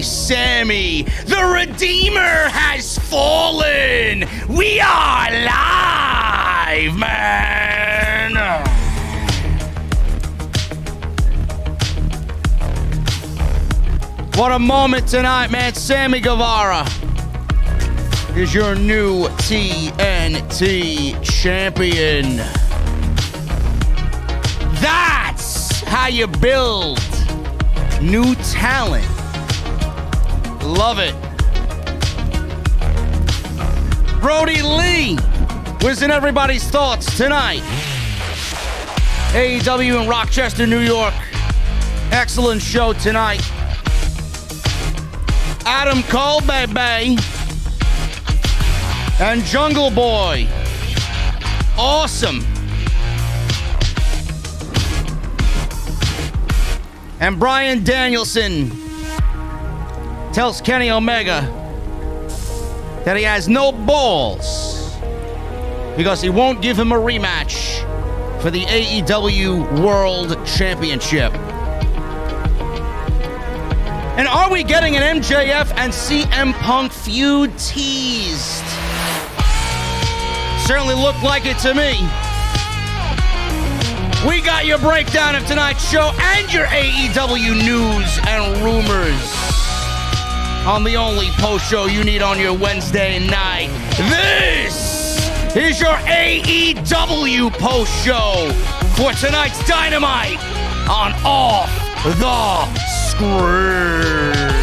Sammy, the Redeemer has fallen. We are live, man. What a moment tonight, man. Sammy Guevara is your new TNT champion. That's how you build new talent. Love it. Brodie Lee was in everybody's thoughts tonight. AEW in Rochester, New York. Excellent show tonight. Adam Cole, baby. And Jungle Boy. Awesome. And Bryan Danielson tells Kenny Omega that he has no balls because he won't give him a rematch for the AEW World Championship. And are we getting an MJF and CM Punk feud teased? Certainly looked like it to me. We got your breakdown of tonight's show and your AEW news and rumors on the only post show you need on your Wednesday night. This is your AEW post show for tonight's Dynamite on Off the Script.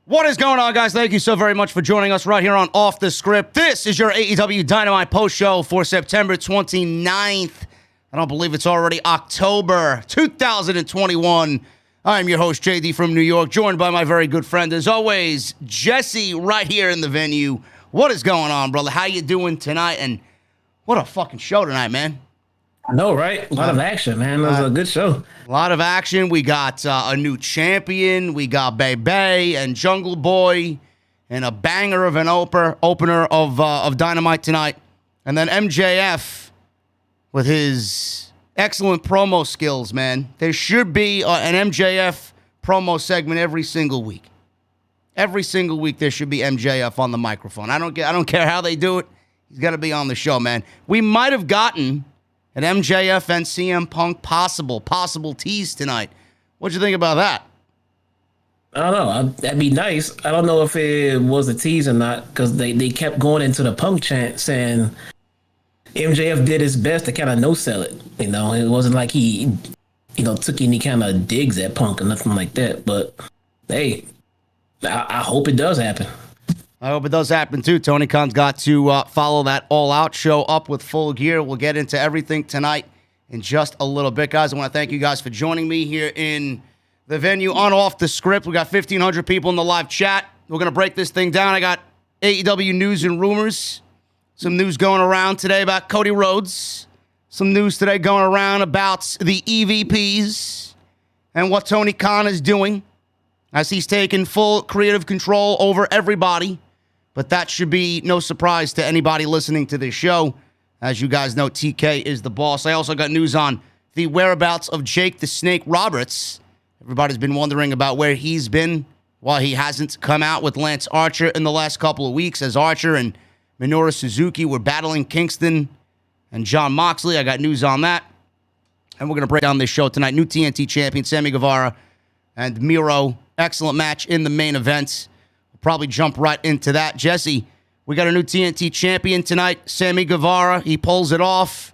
What is going on, guys? Thank you so very much for joining us right here on Off the Script. This is your AEW Dynamite post show for September 29th. I don't believe it's already October 2021. I'm your host, JD from New York, joined by my very good friend, as always, Jesse, right here in the venue. What is going on, brother? How you doing tonight? And what a fucking show tonight, man. I know, right? A lot of action, man. It was a good show. A lot of action. We got a new champion. We got Bebe and Jungle Boy and a banger of an opener of Dynamite tonight. And then MJF with his excellent promo skills, man. There should be an MJF promo segment every single week. Every single week there should be MJF on the microphone. I don't care how they do it. He's got to be on the show, man. We might have gotten an MJF and CM Punk possible tease tonight. What'd you think about that? I don't know. That'd be nice. I don't know if it was a tease or not because they kept going into the Punk chant saying MJF did his best to kind of no-sell it. You know, it wasn't like he, took any kind of digs at Punk or nothing like that. But, hey, I hope it does happen. I hope it does happen, too. Tony Khan's got to follow that all-out show up with full gear. We'll get into everything tonight in just a little bit, guys. I want to thank you guys for joining me here in the venue on Off the Script. We got 1,500 people in the live chat. We're going to break this thing down. I got AEW news and rumors. Some news going around today about Cody Rhodes. Some news today going around about the EVPs and what Tony Khan is doing as he's taken full creative control over everybody. But that should be no surprise to anybody listening to this show. As you guys know, TK is the boss. I also got news on the whereabouts of Jake the Snake Roberts. Everybody's been wondering about where he's been while he hasn't come out with Lance Archer in the last couple of weeks, as Archer and Minoru Suzuki were battling Kingston and Jon Moxley. I got news on that. And we're going to break down this show tonight. New TNT champion, Sammy Guevara and Miro. Excellent match in the main event. We'll probably jump right into that. Jesse, we got a new TNT champion tonight, Sammy Guevara. He pulls it off.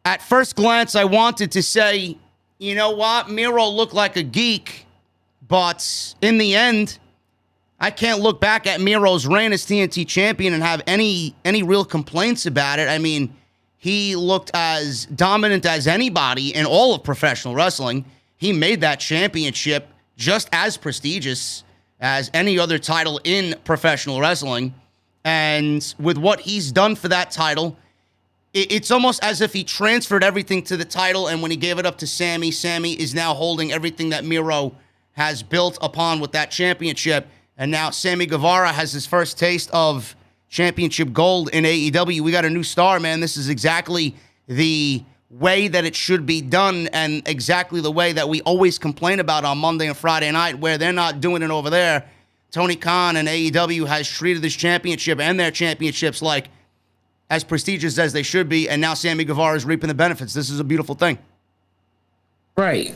At first glance, I wanted to say, you know what? Miro looked like a geek. But in the end, I can't look back at Miro's reign as TNT champion and have any real complaints about it. I mean, he looked as dominant as anybody in all of professional wrestling. He made that championship just as prestigious as any other title in professional wrestling. And with what he's done for that title, it's almost as if he transferred everything to the title, and when he gave it up to Sammy, Sammy is now holding everything that Miro has built upon with that championship. And now Sammy Guevara has his first taste of championship gold in AEW. We got a new star, man. This is exactly the way that it should be done, and exactly the way that we always complain about on Monday and Friday night, where they're not doing it over there. Tony Khan and AEW has treated this championship and their championships like as prestigious as they should be, and now Sammy Guevara is reaping the benefits. This is a beautiful thing. Right.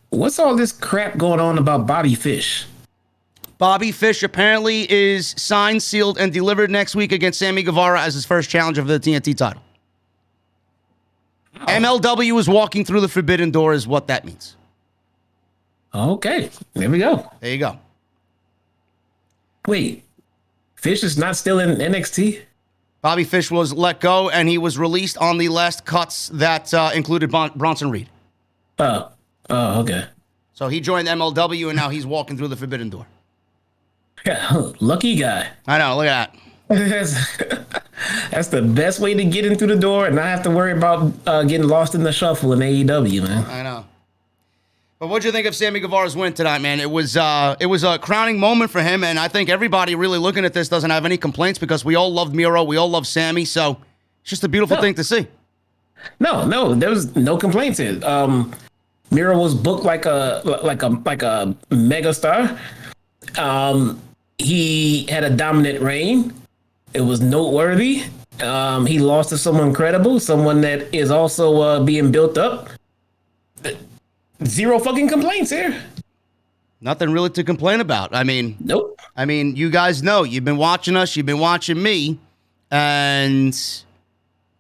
What's all this crap going on about Bobby Fish? Bobby Fish apparently is signed, sealed, and delivered next week against Sammy Guevara as his first challenger for the TNT title. Oh. MLW is walking through the forbidden door is what that means. Okay, there we go. There you go. Wait, Fish is not still in NXT? Bobby Fish was let go, and he was released on the last cuts that included Bronson Reed. Oh, okay. So he joined MLW, and now he's walking through the forbidden door. Yeah, lucky guy. I know, look at that. That's the best way to get in through the door and not have to worry about getting lost in the shuffle in AEW, man. I know. But what'd you think of Sammy Guevara's win tonight, man? It was a crowning moment for him, and I think everybody really looking at this doesn't have any complaints because we all loved Miro, we all love Sammy, so it's just a beautiful thing to see. No, there was no complaints here. Miro was booked like a megastar. He had a dominant reign. It was noteworthy. He lost to someone credible, someone that is also being built up. Zero fucking complaints here. Nothing really to complain about. I mean, nope. I mean, you guys know, you've been watching us, you've been watching me, and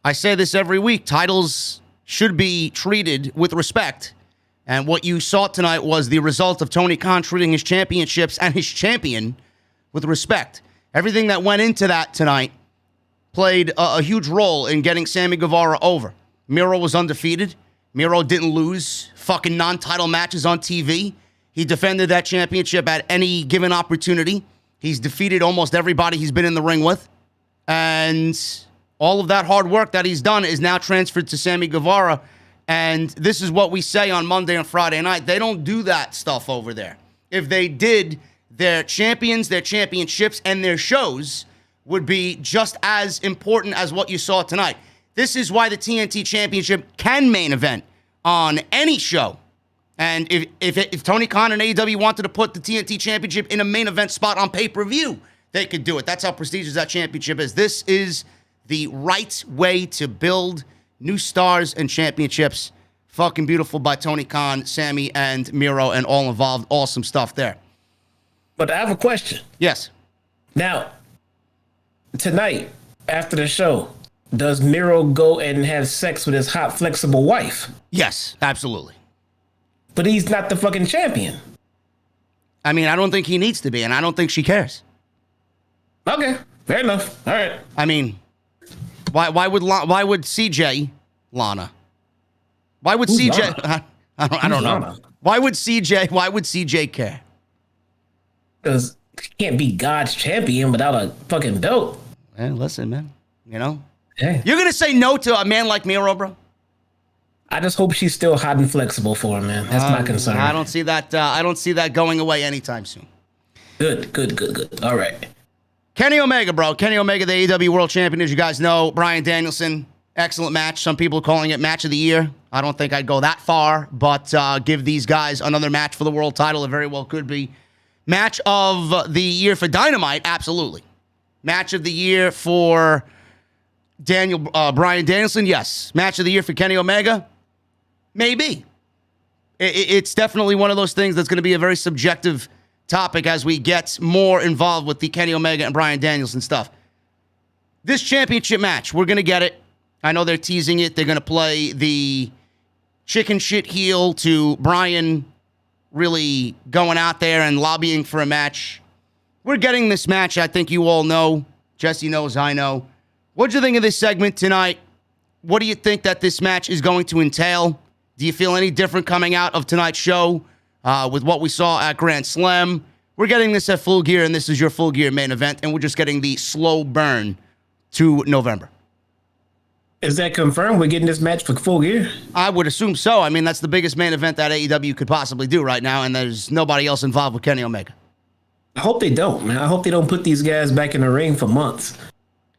I say this every week, titles should be treated with respect. And what you saw tonight was the result of Tony Khan treating his championships and his champion with respect. Everything that went into that tonight played a huge role in getting Sammy Guevara over. Miro was undefeated. Miro didn't lose fucking non-title matches on TV. He defended that championship at any given opportunity. He's defeated almost everybody he's been in the ring with. And all of that hard work that he's done is now transferred to Sammy Guevara. And this is what we say on Monday and Friday night. They don't do that stuff over there. If they did, their champions, their championships, and their shows would be just as important as what you saw tonight. This is why the TNT Championship can main event on any show. And if Tony Khan and AEW wanted to put the TNT Championship in a main event spot on pay-per-view, they could do it. That's how prestigious that championship is. This is the right way to build new stars and championships. Fucking beautiful by Tony Khan, Sammy, and Miro, and all involved. Awesome stuff there. But I have a question. Yes. Now, tonight, after the show, does Miro go and have sex with his hot, flexible wife? Yes, absolutely. But he's not the fucking champion. I mean, I don't think he needs to be, and I don't think she cares. Okay, fair enough. All right. I mean, why would CJ Lana? Why would Who's CJ? Lana? I don't know. Lana? Why would CJ care? Because he can't be God's champion without a fucking belt. Hey, listen, man. You know, yeah. You're gonna say no to a man like Miro, bro? I just hope she's still hot and flexible for him, man. That's my concern. I don't see that. I don't see that going away anytime soon. Good. All right. Kenny Omega, bro. Kenny Omega, the AEW World Champion, as you guys know. Bryan Danielson Excellent match. Some people are calling it match of the year. I don't think I'd go that far, but give these guys another match for the world title. It very well could be. Match of the year for Dynamite, absolutely. Match of the year for Bryan Danielson, yes. Match of the year for Kenny Omega, maybe. It's definitely one of those things that's going to be a very subjective topic as we get more involved with the Kenny Omega and Bryan Danielson stuff. This championship match, we're going to get it. I know they're teasing it. They're going to play the chicken shit heel to Bryan really going out there and lobbying for a match. We're getting this match. I think you all know. Jesse knows, I know. What'd you think of this segment tonight? What do you think that this match is going to entail? Do you feel any different coming out of tonight's show with what we saw at Grand Slam? We're getting this at Full Gear, and this is your Full Gear main event, and we're just getting the slow burn to November. Is that confirmed? We're getting this match for Full Gear? I would assume so. I mean, that's the biggest main event that AEW could possibly do right now, and there's nobody else involved with Kenny Omega. I hope they don't, man. I hope they don't put these guys back in the ring for months.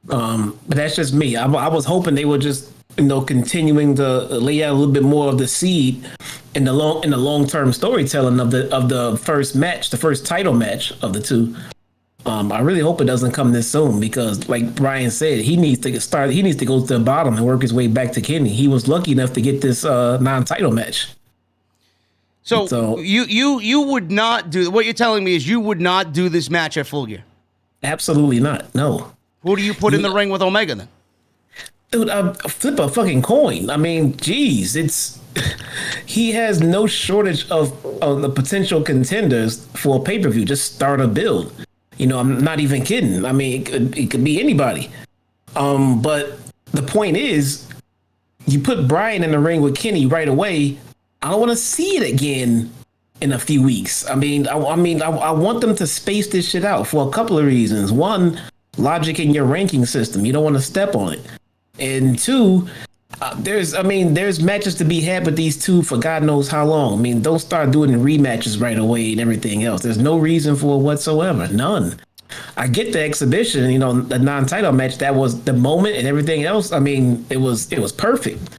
But that's just me. I was hoping they were just, continuing to lay out a little bit more of the seed in the long-term storytelling of the first match, the first title match of the two. I really hope it doesn't come this soon because, like Brian said, he needs to go to the bottom and work his way back to Kenny. He was lucky enough to get this non-title match. So you would not do what you're telling me is you would not do this match at Full Gear. Absolutely not. No. Who do you put in the ring with Omega then? Dude, flip a fucking coin. I mean, geez, he has no shortage of the potential contenders for a pay-per-view. Just start a build. I'm not even kidding. I mean, it could be anybody. But the point is, you put Bryan in the ring with Kenny right away. I don't want to see it again in a few weeks. I want them to space this shit out for a couple of reasons. One, logic in your ranking system. You don't want to step on it. And two, there's matches to be had with these two for God knows how long. I mean, don't start doing rematches right away and everything else. There's no reason for it whatsoever. None. I get the exhibition, the non-title match. That was the moment and everything else. I mean, it was perfect.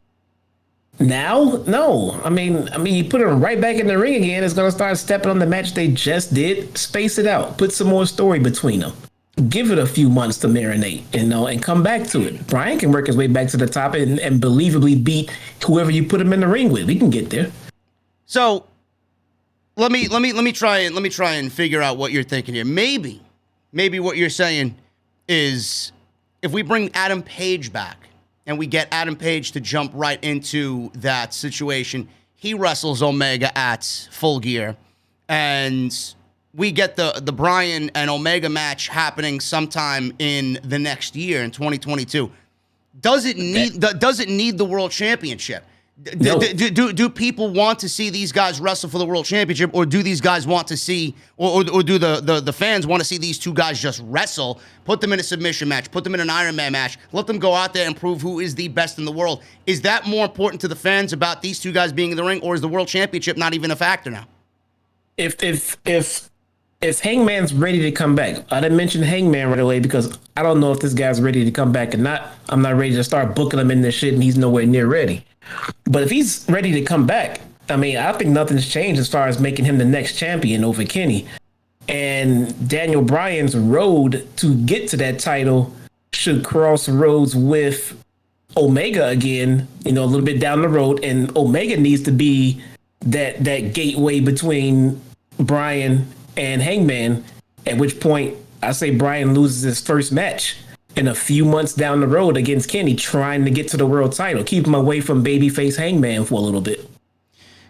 Now, no. I mean, you put them right back in the ring again. It's gonna start stepping on the match they just did. Space it out. Put some more story between them. Give it a few months to marinate, and come back to it. Bryan can work his way back to the top and believably beat whoever you put him in the ring with. We can get there. So let me try and figure out what you're thinking here. Maybe what you're saying is if we bring Adam Page back and we get Adam Page to jump right into that situation, he wrestles Omega at Full Gear, and we get the Bryan and Omega match happening sometime in the next year in 2022. Does it need the World Championship? No. Do people want to see these guys wrestle for the World Championship, or do these guys want to see, or do the fans want to see these two guys just wrestle, put them in a submission match, put them in an Iron Man match, let them go out there and prove who is the best in the world? Is that more important to the fans about these two guys being in the ring, or is the World Championship not even a factor now? If Hangman's ready to come back, I didn't mention Hangman right away because I don't know if this guy's ready to come back or not. I'm not ready to start booking him in this shit, and he's nowhere near ready. But if he's ready to come back, I mean, I think nothing's changed as far as making him the next champion over Kenny. And Daniel Bryan's road to get to that title should cross roads with Omega again, a little bit down the road. And Omega needs to be that gateway between Bryan and Hangman, at which point I say Bryan loses his first match in a few months down the road against Kenny, trying to get to the world title. Keep him away from babyface Hangman for a little bit.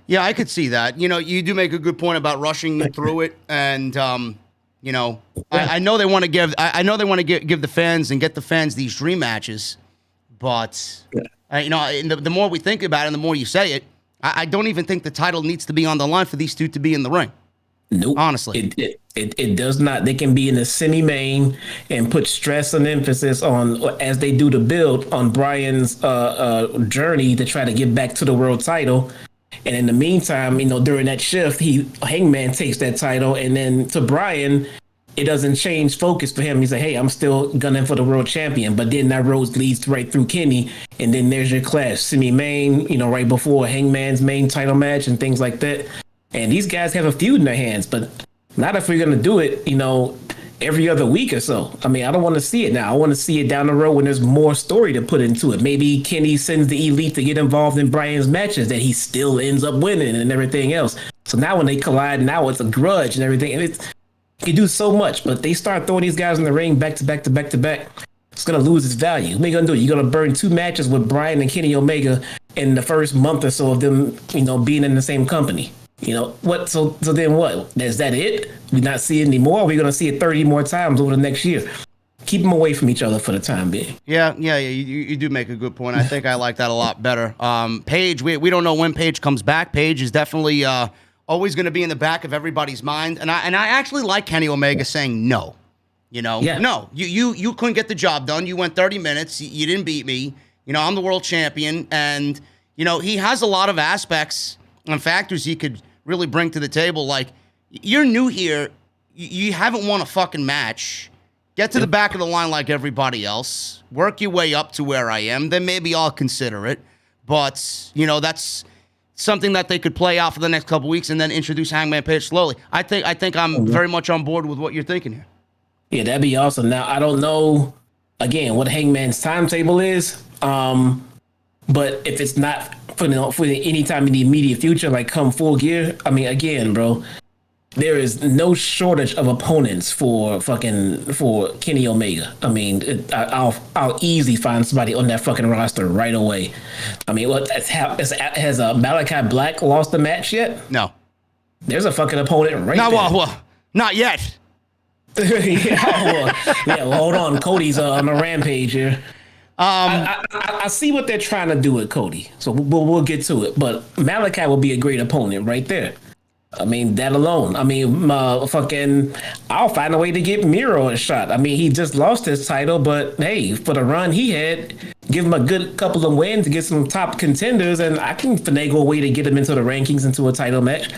Yeah, I could see that. You do make a good point about rushing through it, and I know they want to give. I know they want to give the fans and get the fans these dream matches, but the more we think about it, and the more you say it, I don't even think the title needs to be on the line for these two to be in the ring. Nope. Honestly, it does not. They can be in the semi-main and put stress and emphasis on, as they do the build, on Bryan's journey to try to get back to the world title. And in the meantime, during that shift, Hangman takes that title, and then to Bryan, it doesn't change focus for him. He's like, hey, I'm still gunning for the world champion. But then that road leads right through Kenny. And then there's your clash. Simi Main, right before Hangman's main title match and things like that. And these guys have a feud in their hands. But not if we're going to do it, every other week or so. I mean, I don't want to see it now. I want to see it down the road when there's more story to put into it. Maybe Kenny sends the Elite to get involved in Bryan's matches that he still ends up winning and everything else. So now when they collide, now it's a grudge and everything. And you do so much, but they start throwing these guys in the ring back to back to back to back. It's going to lose its value. What are you going to do? You're going to burn 2 matches with Bryan and Kenny Omega in the first month or so of them, being in the same company. What? So then what? Is that it? We not see it anymore? Or are we going to see it 30 more times over the next year? Keep them away from each other for the time being. Yeah. You do make a good point. I think I like that a lot better. Paige, we don't know when Paige comes back. Paige is definitely always going to be in the back of everybody's mind. And I actually like Kenny Omega saying no. No, you couldn't get the job done. You went 30 minutes. You didn't beat me. I'm the world champion. And, he has a lot of aspects and factors he could really bring to the table. Like, you're new here. You haven't won a fucking match. Get to the back of the line like everybody else. Work your way up to where I am. Then maybe I'll consider it. But, that's something that they could play out for the next couple weeks and then introduce Hangman Page slowly. I think I'm very much on board with what you're thinking here. Yeah, that'd be awesome. Now, I don't know, again, what Hangman's timetable is. But if it's not for any time in the immediate future, like come Full Gear, I mean, again, bro, there is no shortage of opponents for Kenny Omega. I mean, I'll easily find somebody on that fucking roster right away. I mean, has Malachi Black lost a match yet? No. There's a fucking opponent right there. Well, not yet. Well, hold on. Cody's on a rampage here. I see what they're trying to do with Cody, so we'll get to it. But Malachi will be a great opponent right there. I mean, that alone. I mean, I'll find a way to get Miro a shot. I mean, he just lost his title, but hey, for the run he had, give him a good couple of wins to get some top contenders, and I can finagle a way to get him into the rankings, into a title match.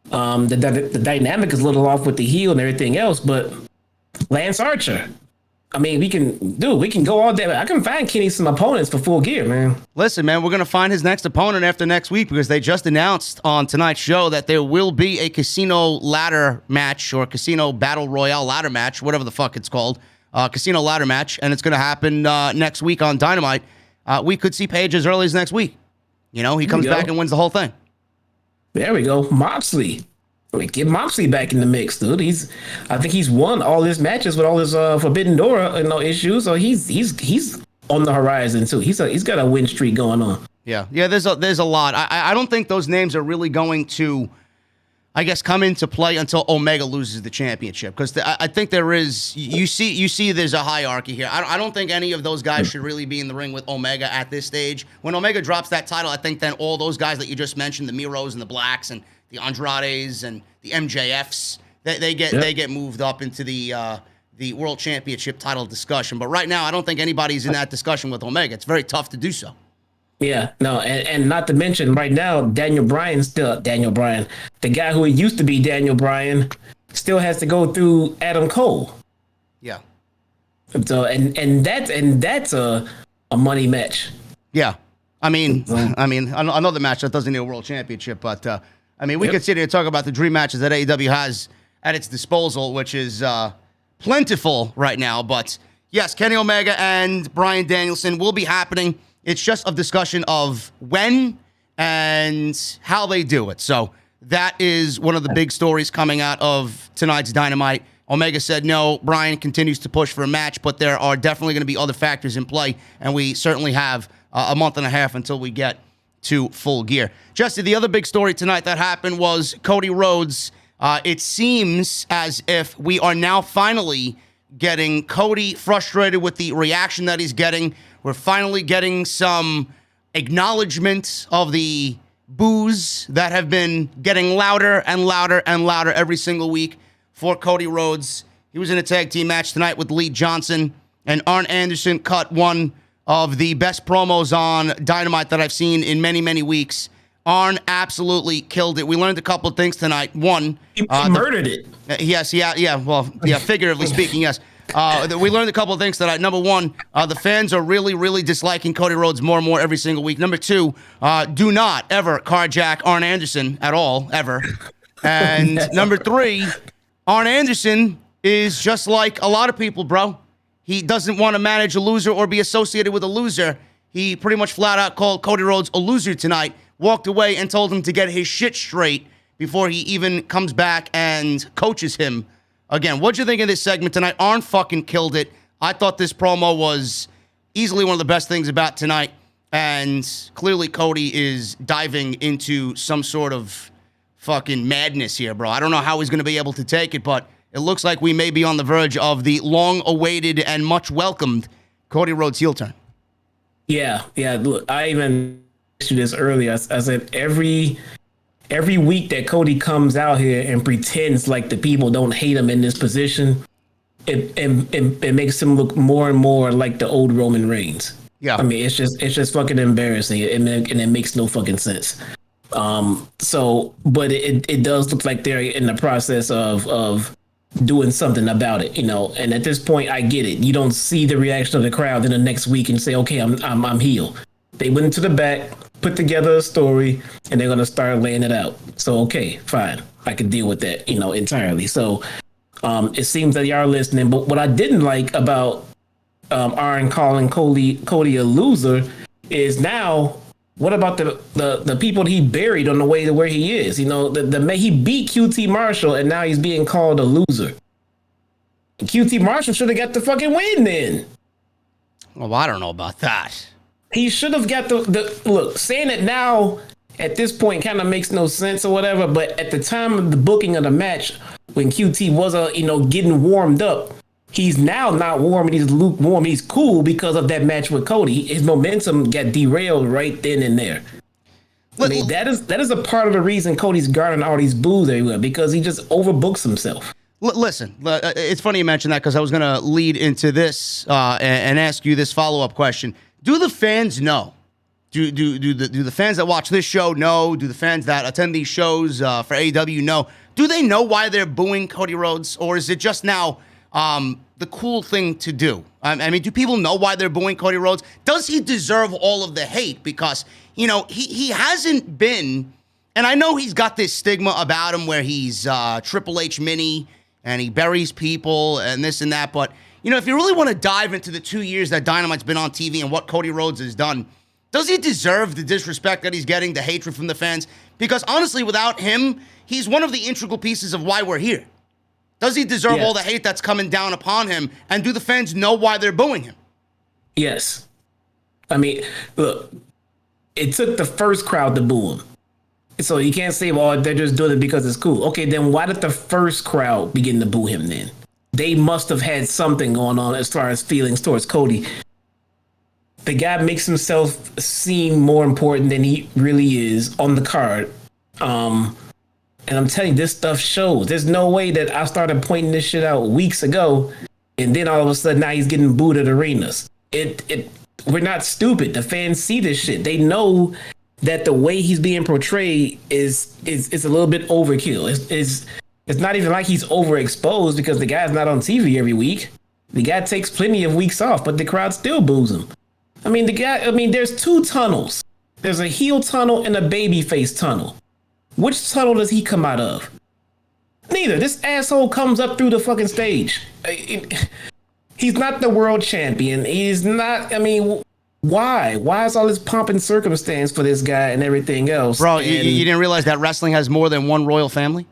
The dynamic is a little off with the heel and everything else, but Lance Archer. I mean, we can go all day. I can find Kenny some opponents for Full Gear, man. Listen, man, we're going to find his next opponent after next week because they just announced on tonight's show that there will be a casino ladder match or casino battle royale ladder match, whatever the fuck it's called, casino ladder match, and it's going to happen next week on Dynamite. We could see Paige as early as next week. He comes back and wins the whole thing. There we go. Moxley. Get Moxley back in the mix, dude. I think he's won all his matches with all his Forbidden Door issues. So he's on the horizon too. He's got a win streak going on. Yeah. There's a lot. I don't think those names are really going to, I guess, come into play until Omega loses the championship because I think there is. You see, there's a hierarchy here. I don't think any of those guys should really be in the ring with Omega at this stage. When Omega drops that title, I think then all those guys that you just mentioned, the Miros and the Blacks and the Andrades and the MJFs, they get moved up into the World Championship title discussion. But right now, I don't think anybody's in that discussion with Omega. It's very tough to do so. Yeah, no, and not to mention right now, Daniel Bryan, the guy who used to be Daniel Bryan, still has to go through Adam Cole. Yeah. So and that's a money match. Yeah, I mean another match that doesn't need a World Championship, but. We could sit here and talk about the dream matches that AEW has at its disposal, which is plentiful right now. But yes, Kenny Omega and Bryan Danielson will be happening. It's just a discussion of when and how they do it. So that is one of the big stories coming out of tonight's Dynamite. Omega said no. Bryan continues to push for a match, but there are definitely going to be other factors in play, and we certainly have a month and a half until we get to Full Gear. Jesse, the other big story tonight that happened was Cody Rhodes. It seems as if we are now finally getting Cody frustrated with the reaction that he's getting. We're finally getting some acknowledgement of the boos that have been getting louder and louder and louder every single week for Cody Rhodes. He was in a tag team match tonight with Lee Johnson, and Arn Anderson cut one of the best promos on Dynamite that I've seen in many, many weeks. Arn absolutely killed it. We learned a couple of things tonight. One, he murdered it. Yes, yeah. Well, yeah, figuratively speaking, yes. We learned a couple of things tonight. Number one, the fans are really, really disliking Cody Rhodes more and more every single week. Number two, do not ever carjack Arn Anderson at all, ever. And number three, Arn Anderson is just like a lot of people, bro. He doesn't want to manage a loser or be associated with a loser. He pretty much flat out called Cody Rhodes a loser tonight, walked away and told him to get his shit straight before he even comes back and coaches him again. What'd you think of this segment tonight? Arn fucking killed it. I thought this promo was easily one of the best things about tonight. And clearly Cody is diving into some sort of fucking madness here, bro. I don't know how he's going to be able to take it, but it looks like we may be on the verge of the long-awaited and much-welcomed Cody Rhodes heel turn. Yeah. Look, I even mentioned this earlier. I said every week that Cody comes out here and pretends like the people don't hate him in this position, it makes him look more and more like the old Roman Reigns. Yeah. I mean, it's just fucking embarrassing, and it makes no fucking sense. But it does look like they're in the process of doing something about it, and at this point I get it. You don't see the reaction of the crowd in the next week and say, okay, I'm heel. They went into the back, put together a story, and they're going to start laying it out. So, okay, fine. I can deal with that, entirely. So it seems that they are listening. But what I didn't like about Arn calling Cody a loser is now, what about the people that he buried on the way to where he is? He beat QT Marshall, and now he's being called a loser. QT Marshall should have got the fucking win then. Well, I don't know about that. He should have got the look. Saying it now at this point kind of makes no sense or whatever. But at the time of the booking of the match, when QT was getting warmed up, he's now not warm and he's lukewarm. He's cool because of that match with Cody. His momentum got derailed right then and there. I mean, that is a part of the reason Cody's garnering all these boos everywhere, because he just overbooks himself. Listen, it's funny you mentioned that, because I was going to lead into this and ask you this follow-up question. Do the fans know? Do the fans that watch this show know? Do the fans that attend these shows for AEW know? Do they know why they're booing Cody Rhodes? Or is it just now the cool thing to do? I mean, do people know why they're booing Cody Rhodes? Does he deserve all of the hate? Because, he hasn't been, and I know he's got this stigma about him where he's Triple H mini and he buries people and this and that, but if you really want to dive into the 2 years that Dynamite's been on TV and what Cody Rhodes has done, does he deserve the disrespect that he's getting, the hatred from the fans? Because honestly, without him, he's one of the integral pieces of why we're here. Does he deserve all the hate that's coming down upon him? And do the fans know why they're booing him? Yes. I mean, look, it took the first crowd to boo him. So you can't say, well, they're just doing it because it's cool. Okay, then why did the first crowd begin to boo him then? They must have had something going on as far as feelings towards Cody. The guy makes himself seem more important than he really is on the card. And I'm telling you, this stuff shows. There's no way that I started pointing this shit out weeks ago, and then all of a sudden now he's getting booed at arenas. We're not stupid. The fans see this shit. They know that the way he's being portrayed is a little bit overkill. It's not even like he's overexposed, because the guy's not on TV every week. The guy takes plenty of weeks off, but the crowd still boos him. I mean, there's two tunnels. There's a heel tunnel and a babyface tunnel. Which tunnel does he come out of? Neither. This asshole comes up through the fucking stage. He's not the world champion. He's not, why? Why is all this pomp and circumstance for this guy and everything else? Bro, you didn't realize that wrestling has more than one royal family?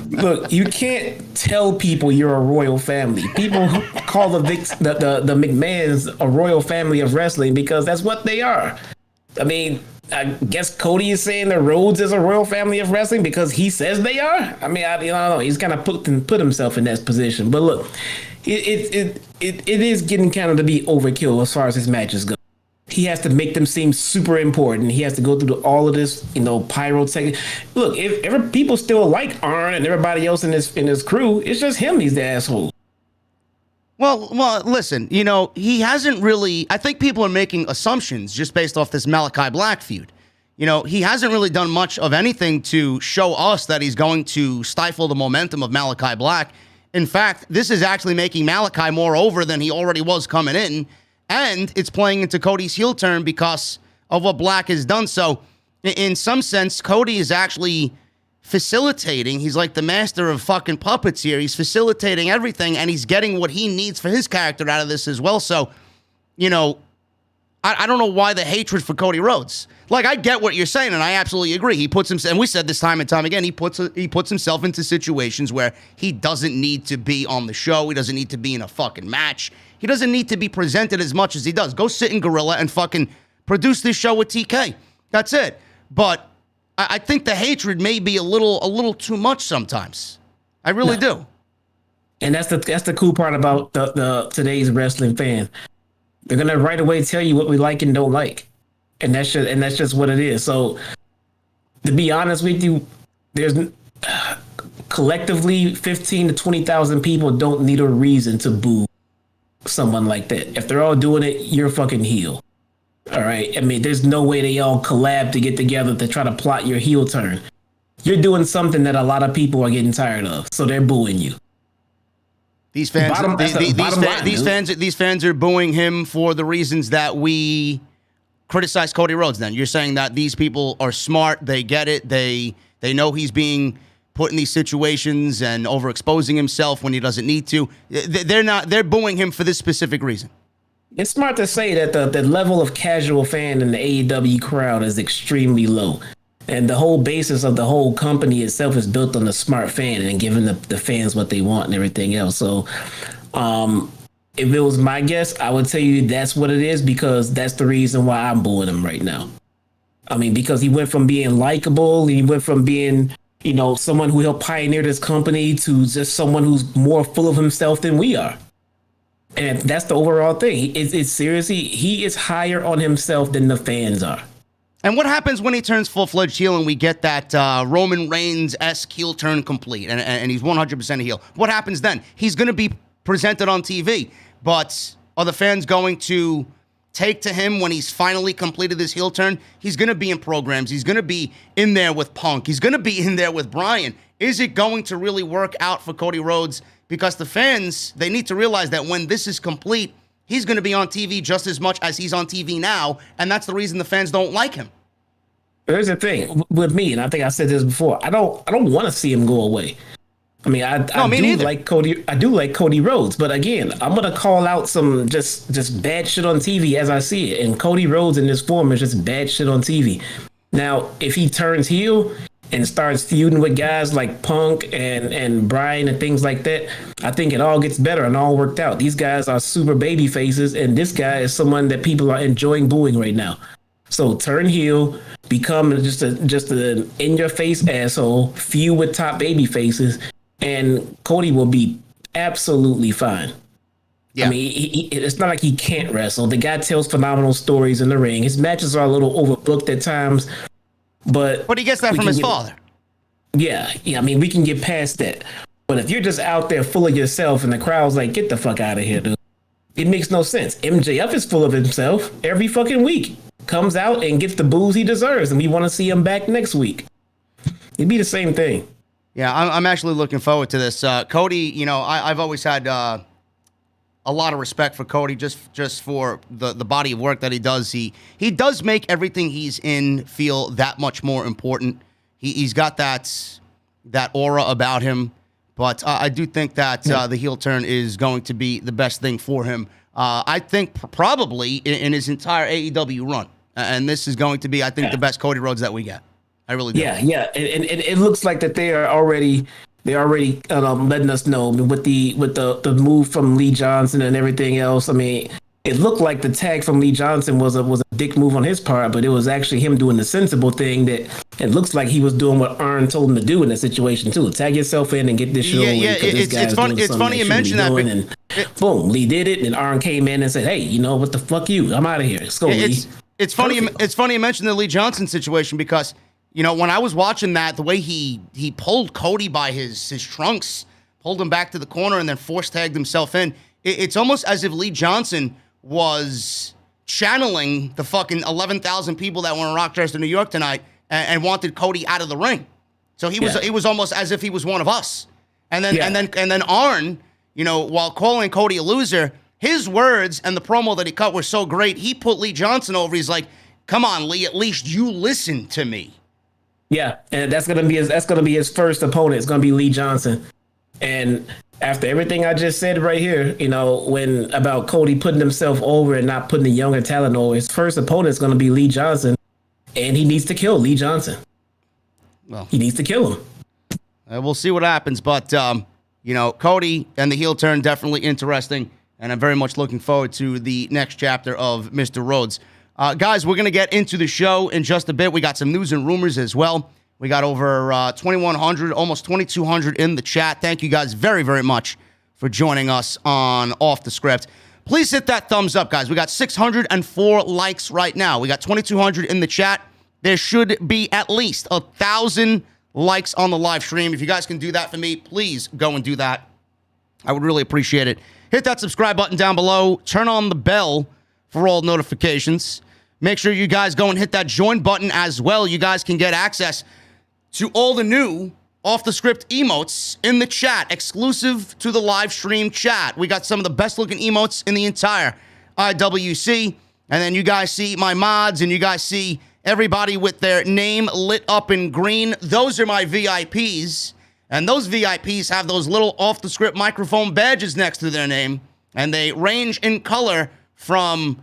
Look, you can't tell people you're a royal family. People call the McMahons a royal family of wrestling because that's what they are. I mean, I guess Cody is saying the Rhodes is a royal family of wrestling because he says they are. I mean, I don't know. He's kind of put himself in that position. But look, it is getting kind of to be overkill as far as his matches go. He has to make them seem super important. He has to go through all of this, pyrotechnic. Look, if people still like Arn and everybody else in his crew, it's just him. He's the asshole. Well, listen, he hasn't really. I think people are making assumptions just based off this Malachi Black feud. He hasn't really done much of anything to show us that he's going to stifle the momentum of Malachi Black. In fact, this is actually making Malachi more over than he already was coming in, and it's playing into Cody's heel turn because of what Black has done. So, in some sense, Cody is actually facilitating. He's like the master of fucking puppets here. He's facilitating everything, and he's getting what he needs for his character out of this as well. So, I don't know why the hatred for Cody Rhodes. Like, I get what you're saying, and I absolutely agree. He puts himself, and we said this time and time again, he puts himself into situations where he doesn't need to be on the show. He doesn't need to be in a fucking match. He doesn't need to be presented as much as he does. Go sit in Gorilla and fucking produce this show with TK. That's it. But I think the hatred may be a little too much sometimes. I really do. And that's the cool part about the today's wrestling fan. They're gonna right away tell you what we like and don't like, and that's just what it is. So, to be honest with you, there's collectively 15 to 20,000 people don't need a reason to boo someone like that. If they're all doing it, you're fucking heel. All right. I mean, there's no way they all collab to get together to try to plot your heel turn. You're doing something that a lot of people are getting tired of, so they're booing you. These fans are booing him for the reasons that we criticize Cody Rhodes. Then you're saying that these people are smart, they get it, they know he's being put in these situations and overexposing himself when he doesn't need to. They're booing him for this specific reason. It's smart to say that the level of casual fan in the AEW crowd is extremely low. And the whole basis of the whole company itself is built on the smart fan and giving the fans what they want and everything else. So if it was my guess, I would tell you that's what it is, because that's the reason why I'm booing him right now. I mean, because he went from being likable, he went from being, someone who helped pioneer this company to just someone who's more full of himself than we are. And that's the overall thing. It's seriously, he is higher on himself than the fans are. And what happens when he turns full-fledged heel and we get that Roman Reigns-esque heel turn complete and he's 100% a heel? What happens then? He's going to be presented on TV, but are the fans going to take to him when he's finally completed this heel turn? He's going to be in programs. He's going to be in there with Punk. He's going to be in there with Bryan. Is it going to really work out for Cody Rhodes? Because the fans, they need to realize that when this is complete, he's going to be on TV just as much as he's on TV now, and that's the reason the fans don't like him. Here's the thing with me, and I think I said this before. I don't want to see him go away. I mean, I do like Cody. I do like Cody Rhodes, but again, I'm gonna call out some just bad shit on TV as I see it. And Cody Rhodes in this form is just bad shit on TV. Now, if he turns heel and starts feuding with guys like Punk and Bryan and things like that, I think it all gets better and all worked out. These guys are super baby faces, and this guy is someone that people are enjoying booing right now. So turn heel, become just an in-your-face asshole, feud with top baby faces, and Cody will be absolutely fine. Yeah. I mean, it's not like he can't wrestle. The guy tells phenomenal stories in the ring. His matches are a little overbooked at times, but he gets that from his father. Yeah. I mean, we can get past that. But if you're just out there full of yourself and the crowd's like, get the fuck out of here, dude, it makes no sense. MJF is full of himself every fucking week. Comes out and gets the boos he deserves, and we want to see him back next week. It'd be the same thing. Yeah, I'm actually looking forward to this. Cody, I've always had a lot of respect for Cody just for the body of work that he does. He does make everything he's in feel that much more important. He's got that aura about him, but I do think that the heel turn is going to be the best thing for him. I think probably in his entire AEW run. And this is going to be, I think, the best Cody Rhodes that we get. I really do. Yeah. And it looks like that they're already letting us know with the move from Lee Johnson and everything else. I mean, it looked like the tag from Lee Johnson was a dick move on his part, but it was actually him doing the sensible thing that it looks like he was doing what Arn told him to do in that situation too. Tag yourself in and get this show. Yeah, it's funny you mention that. Boom, Lee did it, and Arn came in and said, "Hey, you know what the fuck you? I'm out of here. Let's go, Lee." It's funny. It's funny you mention the Lee Johnson situation because when I was watching that, the way he pulled Cody by his trunks, pulled him back to the corner, and then force tagged himself in. it's almost as if Lee Johnson was channeling the fucking 11,000 people that were in Rochester, New York tonight and wanted Cody out of the ring. So it was almost as if he was one of us. And then Arn, you know, while calling Cody a loser, his words and the promo that he cut were so great. He put Lee Johnson over. He's like, "Come on, Lee, at least you listen to me." Yeah, and that's gonna be his first opponent. It's gonna be Lee Johnson. And after everything I just said right here, you know, when about Cody putting himself over and not putting the younger talent over, his first opponent is gonna be Lee Johnson, and he needs to kill Lee Johnson. Well, he needs to kill him. We'll see what happens, but you know, Cody and the heel turn definitely interesting, and I'm very much looking forward to the next chapter of Mr. Rhodes. Guys, we're going to get into the show in just a bit. We got some news and rumors as well. We got over 2,100, almost 2,200 in the chat. Thank you guys very, very much for joining us on Off the Script. Please hit that thumbs up, guys. We got 604 likes right now. We got 2,200 in the chat. There should be at least 1,000 likes on the live stream. If you guys can do that for me, please go and do that. I would really appreciate it. Hit that subscribe button down below. Turn on the bell for all notifications. Make sure you guys go and hit that join button as well. You guys can get access to all the new Off the Script emotes in the chat, exclusive to the live stream chat. We got some of the best looking emotes in the entire IWC. And then you guys see my mods and you guys see everybody with their name lit up in green. Those are my VIPs. And those VIPs have those little Off the Script microphone badges next to their name. And they range in color from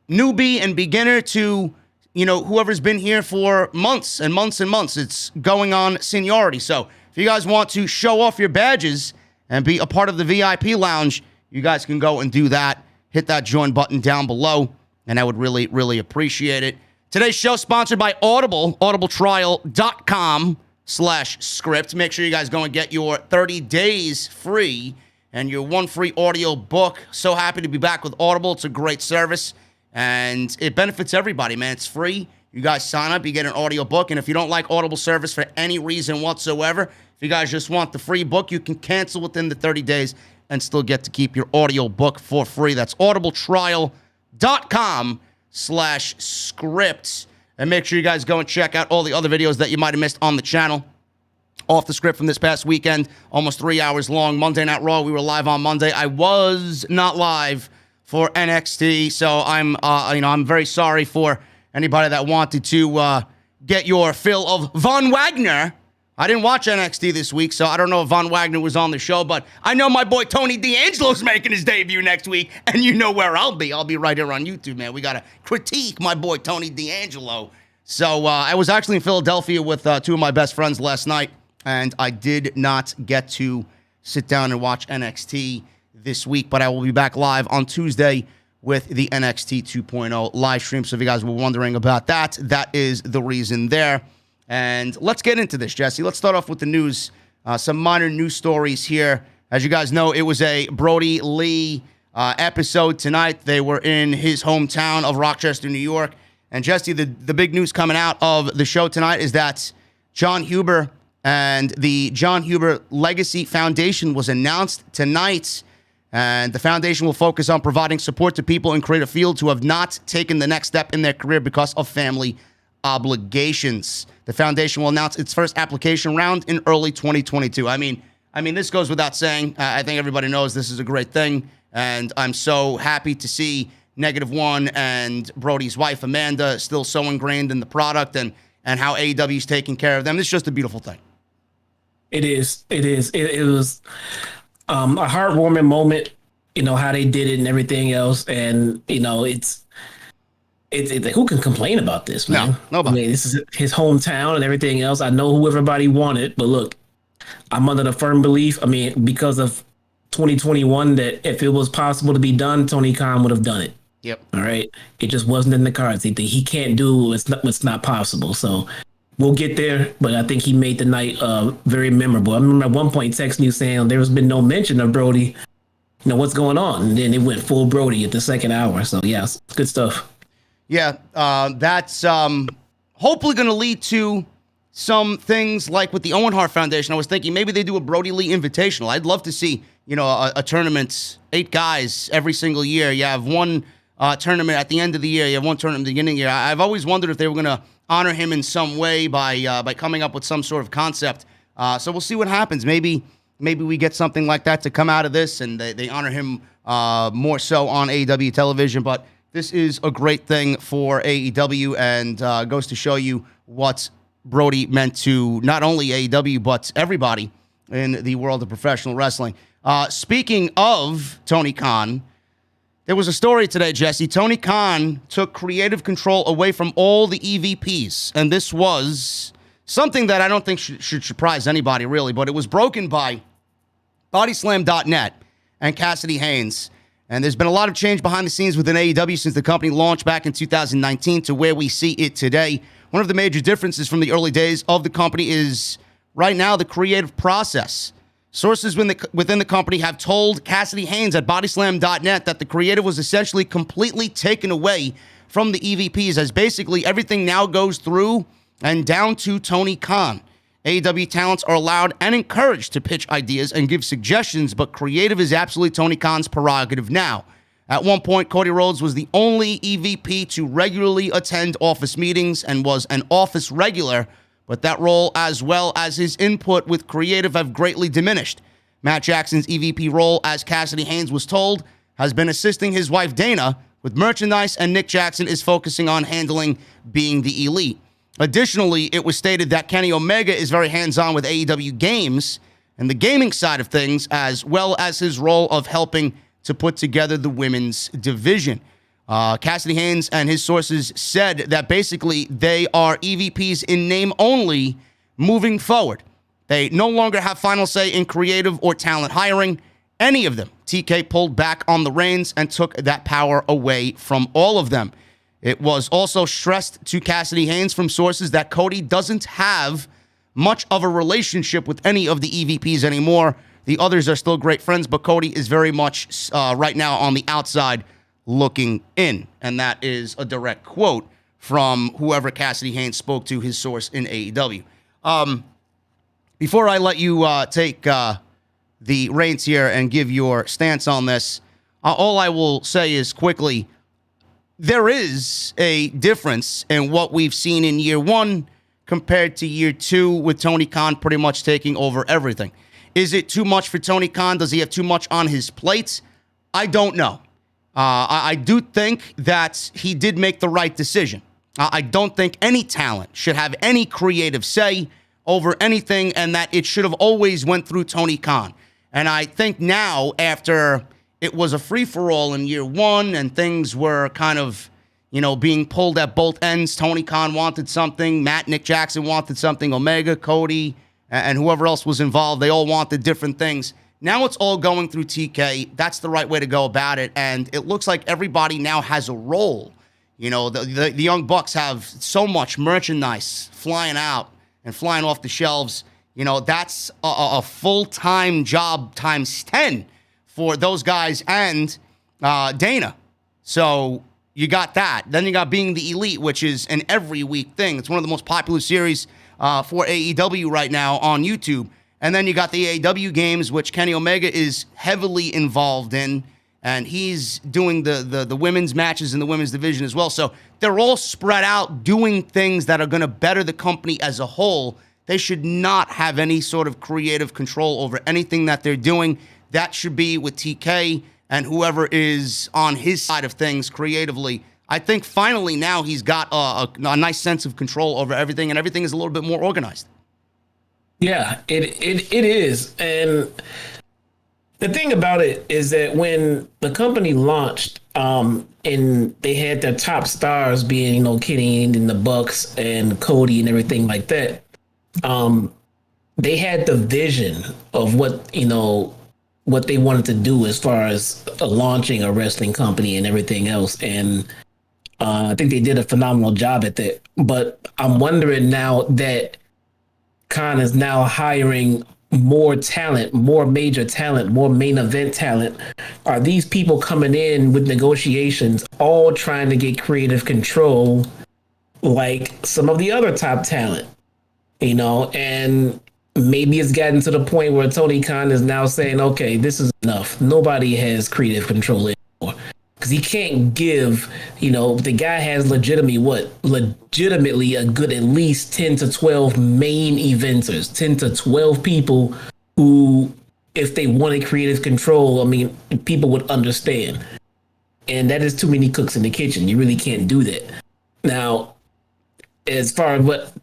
newbie and beginner to, you know, whoever's been here for months and months and months. It's going on seniority. So if you guys want to show off your badges and be a part of the VIP lounge, you guys can go and do that. Hit that join button down below, and I would really, really appreciate it. Today's show sponsored by Audible, audibletrial.com/script. Make sure you guys go and get your 30 days free and your one free audio book. So happy to be back with Audible. It's a great service, and it benefits everybody, man. It's free. You guys sign up, you get an audio book, and if you don't like Audible service for any reason whatsoever, if you guys just want the free book, you can cancel within the 30 days and still get to keep your audio book for free. That's audibletrial.com/script. And make sure you guys go and check out all the other videos that you might have missed on the channel. Off the Script from this past weekend, almost 3 hours long. Monday Night Raw, we were live on Monday. I was not live for NXT, so I'm very sorry for anybody that wanted to get your fill of Von Wagner. I didn't watch NXT this week, so I don't know if Von Wagner was on the show, but I know my boy Tony D'Angelo's making his debut next week, and you know where I'll be. I'll be right here on YouTube, man. We got to critique my boy Tony D'Angelo. So I was actually in Philadelphia with two of my best friends last night, and I did not get to sit down and watch NXT this week, but I will be back live on Tuesday with the NXT 2.0 live stream. So if you guys were wondering about that, that is the reason there. And let's get into this, Jesse. Let's start off with the news. Some minor news stories here. As you guys know, it was a Brodie Lee episode tonight. They were in his hometown of Rochester, New York. And Jesse, the big news coming out of the show tonight is that John Huber and the John Huber Legacy Foundation was announced tonight. And the foundation will focus on providing support to people in creative fields who have not taken the next step in their career because of family obligations. The foundation will announce its first application round in early 2022. I mean, this goes without saying. I think everybody knows this is a great thing, and I'm so happy to see -1 and Brodie's wife Amanda still so ingrained in the product and how AEW is taking care of them. It's just a beautiful thing. It is. It was a heartwarming moment. You know how they did it and everything else, and you know it's who can complain about this, man? No, nobody. I mean, this is his hometown and everything else. I know who everybody wanted, but look, I'm under the firm belief, because of 2021, that if it was possible to be done, Tony Khan would have done it. Yep. All right. It just wasn't in the cards. He can't do what's not possible. So we'll get there, but I think he made the night very memorable. I remember at one point texting you saying there's been no mention of Brodie. You know, what's going on? And then it went full Brodie at the second hour. So, yeah, it's good stuff. Yeah, that's hopefully going to lead to some things like with the Owen Hart Foundation. I was thinking maybe they do a Brodie Lee Invitational. I'd love to see, a tournament, 8 guys every single year. You have one tournament at the end of the year. You have one tournament at the beginning of the year. I've always wondered if they were going to honor him in some way by coming up with some sort of concept. So we'll see what happens. Maybe we get something like that to come out of this, and they honor him more so on AEW television. But this is a great thing for AEW, and goes to show you what Brodie meant to not only AEW, but everybody in the world of professional wrestling. Speaking of Tony Khan, there was a story today, Jesse. Tony Khan took creative control away from all the EVPs, and this was something that I don't think should surprise anybody, really, but it was broken by Bodyslam.net and Cassidy Haynes. And there's been a lot of change behind the scenes within AEW since the company launched back in 2019 to where we see it today. One of the major differences from the early days of the company is right now the creative process. Sources within the company have told Cassidy Haynes at Bodyslam.net that the creative was essentially completely taken away from the EVPs, as basically everything now goes through and down to Tony Khan. AEW talents are allowed and encouraged to pitch ideas and give suggestions, but creative is absolutely Tony Khan's prerogative now. At one point, Cody Rhodes was the only EVP to regularly attend office meetings and was an office regular, but that role, as well as his input with creative, have greatly diminished. Matt Jackson's EVP role, as Cassidy Haynes was told, has been assisting his wife Dana with merchandise, and Nick Jackson is focusing on handling being the elite. Additionally, it was stated that Kenny Omega is very hands-on with AEW games and the gaming side of things, as well as his role of helping to put together the women's division. Cassidy Haynes and his sources said that basically they are EVPs in name only moving forward. They no longer have final say in creative or talent hiring, any of them. TK pulled back on the reins and took that power away from all of them. It was also stressed to Cassidy Haynes from sources that Cody doesn't have much of a relationship with any of the EVPs anymore. The others are still great friends, but Cody is very much right now on the outside looking in. And that is a direct quote from whoever Cassidy Haynes spoke to, his source in AEW. Before I let you take the reins here and give your stance on this, all I will say is quickly, there is a difference in what we've seen in year one compared to year two, with Tony Khan pretty much taking over everything. Is it too much for Tony Khan? Does he have too much on his plate? I don't know. I do think that he did make the right decision. I don't think any talent should have any creative say over anything, and that it should have always went through Tony Khan. And I think now, after it was a free-for-all in year one and things were kind of, being pulled at both ends, Tony Khan wanted something, Nick Jackson wanted something, Omega, Cody, and whoever else was involved, they all wanted different things. Now it's all going through TK. That's the right way to go about it. And it looks like everybody now has a role. The Young Bucks have so much merchandise flying out and flying off the shelves. That's a full-time job times 10 for those guys and Dana. So you got that. Then you got Being the Elite, which is an every week thing. It's one of the most popular series for AEW right now on YouTube. And then you got the AEW games, which Kenny Omega is heavily involved in, and he's doing the women's matches in the women's division as well. So they're all spread out doing things that are going to better the company as a whole. They should not have any sort of creative control over anything that they're doing. That should be with TK and whoever is on his side of things creatively. I think finally now he's got a nice sense of control over everything, and everything is a little bit more organized. Yeah, it is. And the thing about it is that when the company launched, and they had their top stars being, Kenny and the Bucks and Cody and everything like that, they had the vision of what they wanted to do as far as launching a wrestling company and everything else. And I think they did a phenomenal job at that. But I'm wondering now that Khan is now hiring more talent, more major talent, more main event talent. Are these people coming in with negotiations, all trying to get creative control like some of the other top talent? And maybe it's gotten to the point where Tony Khan is now saying, okay, this is enough. Nobody has creative control anymore. Because he can't give, the guy has legitimately a good at least 10 to 12 main eventers, 10 to 12 people who, if they wanted creative control, people would understand. And that is too many cooks in the kitchen. You really can't do that. Now, as far as what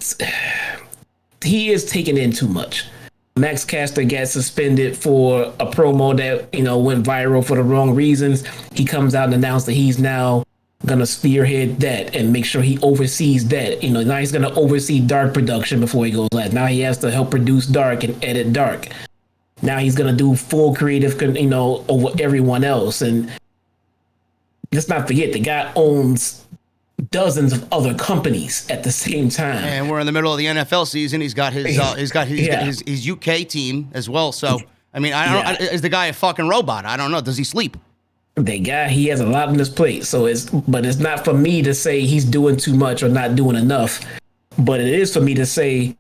he is taking in too much. Max Caster got suspended for a promo that, went viral for the wrong reasons. He comes out and announced that he's now going to spearhead that and make sure he oversees that. Now he's going to oversee Dark production before he goes live. Now he has to help produce Dark and edit Dark. Now he's going to do full creative, over everyone else. And let's not forget, the guy owns dozens of other companies at the same time. And we're in the middle of the NFL season. He's got his his UK team as well. So is the guy a fucking robot? I don't know. Does he sleep? The guy, he has a lot on his plate. But it's not for me to say he's doing too much or not doing enough. But it is for me to say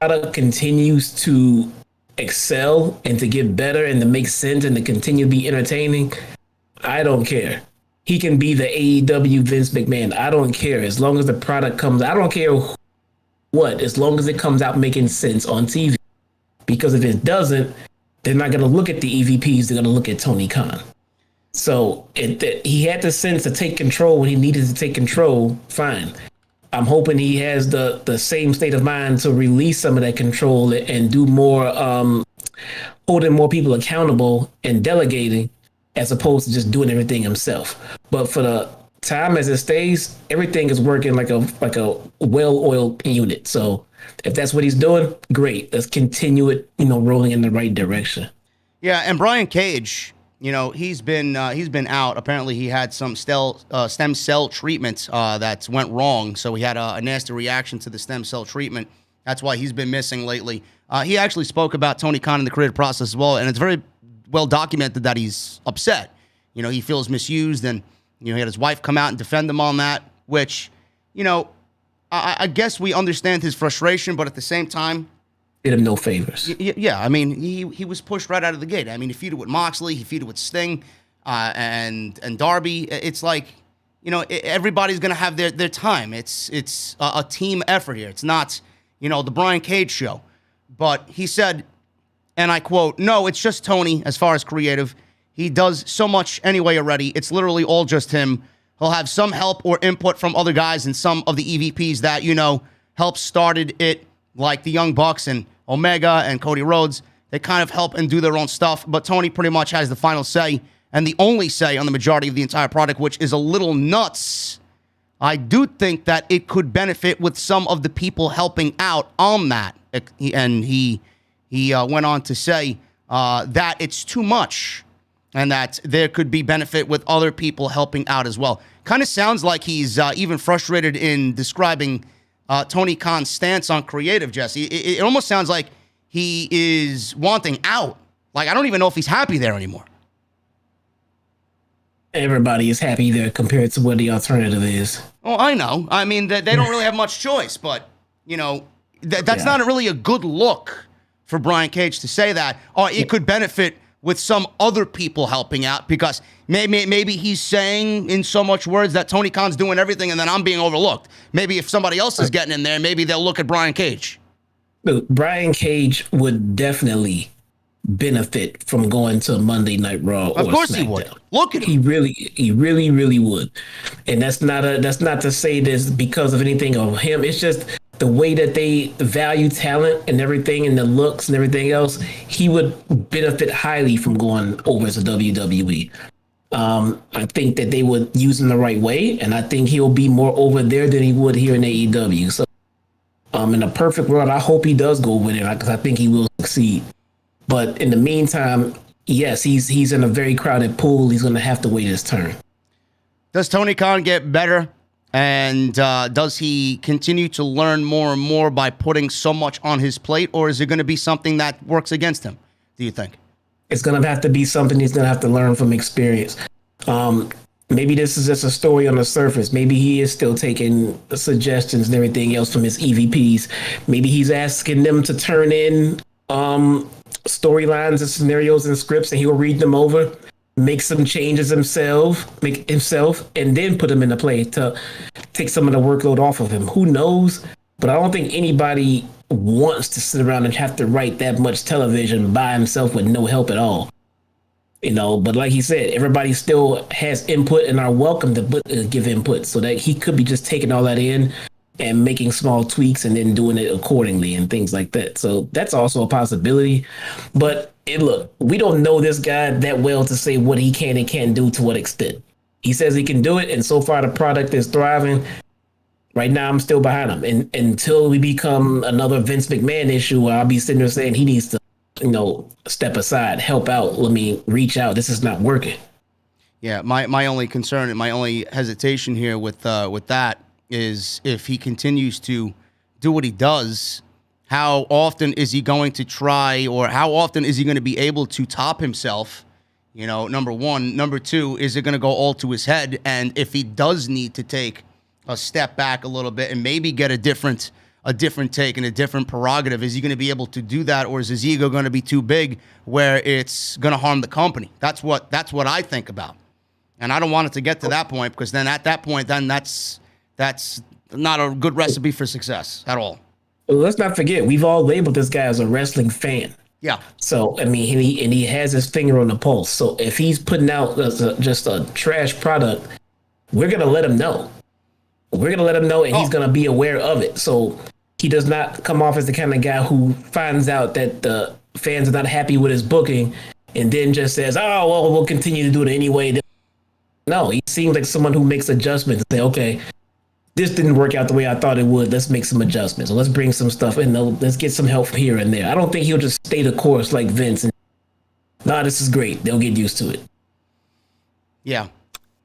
product continues to excel and to get better and to make sense and to continue to be entertaining. I don't care. He can be the AEW Vince McMahon. I don't care. As long as the product comes, I don't care what, as long as it comes out making sense on TV. Because if it doesn't, they're not going to look at the EVPs. They're going to look at Tony Khan. So he had the sense to take control when he needed to take control. Fine. I'm hoping he has the same state of mind to release some of that control and do more, holding more people accountable and delegating, as opposed to just doing everything himself. But for the time as it stays, everything is working like a well-oiled unit. So if that's what he's doing, great. Let's continue it, rolling in the right direction. Yeah, and Brian Cage, he's been out. Apparently, he had some stem cell treatment that went wrong. So he had a nasty reaction to the stem cell treatment. That's why he's been missing lately. He actually spoke about Tony Khan in the creative process as well, and it's very well documented that he's upset. He feels misused, and he had his wife come out and defend him on that, which, I guess we understand his frustration, but at the same time, did him no favors. Yeah, he was pushed right out of the gate. He feuded with Moxley, he feuded with Sting, and Darby. It's like, everybody's gonna have their time. It's a team effort here. It's not, the Brian Cage show. But he said, and I quote, "No, it's just Tony as far as creative. He does so much anyway already. It's literally all just him. He'll have some help or input from other guys and some of the EVPs that, helped started it, like the Young Bucks and Omega and Cody Rhodes. They kind of help and do their own stuff. But Tony pretty much has the final say and the only say on the majority of the entire product, which is a little nuts. I do think that it could benefit with some of the people helping out on that." And he went on to say that it's too much and that there could be benefit with other people helping out as well. Kind of sounds like he's even frustrated in describing Tony Khan's stance on creative, Jesse. It almost sounds like he is wanting out. Like, I don't even know if he's happy there anymore. Everybody is happy there compared to what the alternative is. Oh, I know. They don't really have much choice, but, that's not really a good look for Brian Cage to say that. Or it could benefit with some other people helping out, because maybe he's saying in so much words that Tony Khan's doing everything and then I'm being overlooked. Maybe if somebody else is getting in there, maybe they'll look at Brian Cage. Dude, Brian Cage would definitely benefit from going to Monday Night Raw. Of course SmackDown. He would. Look at him. He really would. And that's not to say this because of anything of him. It's just the way that they value talent and everything and the looks and everything else. He would benefit highly from going over to WWE. I think that they would use him the right way, and I think he'll be more over there than he would here in AEW. So, in a perfect world, I hope he does go over there because I think he will succeed. But in the meantime, yes, he's in a very crowded pool. He's going to have to wait his turn. Does Tony Khan get better? And does he continue to learn more and more by putting so much on his plate? Or is it going to be something that works against him, do you think? It's going to have to be something he's going to have to learn from experience. maybe this is just a story on the surface. Maybe he is still taking suggestions and everything else from his EVPs. Maybe he's asking them to turn in storylines and scenarios and scripts, and he'll read them over, make some changes himself, and then put them into play to take some of the workload off of him. Who knows? But I don't think anybody wants to sit around and have to write that much television by himself with no help at all. But like he said, everybody still has input and are welcome to give input, so that he could be just taking all that in and making small tweaks and then doing it accordingly and things like that. So that's also a possibility. But look, we don't know this guy that well to say what he can and can't do to what extent. He says he can do it, and so far the product is thriving. Right now, I'm still behind him. And until we become another Vince McMahon issue where I'll be sitting there saying he needs to, step aside, help out, let me reach out. This is not working. Yeah, my only concern and my only hesitation here with that is if he continues to do what he does, how often is he going to try, or how often is he going to be able to top himself? Number one. Number two, is it going to go all to his head? And if he does need to take a step back a little bit and maybe get a different take and a different prerogative, is he going to be able to do that, or is his ego going to be too big where it's going to harm the company? That's what I think about, and I don't want it to get to that point, because then at that point, then that's not a good recipe for success at all. Well, let's not forget, we've all labeled this guy as a wrestling fan. Yeah. So he has his finger on the pulse. So if he's putting out just a trash product, we're gonna let him know. We're going to let him know, and he's going to be aware of it. So he does not come off as the kind of guy who finds out that the fans are not happy with his booking and then just says, oh, well, we'll continue to do it anyway. No, he seems like someone who makes adjustments and say, okay, this didn't work out the way I thought it would. Let's make some adjustments. Or let's bring some stuff in. Let's get some help here and there. I don't think he'll just stay the course like Vince. And, this is great. They'll get used to it. Yeah.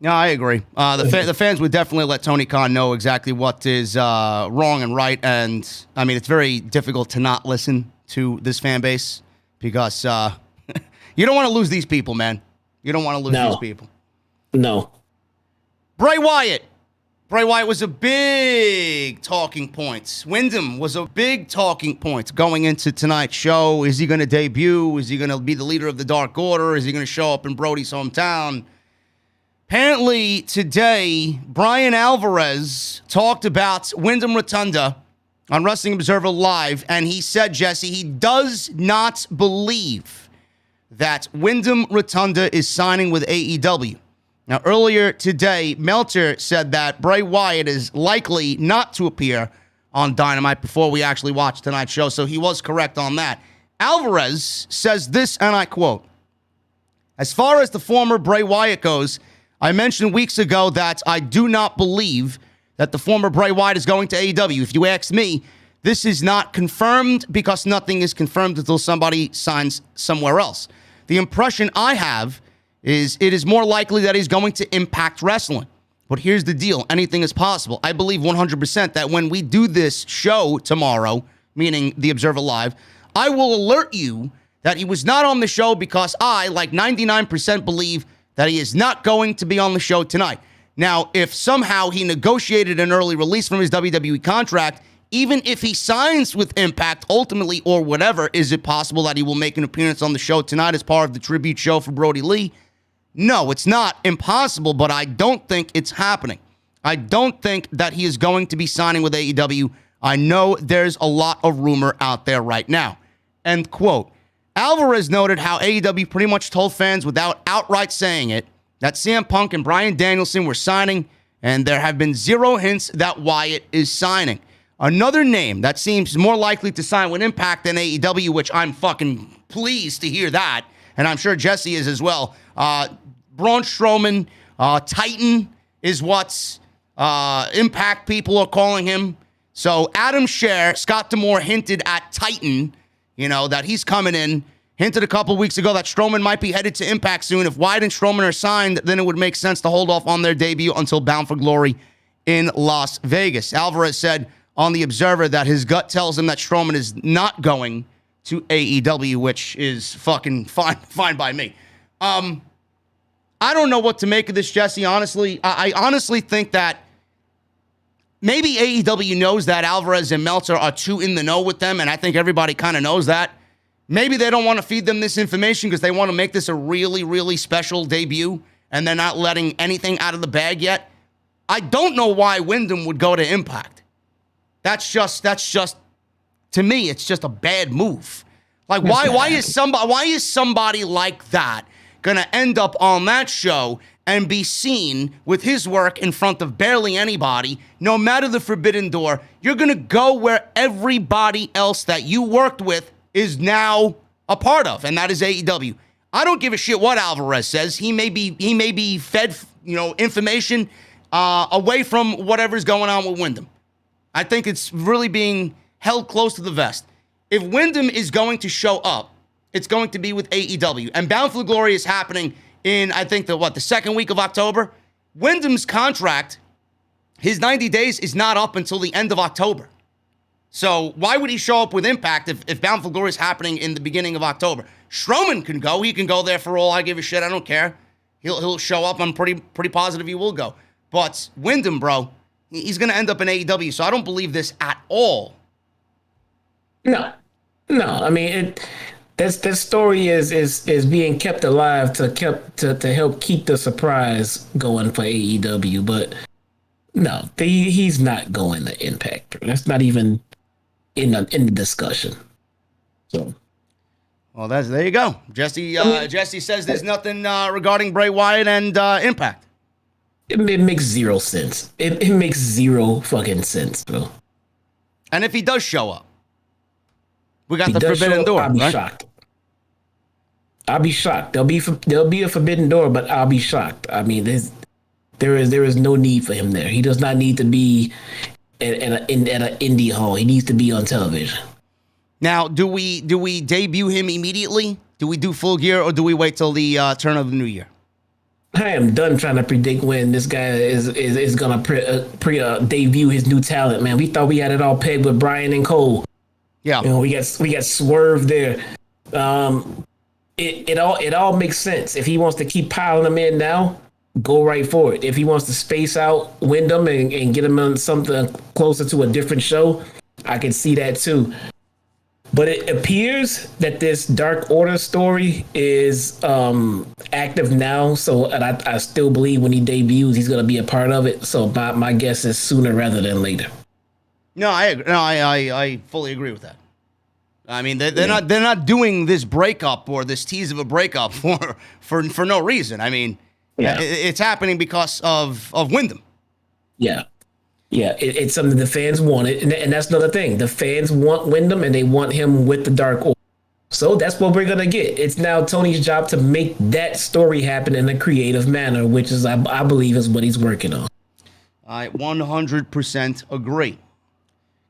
No, I agree. The fans would definitely let Tony Khan know exactly what is wrong and right. And, it's very difficult to not listen to this fan base, because you don't want to lose these people, man. You don't want to lose these people. No. Bray Wyatt. Bray Wyatt was a big talking point. Wyndham was a big talking point going into tonight's show. Is he going to debut? Is he going to be the leader of the Dark Order? Is he going to show up in Brodie's hometown? Apparently today, Brian Alvarez talked about Wyndham Rotunda on Wrestling Observer Live, and he said, Jesse, he does not believe that Wyndham Rotunda is signing with AEW. Now, earlier today, Meltzer said that Bray Wyatt is likely not to appear on Dynamite before we actually watch tonight's show, so he was correct on that. Alvarez says this, and I quote, "As far as the former Bray Wyatt goes, I mentioned weeks ago that I do not believe that the former Bray Wyatt is going to AEW. If you ask me, this is not confirmed, because nothing is confirmed until somebody signs somewhere else. The impression I have is it is more likely that he's going to Impact Wrestling. But here's the deal. Anything is possible. I believe 100% that when we do this show tomorrow, meaning the Observer Live, I will alert you that he was not on the show, because I, like 99%, believe that he is not going to be on the show tonight. Now, if somehow he negotiated an early release from his WWE contract, even if he signs with Impact ultimately or whatever, is it possible that he will make an appearance on the show tonight as part of the tribute show for Brodie Lee? No, it's not impossible, but I don't think it's happening. I don't think that he is going to be signing with AEW. I know there's a lot of rumor out there right now." End quote. Alvarez noted how AEW pretty much told fans without outright saying it that CM Punk and Bryan Danielson were signing, and there have been zero hints that Wyatt is signing. Another name that seems more likely to sign with Impact than AEW, which I'm fucking pleased to hear that, and I'm sure Jesse is as well. Braun Strowman, Titan is what Impact people are calling him. So Adam Scherr, Scott D'Amore hinted at Titan, that he's coming in. Hinted a couple weeks ago that Strowman might be headed to Impact soon. If Wyatt and Strowman are signed, then it would make sense to hold off on their debut until Bound for Glory in Las Vegas. Alvarez said on The Observer that his gut tells him that Strowman is not going to AEW, which is fucking fine by me. I don't know what to make of this, Jesse. Honestly, I honestly think that maybe AEW knows that Alvarez and Meltzer are too in the know with them, and I think everybody kind of knows that. Maybe they don't want to feed them this information because they want to make this a really, really special debut, and they're not letting anything out of the bag yet. I don't know why Wyndham would go to Impact. That's just to me, it's just a bad move. Like, why is somebody like that gonna end up on that show and be seen with his work in front of barely anybody, no matter the forbidden door? You're gonna go where everybody else that you worked with is now a part of, and that is AEW. I don't give a shit what Alvarez says. He may be fed, information away from whatever's going on with Wyndham. I think it's really being held close to the vest. If Wyndham is going to show up, it's going to be with AEW. And Bound for the Glory is happening in, I think, the second week of October. Wyndham's contract, his 90 days is not up until the end of October. So why would he show up with Impact if Bound for Glory is happening in the beginning of October? Strowman can go. He can go there for all I give a shit. I don't care. He'll show up. I'm pretty positive he will go. But Wyndham, bro, he's going to end up in AEW. So I don't believe this at all. No. I mean, that story is being kept alive to help keep the surprise going for AEW. But no, he's not going to Impact. That's not even in the discussion. So, well, there you go. Jesse says there's nothing regarding Bray Wyatt and Impact. It makes zero sense. It makes zero fucking sense, bro. And if he does show up, we got the forbidden door. I'll be shocked. I'll be shocked. There'll be a forbidden door, but I'll be shocked. I mean, there is no need for him there. He does not need to be at an indie hall. He needs to be on television. Now, do we debut him immediately? Do we do Full Gear, or do we wait till the turn of the new year? I am done trying to predict when this guy is gonna debut his new talent. Man, we thought we had it all pegged with Bryan and Cole. Yeah, we got swerved there. It all makes sense. If he wants to keep piling them in now, go right for it. If he wants to space out Wyndham and get him on something closer to a different show, I can see that too. But it appears that this Dark Order story is active now, and I still believe when he debuts, he's going to be a part of it. So my guess is sooner rather than later. No, I agree. No, I fully agree with that. I mean, they're not doing this breakup or this tease of a breakup for no reason. I mean, it's happening because of Wyndham. Yeah. Yeah, it's something the fans wanted, and that's another thing. The fans want Wyndham, and they want him with the Dark Order. So that's what we're going to get. It's now Tony's job to make that story happen in a creative manner, which is, I believe, is what he's working on. I 100% agree.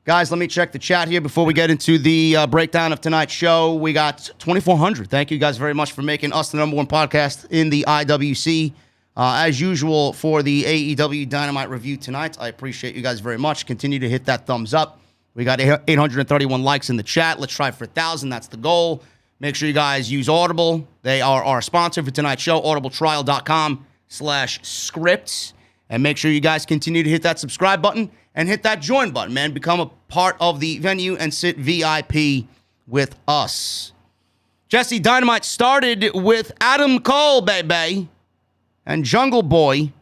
Guys, let me check the chat here before we get into the breakdown of tonight's show. We got 2,400. Thank you guys very much for making us the number one podcast in the IWC. As usual, for the AEW Dynamite review tonight, I appreciate you guys very much. Continue to hit that thumbs up. We got 831 likes in the chat. Let's try for 1,000. That's the goal. Make sure you guys use Audible. They are our sponsor for tonight's show, audibletrial.com/scripts. And make sure you guys continue to hit that subscribe button and hit that join button, man. Become a part of the venue and sit VIP with us. Jesse, Dynamite started with Adam Cole, baby. And Jungle Boy,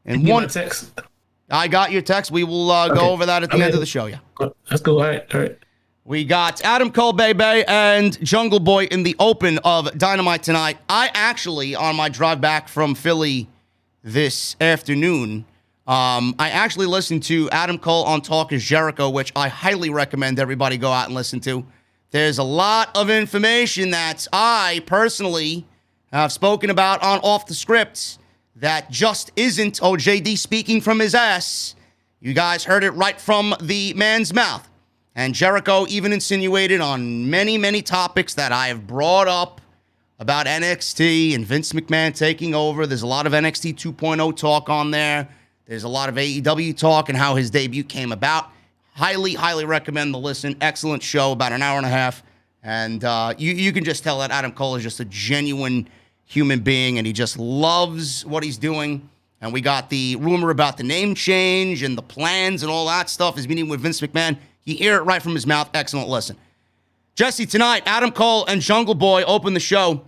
and one text. I got your text. We will go over that at the end of the show. Yeah, let's go. All right. We got Adam Cole, baby, and Jungle Boy in the open of Dynamite tonight. I actually, on my drive back from Philly this afternoon, I actually listened to Adam Cole on Talk is Jericho, which I highly recommend everybody go out and listen to. There's a lot of information that I personally have spoken about on Off the Scripts that just isn't JD speaking from his ass. You guys heard it right from the man's mouth. And Jericho even insinuated on many, many topics that I have brought up about NXT and Vince McMahon taking over. There's a lot of NXT 2.0 talk on there. There's a lot of AEW talk and how his debut came about. Highly, highly recommend the listen. Excellent show, about an hour and a half. And you can just tell that Adam Cole is just a genuine human being, and he just loves what he's doing. And we got the rumor about the name change and the plans and all that stuff. His meeting with Vince McMahon. You hear it right from his mouth. Excellent listen. Jesse, tonight, Adam Cole and Jungle Boy open the show.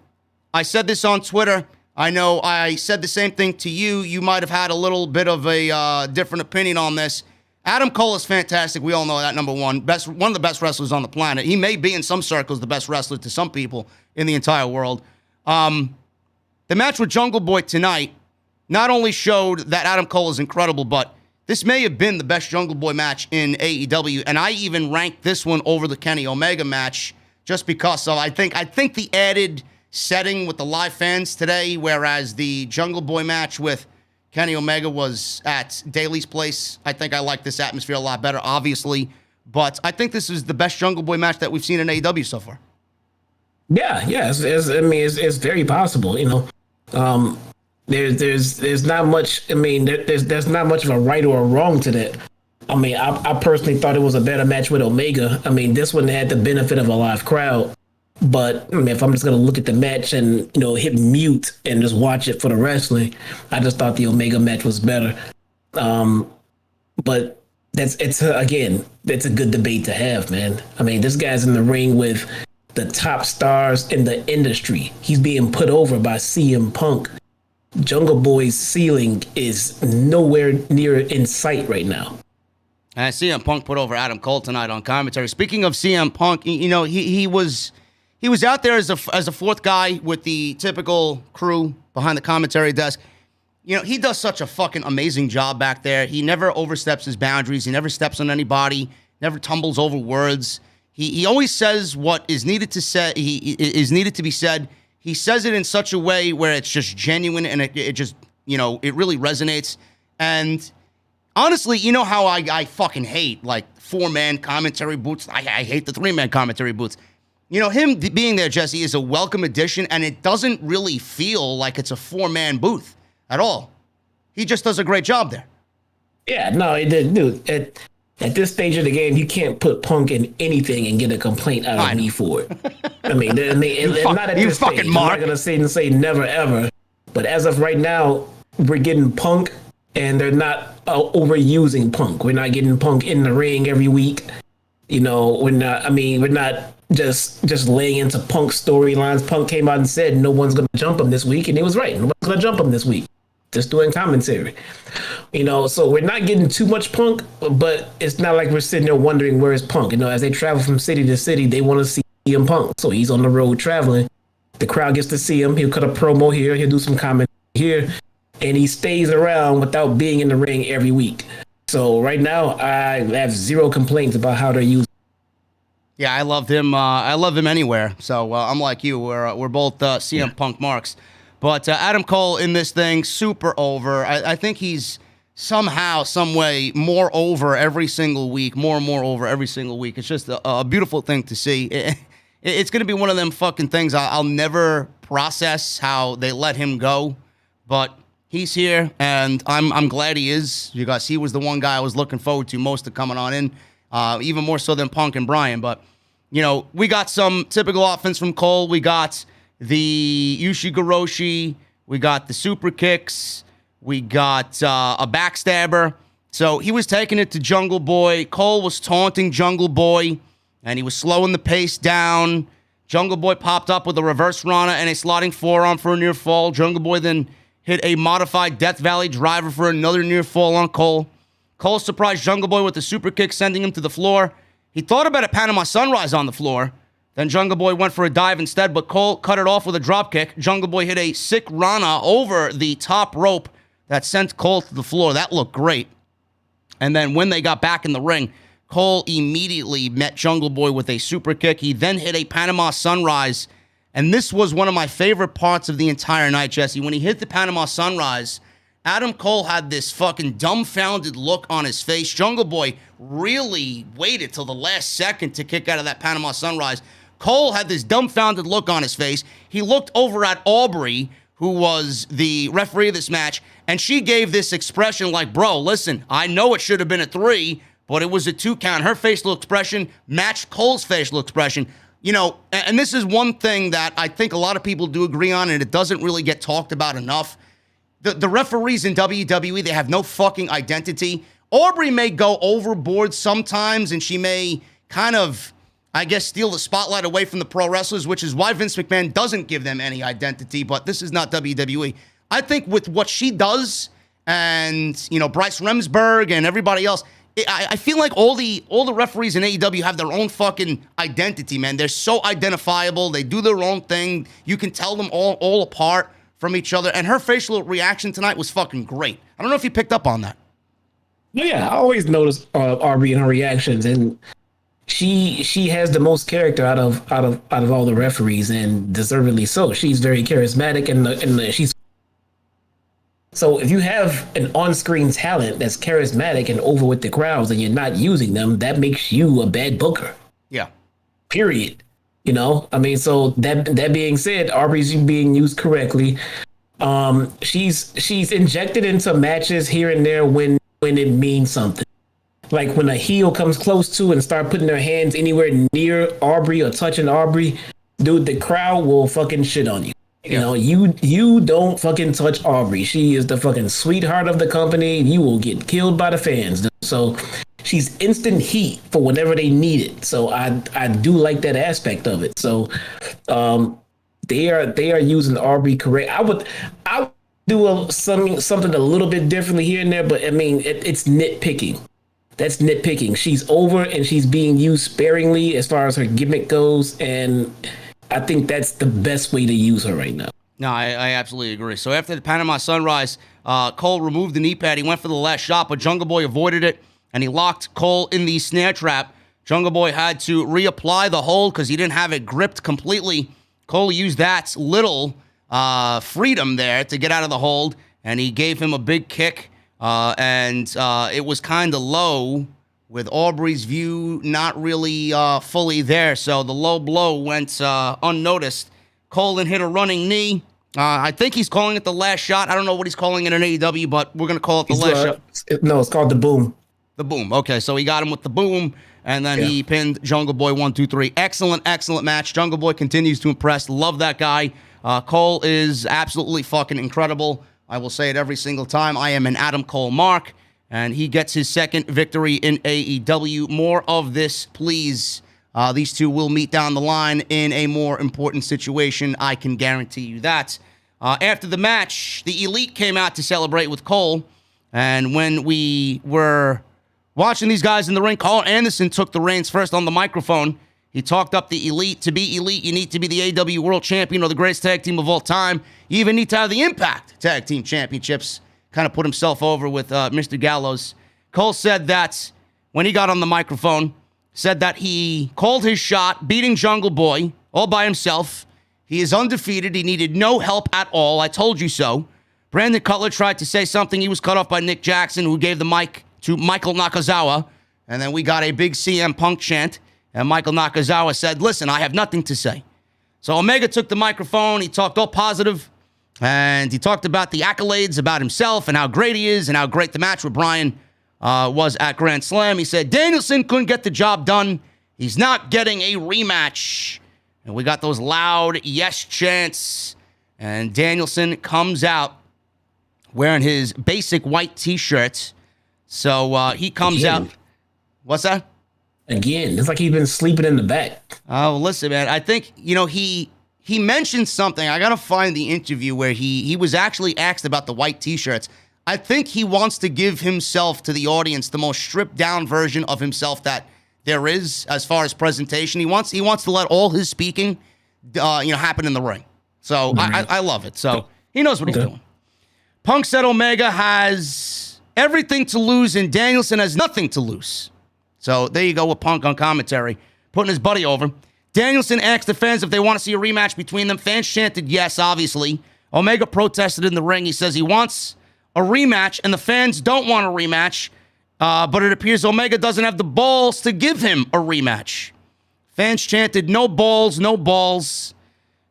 I said this on Twitter. I know I said the same thing to you. You might have had a little bit of a different opinion on this. Adam Cole is fantastic. We all know that, number one. One of the best wrestlers on the planet. He may be, in some circles, the best wrestler to some people in the entire world. The match with Jungle Boy tonight not only showed that Adam Cole is incredible, but this may have been the best Jungle Boy match in AEW, and I even ranked this one over the Kenny Omega match just because of, I think the added setting with the live fans today, whereas the Jungle Boy match with Kenny Omega was at Daly's place. I think I like this atmosphere a lot better, obviously, but I think this is the best Jungle Boy match that we've seen in AEW so far. Yeah, it's very possible, you know. There's not much. I mean, there's not much of a right or a wrong to that. I mean, I personally thought it was a better match with Omega. I mean, this one had the benefit of a live crowd. But I mean, if I'm just gonna look at the match and, you know, hit mute and just watch it for the wrestling, I just thought the Omega match was better. But it's a good debate to have, man. I mean, this guy's in the ring with the top stars in the industry. He's being put over by CM Punk. Jungle Boy's ceiling is nowhere near in sight right now. And CM Punk put over Adam Cole tonight on commentary. Speaking of CM Punk, you know, he was out there as a fourth guy with the typical crew behind the commentary desk. You know, he does such a fucking amazing job back there. He never oversteps his boundaries. He never steps on anybody. Never tumbles over words. He always says what is needed to say. He is needed to be said. He says it in such a way where it's just genuine and it just, you know, it really resonates. And honestly, you know how I fucking hate, like, 4-man commentary booths. I hate the 3-man commentary booths. You know, him being there, Jesse, is a welcome addition, and it doesn't really feel like it's a 4-man booth at all. He just does a great job there. Yeah, no, dude, at this stage of the game, you can't put Punk in anything and get a complaint out of me for it. I mean, not at this stage. I'm not going to say never, ever. But as of right now, we're getting Punk, and they're not overusing Punk. We're not getting Punk in the ring every week. You know, we're not just laying into Punk storylines. Punk came out and said no one's going to jump him this week, and he was right. Nobody's going to jump him this week. Just doing commentary. You know, so we're not getting too much Punk, but it's not like we're sitting there wondering where is Punk. You know, as they travel from city to city, they want to see CM Punk. So he's on the road traveling. The crowd gets to see him. He'll cut a promo here. He'll do some commentary here. And he stays around without being in the ring every week. So right now, I have zero complaints about how they're using. Yeah, I love him. I love him anywhere. So I'm like you. We're both CM Punk marks. But Adam Cole in this thing, super over. I think he's somehow, some way, more over every single week, more and more over every single week. It's just a beautiful thing to see. It's going to be one of them fucking things I'll never process how they let him go. But he's here, and I'm glad he is, because he was the one guy I was looking forward to most of coming on in, even more so than Punk and Bryan. But, you know, we got some typical offense from Cole. We got the Ushigoroshi, we got the super kicks, we got a backstabber. So he was taking it to Jungle Boy. Cole was taunting Jungle Boy, and he was slowing the pace down. Jungle Boy popped up with a reverse Rana and a sliding forearm for a near fall. Jungle Boy then hit a modified Death Valley driver for another near fall on Cole. Cole surprised Jungle Boy with a super kick, sending him to the floor. He thought about a Panama Sunrise on the floor. Then Jungle Boy went for a dive instead, but Cole cut it off with a drop kick. Jungle Boy hit a sick Rana over the top rope that sent Cole to the floor. That looked great. And then when they got back in the ring, Cole immediately met Jungle Boy with a super kick. He then hit a Panama Sunrise. And this was one of my favorite parts of the entire night, Jesse. When he hit the Panama Sunrise, Adam Cole had this fucking dumbfounded look on his face. Jungle Boy really waited till the last second to kick out of that Panama Sunrise. Cole had this dumbfounded look on his face. He looked over at Aubrey, who was the referee of this match, and she gave this expression like, bro, listen, I know it should have been a 3, but it was a 2 count. Her facial expression matched Cole's facial expression. you know, and this is one thing that I think a lot of people do agree on, and it doesn't really get talked about enough. The referees in WWE, they have no fucking identity. Aubrey may go overboard sometimes, and she may kind of, I guess, steal the spotlight away from the pro wrestlers, which is why Vince McMahon doesn't give them any identity, but this is not WWE. I think with what she does and, you know, Bryce Remsburg and everybody else, I feel like all the referees in AEW have their own fucking identity, man. They're so identifiable. They do their own thing. You can tell them all apart from each other. And her facial reaction tonight was fucking great. I don't know if you picked up on that. Yeah, I always notice Aubrey and her reactions, and she has the most character out of all the referees, and deservedly so. She's very charismatic, and she's so if you have an on-screen talent that's charismatic and over with the crowds, and you're not using them, that makes you a bad booker. Yeah. Period. You know, I mean, so that being said, Aubrey's being used correctly. She's injected into matches here and there when it means something. Like when a heel comes close to and start putting their hands anywhere near Aubrey or touching Aubrey, dude, the crowd will fucking shit on you. You know, you don't fucking touch Aubrey. She is the fucking sweetheart of the company. You will get killed by the fans. So she's instant heat for whenever they need it. So I do like that aspect of it. So they are using Aubrey correct. I would do something a little bit differently here and there, but I mean it's nitpicking. That's nitpicking. She's over and she's being used sparingly as far as her gimmick goes, and I think that's the best way to use her right now. No, I absolutely agree. So after the Panama Sunrise, Cole removed the knee pad. He went for the last shot, but Jungle Boy avoided it, and he locked Cole in the snare trap. Jungle Boy had to reapply the hold because he didn't have it gripped completely. Cole used that little freedom there to get out of the hold, and he gave him a big kick, and it was kind of low with Aubrey's view not really fully there, so the low blow went unnoticed. Cole then hit a running knee. I think he's calling it the last shot. I don't know what he's calling it in AEW, but we're going to call it the last shot. No, it's called the boom. The boom. Okay, so he got him with the boom, and then he pinned Jungle Boy 1, 2, 3. Excellent match. Jungle Boy continues to impress. Love that guy. Cole is absolutely fucking incredible. I will say it every single time. I am an Adam Cole mark, and he gets his second victory in AEW. More of this, please. These two will meet down the line in a more important situation. I can guarantee you that. After the match, the Elite came out to celebrate with Cole, and when we were watching these guys in the ring, Carl Anderson took the reins first on the microphone. He talked up the Elite. To be Elite, you need to be the AEW World Champion or the greatest tag team of all time. You even need to have the Impact Tag Team Championships. Kind of put himself over with Mr. Gallows. Cole said that when he got on the microphone, said that he called his shot, beating Jungle Boy all by himself. He is undefeated. He needed no help at all. I told you so. Brandon Cutler tried to say something. He was cut off by Nick Jackson, who gave the mic to Michael Nakazawa. And then we got a big CM Punk chant. And Michael Nakazawa said, listen, I have nothing to say. So Omega took the microphone. He talked all positive. And he talked about the accolades about himself and how great he is and how great the match with Bryan was at Grand Slam. He said Danielson couldn't get the job done. He's not getting a rematch. And we got those loud yes chants. And Danielson comes out wearing his basic white T-shirt. So he comes out. What's that? Again, it's like he's been sleeping in the back. Oh, listen, man. I think, he mentioned something. I got to find the interview where he was actually asked about the white T-shirts. I think he wants to give himself to the audience the most stripped down version of himself that there is as far as presentation. He wants to let all his speaking, happen in the ring. So I love it. So he knows what he's doing. Punk said Omega has everything to lose and Danielson has nothing to lose. So there you go with Punk on commentary, putting his buddy over. Danielson asked the fans if they want to see a rematch between them. Fans chanted yes, obviously. Omega protested in the ring. He says he wants a rematch, and the fans don't want a rematch, but it appears Omega doesn't have the balls to give him a rematch. Fans chanted, no balls, no balls.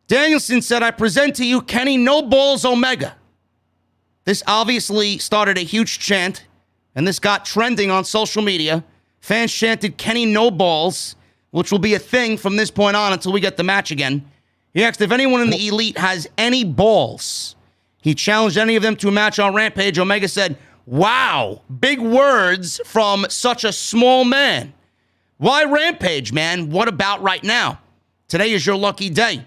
Danielson said, I present to you Kenny No Balls Omega. This obviously started a huge chant, and this got trending on social media. Fans chanted Kenny No Balls, which will be a thing from this point on until we get the match again. He asked if anyone in the Elite has any balls. He challenged any of them to a match on Rampage. Omega said, "Wow, big words from such a small man. Why Rampage, man? What about right now? Today is your lucky day."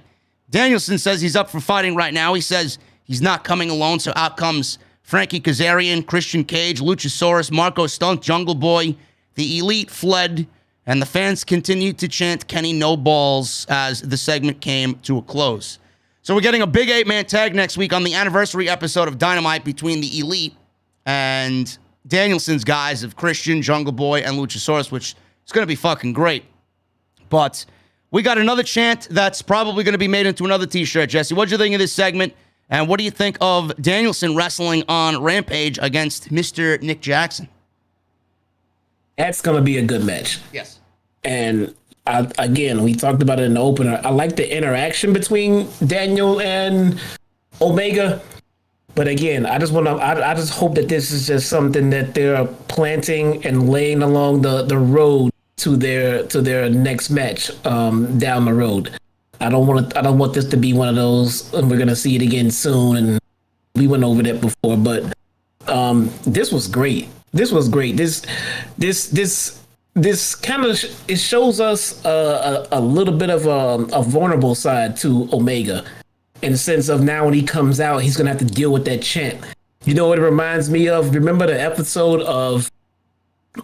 Danielson says he's up for fighting right now. He says he's not coming alone, so out comes Frankie Kazarian, Christian Cage, Luchasaurus, Marco Stunt, Jungle Boy. The Elite fled, and the fans continued to chant Kenny No Balls as the segment came to a close. So we're getting a big 8-man tag next week on the anniversary episode of Dynamite between the Elite and Danielson's guys of Christian, Jungle Boy, and Luchasaurus, which is going to be fucking great. But we got another chant that's probably going to be made into another t-shirt. Jesse, what do you think of this segment? And what do you think of Danielson wrestling on Rampage against Mr. Nick Jackson? That's going to be a good match. Yes. And again, we talked about it in the opener. I like the interaction between Daniel and Omega. But again, I just hope that this is just something that they're planting and laying along the road to their next match down the road. I don't want this to be one of those, and we're gonna see it again soon. And we went over that before, but this was great. This was great. This kind of it shows us a little bit of a vulnerable side to Omega, in the sense of now when he comes out, he's gonna have to deal with that chant. You know what it reminds me of? Remember the episode of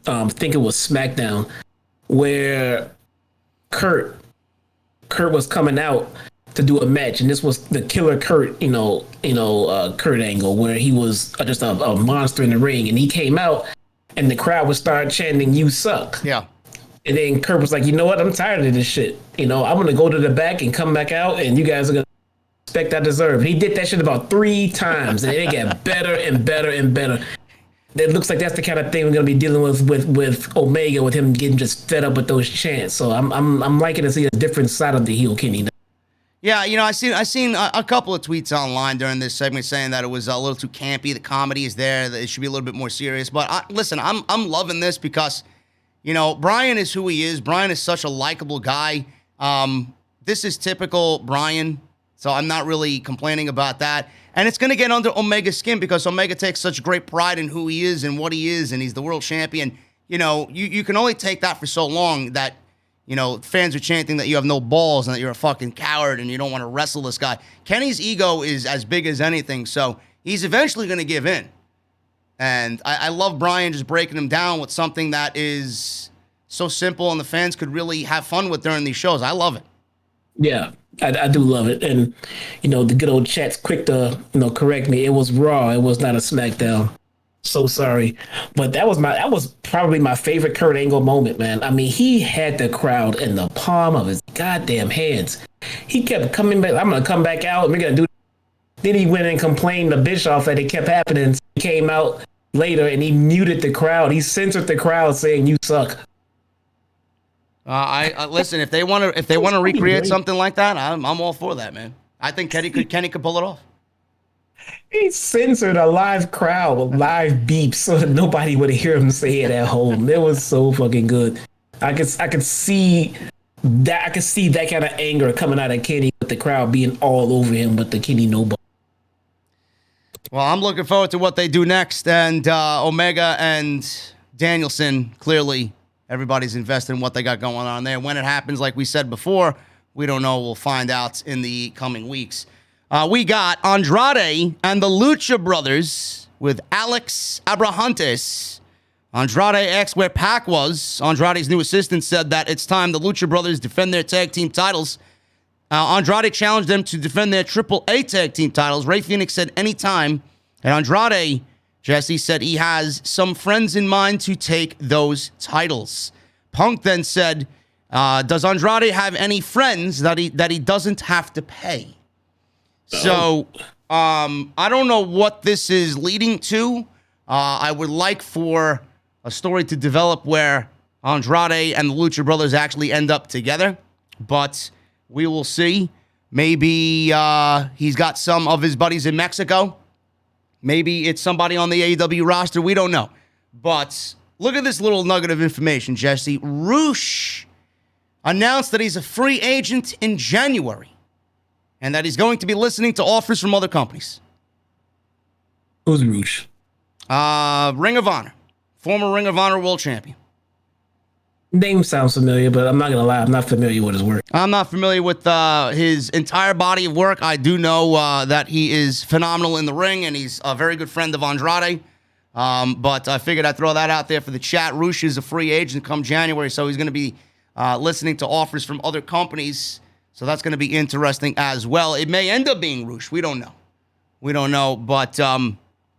I think it was SmackDown, where Kurt was coming out to do a match, and this was the Killer Kurt, Kurt angle, where he was just a monster in the ring, and he came out, and the crowd would start chanting, "You suck." Yeah. And then Kurt was like, "You know what? I'm tired of this shit. I'm gonna go to the back and come back out, and you guys are gonna expect I deserve." And he did that shit about 3 times, and it got better and better and better. It looks like that's the kind of thing we're gonna be dealing with Omega, with him getting just fed up with those chants. So I'm liking to see a different side of the heel Kenny. Yeah, I seen a couple of tweets online during this segment saying that it was a little too campy. The comedy is there; that it should be a little bit more serious. But listen, I'm loving this because, Brian is who he is. Brian is such a likable guy. This is typical Brian, so I'm not really complaining about that. And it's going to get under Omega's skin because Omega takes such great pride in who he is and what he is, and he's the world champion. You can only take that for so long that, fans are chanting that you have no balls and that you're a fucking coward and you don't want to wrestle this guy. Kenny's ego is as big as anything, so he's eventually going to give in. And I love Brian just breaking him down with something that is so simple and the fans could really have fun with during these shows. I love it. Yeah. I do love it. And, the good old chat's quick to, correct me. It was Raw. It was not a SmackDown. So sorry. But that was probably my favorite Kurt Angle moment, man. I mean, he had the crowd in the palm of his goddamn hands. He kept coming back. I'm going to come back out. We're going to do. Then he went and complained to Bischoff that it kept happening. He came out later and he muted the crowd. He censored the crowd saying, "You suck." I listen. If they want to recreate something like that, I'm all for that, man. I think Kenny could pull it off. He censored a live crowd with live beeps so that nobody would hear him say it at home. It was so fucking good. I could see that. I could see that kind of anger coming out of Kenny with the crowd being all over him with the Kenny no ball. Well, I'm looking forward to what they do next, and Omega and Danielson clearly. Everybody's invested in what they got going on there. When it happens, like we said before, we don't know. We'll find out in the coming weeks. We got Andrade and the Lucha Brothers with Alex Abrahantes. Andrade asked where Pac was. Andrade's new assistant said that it's time the Lucha Brothers defend their tag team titles. Andrade challenged them to defend their AAA tag team titles. Rey Fenix said anytime. And Andrade... Jesse said he has some friends in mind to take those titles. Punk then said, does Andrade have any friends that he doesn't have to pay? So I don't know what this is leading to. I would like for a story to develop where Andrade and the Lucha Brothers actually end up together, but we will see. Maybe he's got some of his buddies in Mexico. Maybe it's somebody on the AEW roster. We don't know. But look at this little nugget of information, Jesse. Roosh announced that he's a free agent in January and that he's going to be listening to offers from other companies. Who's Roosh? Ring of Honor. Former Ring of Honor world champion. Name sounds familiar, but I'm not going to lie. I'm not familiar with his work. I'm not familiar with his entire body of work. I do know that he is phenomenal in the ring, and he's a very good friend of Andrade. But I figured I'd throw that out there for the chat. Roosh is a free agent come January, so he's going to be listening to offers from other companies. So that's going to be interesting as well. It may end up being Roosh. We don't know. But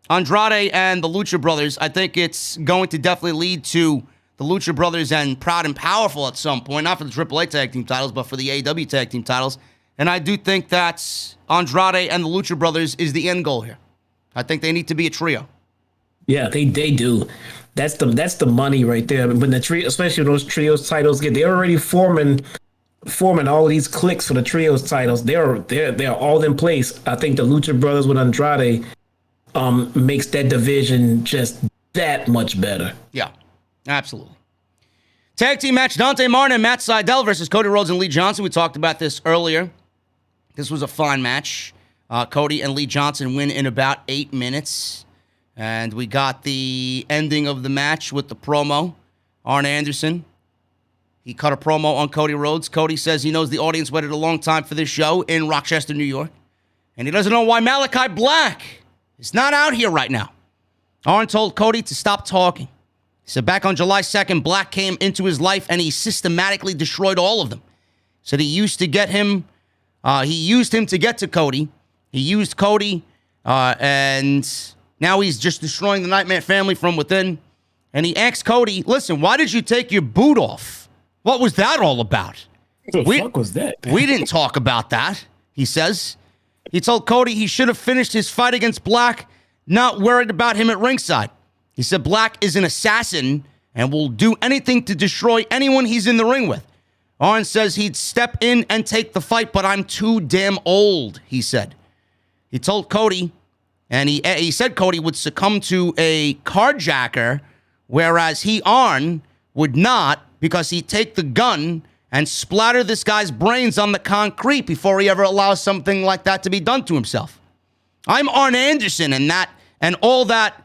Andrade and the Lucha Brothers, I think it's going to definitely lead to the Lucha Brothers and Proud and Powerful at some point, not for the AAA tag team titles, but for the AEW tag team titles. And I do think that Andrade and the Lucha Brothers is the end goal here. I think they need to be a trio. Yeah, they do. That's the money right there. When the trio, especially when those trios titles they're already forming all these cliques for the trios titles. They're all in place. I think the Lucha Brothers with Andrade makes that division just that much better. Yeah. Absolutely. Tag team match, Dante Martin and Matt Sydal versus Cody Rhodes and Lee Johnson. We talked about this earlier. This was a fun match. Cody and Lee Johnson win in about 8 minutes. And we got the ending of the match with the promo. Arn Anderson, he cut a promo on Cody Rhodes. Cody says he knows the audience waited a long time for this show in Rochester, New York. And he doesn't know why Malachi Black is not out here right now. Arn told Cody to stop talking. He said back on July 2nd, Black came into his life and he systematically destroyed all of them. Said he used to get him, he used him to get to Cody. He used Cody, and now he's just destroying the Nightmare family from within. And he asked Cody, listen, why did you take your boot off? What was that all about? What the fuck was that? We didn't talk about that, he says. He told Cody he should have finished his fight against Black, not worried about him at ringside. He said Black is an assassin and will do anything to destroy anyone he's in the ring with. Arn says he'd step in and take the fight, but I'm too damn old, he said. He told Cody, and he said Cody would succumb to a carjacker, whereas he, Arn, would not, because he'd take the gun and splatter this guy's brains on the concrete before he ever allows something like that to be done to himself. I'm Arn Anderson, and all that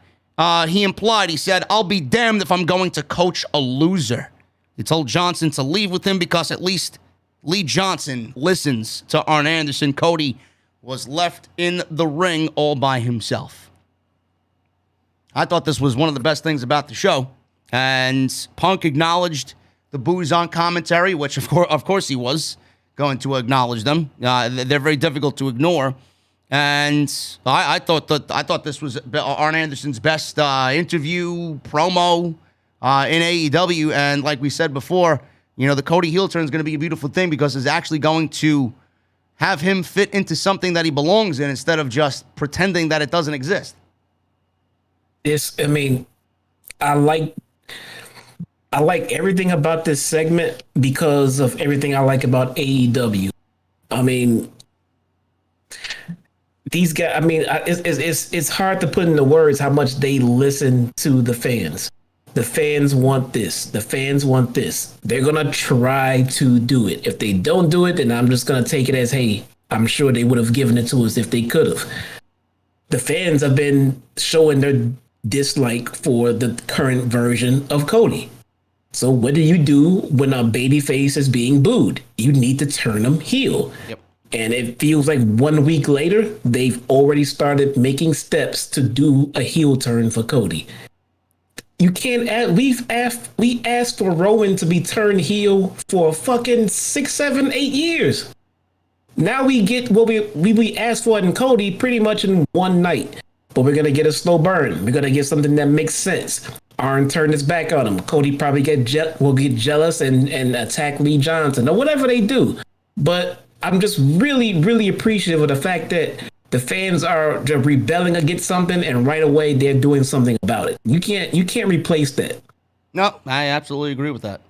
he implied. He said, I'll be damned if I'm going to coach a loser. He told Johnson to leave with him because at least Lee Johnson listens to Arn Anderson. Cody was left in the ring all by himself. I thought this was one of the best things about the show. And Punk acknowledged the boos on commentary, which of course he was going to acknowledge them. They're very difficult to ignore. And I thought this was Arn Anderson's best interview promo in AEW. And like we said before, the Cody heel turn is going to be a beautiful thing because it's actually going to have him fit into something that he belongs in instead of just pretending that it doesn't exist. I like everything about this segment because of everything I like about AEW. These guys, it's hard to put into words how much they listen to the fans. The fans want this. The fans want this. They're going to try to do it. If they don't do it, then I'm just going to take it as, hey, I'm sure they would have given it to us if they could have. The fans have been showing their dislike for the current version of Cody. So what do you do when a babyface is being booed? You need to turn them heel. Yep. And it feels like 1 week later, they've already started making steps to do a heel turn for Cody. You can't add, we asked for Rowan to be turned heel for fucking 6, 7, 8 years. Now we get what we asked for in Cody pretty much in one night. But we're going to get a slow burn. We're going to get something that makes sense. Arn turned his back on him. Cody probably will get jealous and attack Lee Johnson or whatever they do. But I'm just really, really appreciative of the fact that the fans are rebelling against something and right away they're doing something about it. You can't replace that. No, I absolutely agree with that.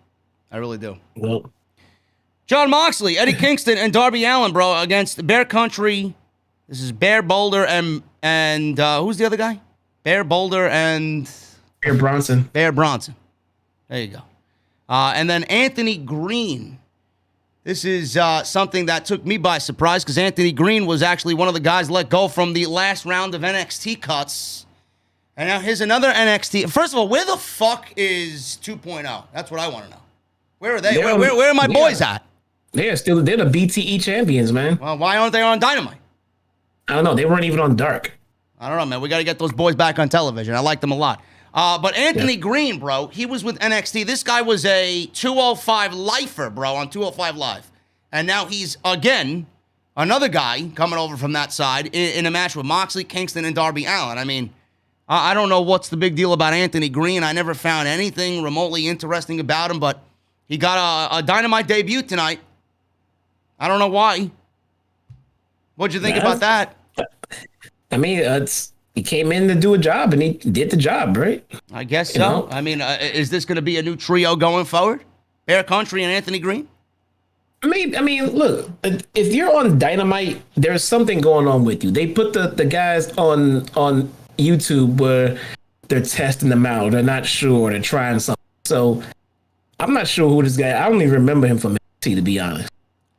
I really do. Well, Jon Moxley, Eddie Kingston, and Darby Allin, bro, against Bear Country. This is Bear Boulder and who's the other guy? Bear Boulder and Bear Bronson. Bear Bronson. There you go. And then Anthony Green This is something that took me by surprise because Anthony Green was actually one of the guys let go from the last round of NXT cuts. And now here's another NXT. First of all, where the fuck is 2.0? That's what I want to know. Where are they? Where are my boys at? They're the BTE champions, man. Well, why aren't they on Dynamite? I don't know. They weren't even on Dark. I don't know, man. We got to get those boys back on television. I like them a lot. But Anthony Green, bro, he was with NXT. This guy was a 205 lifer, bro, on 205 Live. And now he's, again, another guy coming over from that side in a match with Moxley, Kingston, and Darby Allin. I mean, I don't know what's the big deal about Anthony Green. I never found anything remotely interesting about him, but he got a Dynamite debut tonight. I don't know why. What'd you think about that? I mean, he came in to do a job, and he did the job, right? I guess so. I mean, is this going to be a new trio going forward? Bear Country and Anthony Green? I mean, look, if you're on Dynamite, there's something going on with you. They put the guys on YouTube where they're testing them out. They're not sure. They're trying something. So I'm not sure who this guy. I don't even remember him from NXT, to be honest.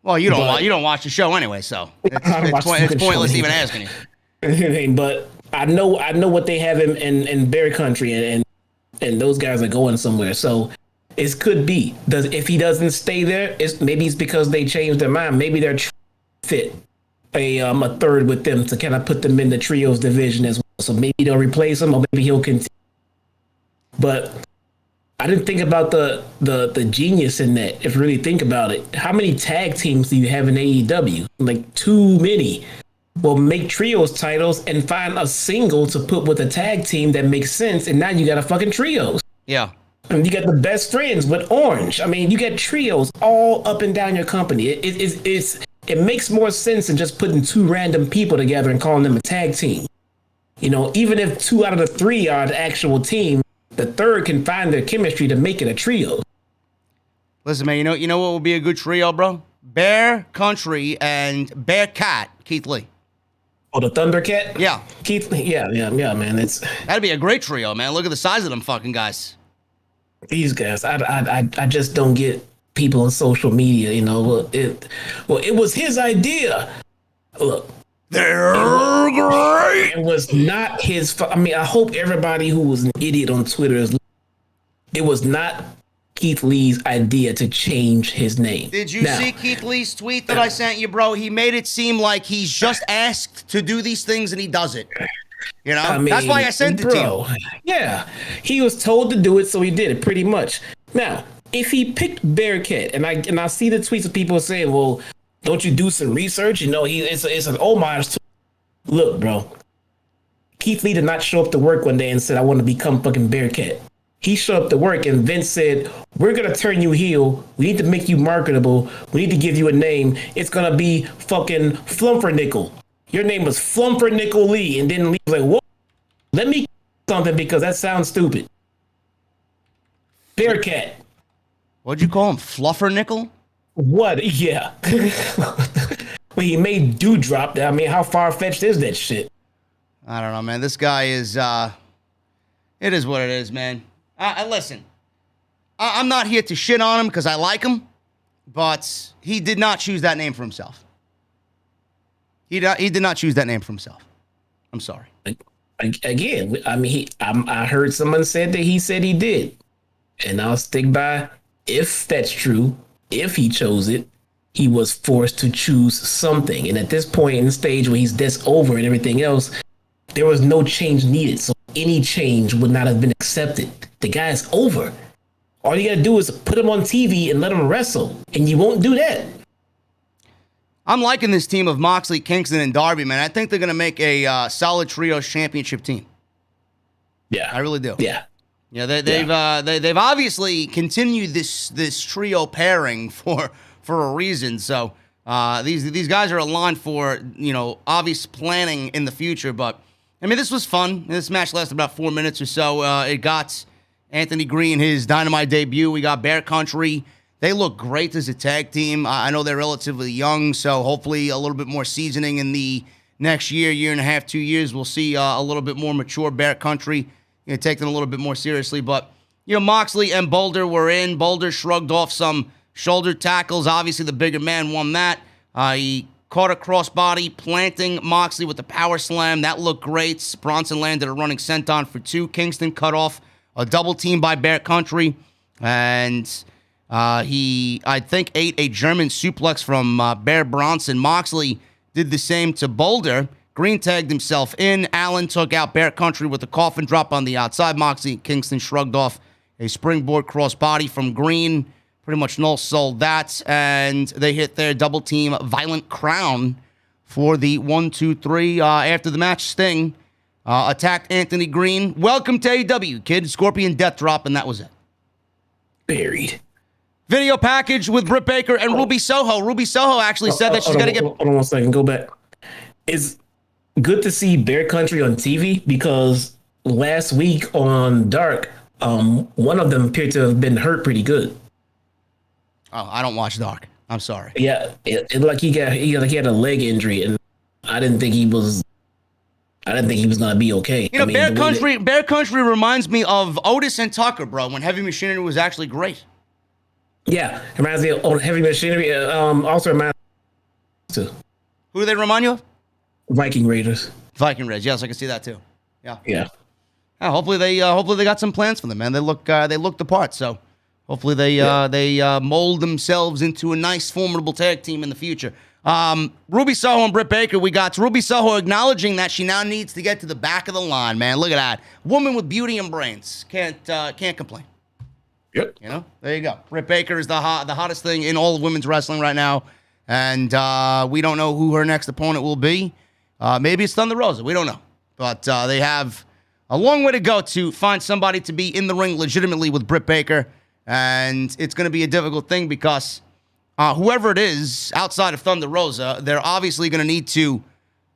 Well, you don't watch the show anyway, so it's pointless even asking you. But I know what they have in Bear Country, and those guys are going somewhere. So it could be. If he doesn't stay there, maybe it's because they changed their mind. Maybe they're trying to fit a third with them to kind of put them in the trios division as well. So maybe they'll replace him, or maybe he'll continue. But I didn't think about the genius in that. If you really think about it, how many tag teams do you have in AEW? Like too many. Well, make trios titles and find a single to put with a tag team that makes sense, and now you got a fucking trios. Yeah. And you got the best friends with Orange. I mean, you got trios all up and down your company. It makes more sense than just putting two random people together and calling them a tag team. You know, even if 2 out of the 3 are the actual team, the third can find their chemistry to make it a trio. Listen, man, you know what would be a good trio, bro? Bear Country and Bear Cat, Keith Lee. Oh, the Thundercat? Yeah. Keith, yeah, man. That'd be a great trio, man. Look at the size of them fucking guys. These guys, I just don't get people on social media, you know. It was his idea. Look. They're great. It was not his. I mean, I hope everybody who was an idiot on Twitter is. It was not Keith Lee's idea to change his name. Did you see Keith Lee's tweet that I sent you, bro? He made it seem like he's just asked to do these things and he does it. You know, I mean, that's why I sent it to you. Yeah, he was told to do it, so he did it pretty much. Now, if he picked Bearcat, and I see the tweets of people saying, well, don't you do some research? You know, it's an homage to. Look, bro. Keith Lee did not show up to work one day and said, I want to become fucking Bearcat. He showed up to work and Vince said, we're going to turn you heel. We need to make you marketable. We need to give you a name. It's going to be fucking Flumpernickel. Your name was Flumpernickel Lee. And then Lee was like, whoa, let me something because that sounds stupid. Bearcat. What'd you call him? Fluffernickel? What? Yeah. Well, he made Dewdrop. I mean, how far-fetched is that shit? I don't know, man. This guy is, it is what it is, man. Listen, I'm not here to shit on him because I like him, but he did not choose that name for himself. He did not choose that name for himself. I'm sorry. Again, I mean, I heard someone said that he said he did. And I'll stick by, if that's true, if he chose it, he was forced to choose something. And at this point in the stage where he's this over and everything else, there was no change needed. So any change would not have been accepted. The guy's over. All you got to do is put him on TV and let him wrestle. And you won't do that. I'm liking this team of Moxley, Kingston, and Darby, man. I think they're going to make a solid trios championship team. Yeah. I really do. Yeah. Yeah, they've obviously continued this trio pairing for a reason. So these guys are aligned for, you know, obvious planning in the future. But I mean, this was fun. This match lasted about 4 minutes or so. It got Anthony Green his Dynamite debut. We got Bear Country. They look great as a tag team. I know they're relatively young, so hopefully a little bit more seasoning in the next year and a half, 2 years. We'll see a little bit more mature Bear Country. You know, take them a little bit more seriously. But, you know, Moxley and Boulder were in. Boulder shrugged off some shoulder tackles. Obviously, the bigger man won that. He caught a crossbody, planting Moxley with the power slam. That looked great. Bronson landed a running senton for 2. Kingston cut off a double team by Bear Country. And he, I think, ate a German suplex from Bear Bronson. Moxley did the same to Boulder. Green tagged himself in. Allen took out Bear Country with a coffin drop on the outside. Moxley and Kingston shrugged off a springboard crossbody from Green. Pretty much no-sold that. And they hit their double-team Violent Crown for the 1-2-3. After the match, Sting attacked Anthony Green. Welcome to AEW, kid. Scorpion Death Drop, and that was it. Buried. Video package with Britt Baker and Ruby Soho. Ruby Soho actually said that she's going to get... Hold on 1 second. Go back. It's good to see Bear Country on TV because last week on Dark, one of them appeared to have been hurt pretty good. Oh, I don't watch Dark. I'm sorry. Yeah, it like he had a leg injury, and I didn't think he was gonna be okay. You know, Bear Country reminds me of Otis and Tucker, bro. When Heavy Machinery was actually great. Yeah, it reminds me of Heavy Machinery. Also reminds me too. Who do they remind you of? Viking Raiders. Viking Raiders. Yes, I can see that too. Yeah. Yeah. Hopefully they got some plans for them, man. They look the part. So hopefully they mold themselves into a nice, formidable tag team in the future. Ruby Soho and Britt Baker. We got Ruby Soho acknowledging that she now needs to get to the back of the line. Man, look at that woman with beauty and brains. Can't complain. Yep. You know, there you go. Britt Baker is the hottest thing in all of women's wrestling right now, and we don't know who her next opponent will be. Maybe it's Thunder Rosa. We don't know, but they have a long way to go to find somebody to be in the ring legitimately with Britt Baker, and it's going to be a difficult thing because whoever it is outside of Thunder Rosa, they're obviously going to need to